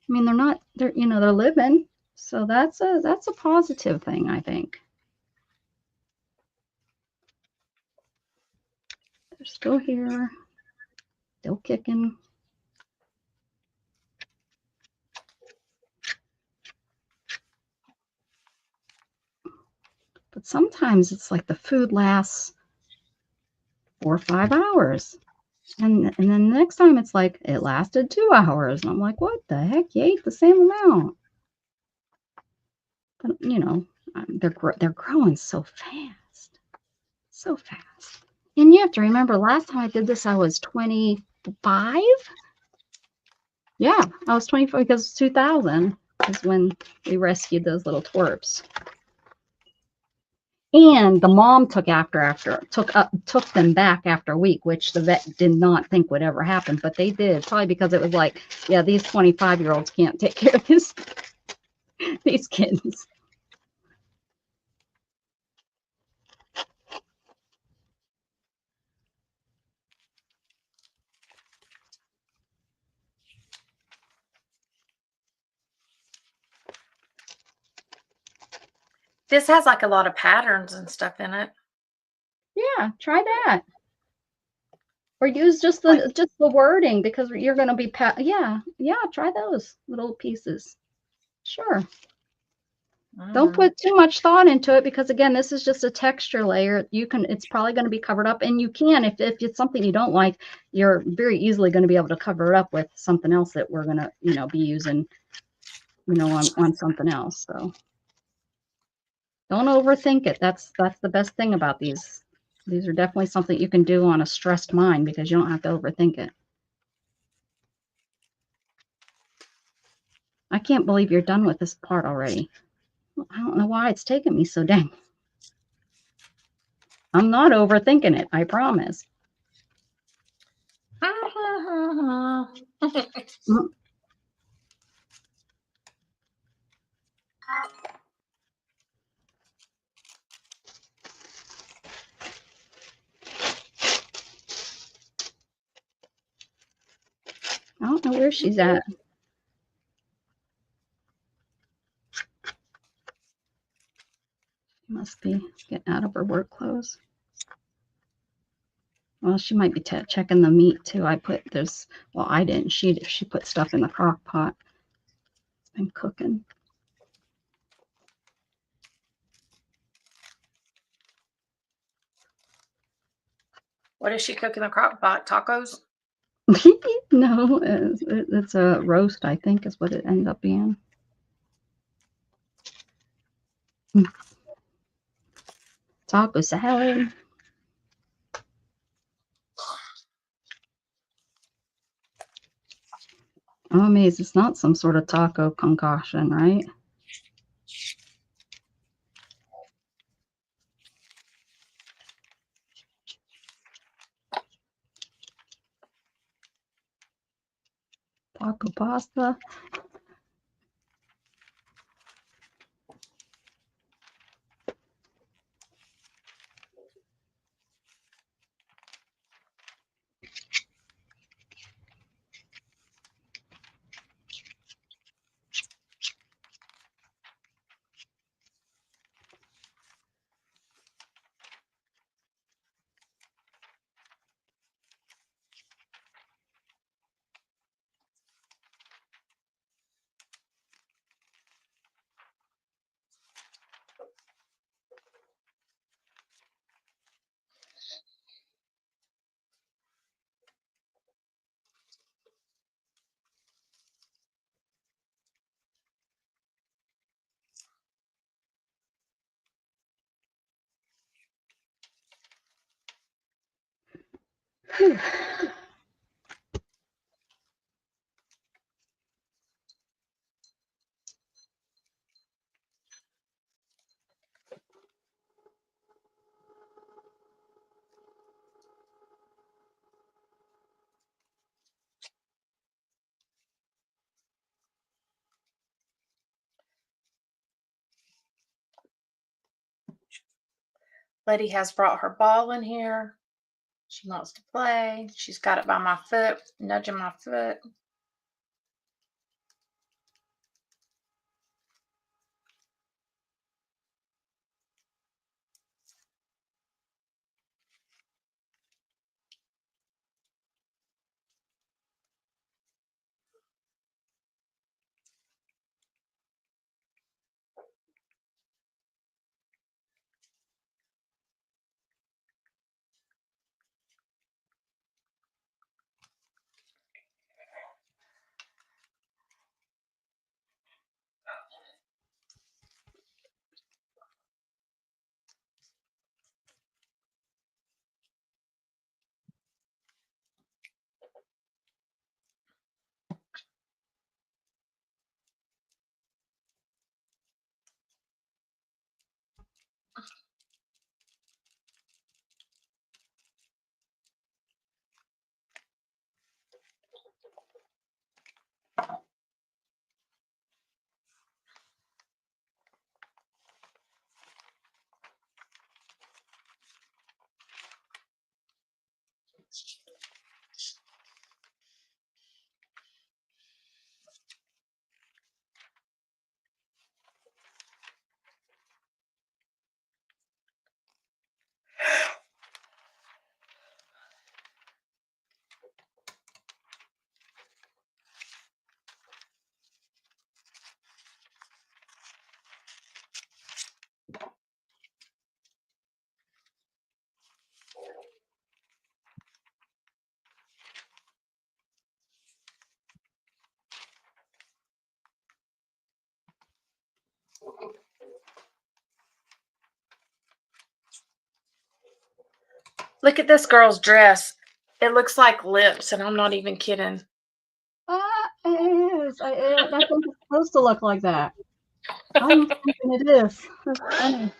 I mean, they're living. So that's a positive thing, I think. They're still here, still kicking. But sometimes it's like the food lasts 4 or 5 hours. And then the next time it's like it lasted 2 hours. And I'm like, what the heck? You ate the same amount. But they're growing so fast. So fast. And you have to remember last time I did this I was 25. Yeah, I was 25 because 2000 is when we rescued those little twerps. And the mom took them back after a week, which the vet did not think would ever happen, but they did, probably because it was like, yeah, these 25-year-olds can't take care of these kittens. This has like a lot of patterns and stuff in it. Yeah, try that. Or use just the wording because you're going to be yeah, try those little pieces. Sure. Don't put too much thought into it because again, this is just a texture layer. It's probably going to be covered up, and you can, if it's something you don't like, you're very easily going to be able to cover it up with something else that we're going to, be using, on something else. So don't overthink it. That's the best thing about these. These are definitely something you can do on a stressed mind because you don't have to overthink it. I can't believe you're done with this part already. I don't know why it's taking me so dang. I'm not overthinking it, I promise. I don't know where she's at. She must be getting out of her work clothes. Well, she might be checking the meat too. I didn't. She put stuff in the crock pot. It's been cooking. What is she cooking in the crock pot? Tacos? No, it's a roast, I think, is what it ends up being. Taco salad. I'm amazed it's not some sort of taco concoction, right? Taco pasta. Letty has brought her ball in here. She wants to play. She's got it by my foot, nudging my foot. Look at this girl's dress. It looks like lips, and I'm not even kidding. It is. I think it's supposed to look like that. I'm thinking it is. That's funny.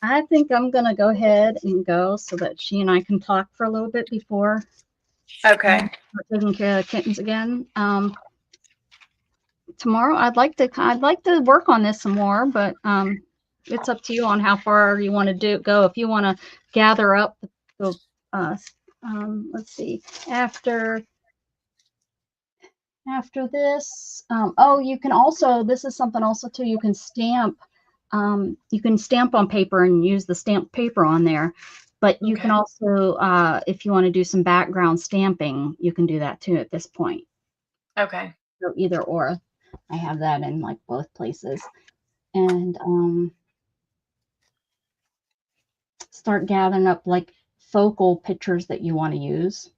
I think I'm going to go ahead and go so that she and I can talk for a little bit before Okay. taking care of the kittens again. Tomorrow I'd like to work on this some more, but it's up to you on how far you want to go. If you want to gather up the let's see, after this, oh, you can also, this is something also too, you can stamp on paper and use the stamped paper on there, but you can also, if you want to do some background stamping, you can do that too at this point. Okay. So either or. I have that in like both places. And start gathering up like focal pictures that you want to use.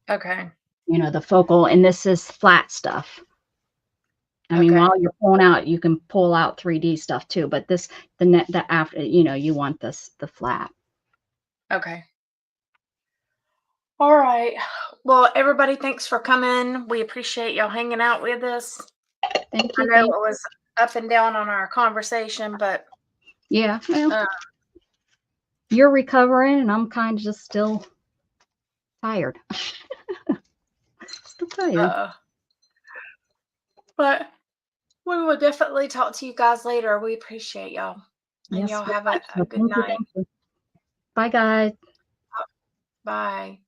Okay. You know, the focal, and this is flat stuff. I mean, while you're pulling out, you can pull out 3D stuff too, but the after, you know, you want the flat. Okay. All right. Well, everybody, thanks for coming. We appreciate y'all hanging out with us. Thank you. I know it was up and down on our conversation, but yeah, well, you're recovering, and I'm kind of just still tired. Still tired. But we will definitely talk to you guys later. We appreciate y'all. And Yes, y'all have a good night. Bye, guys. Bye.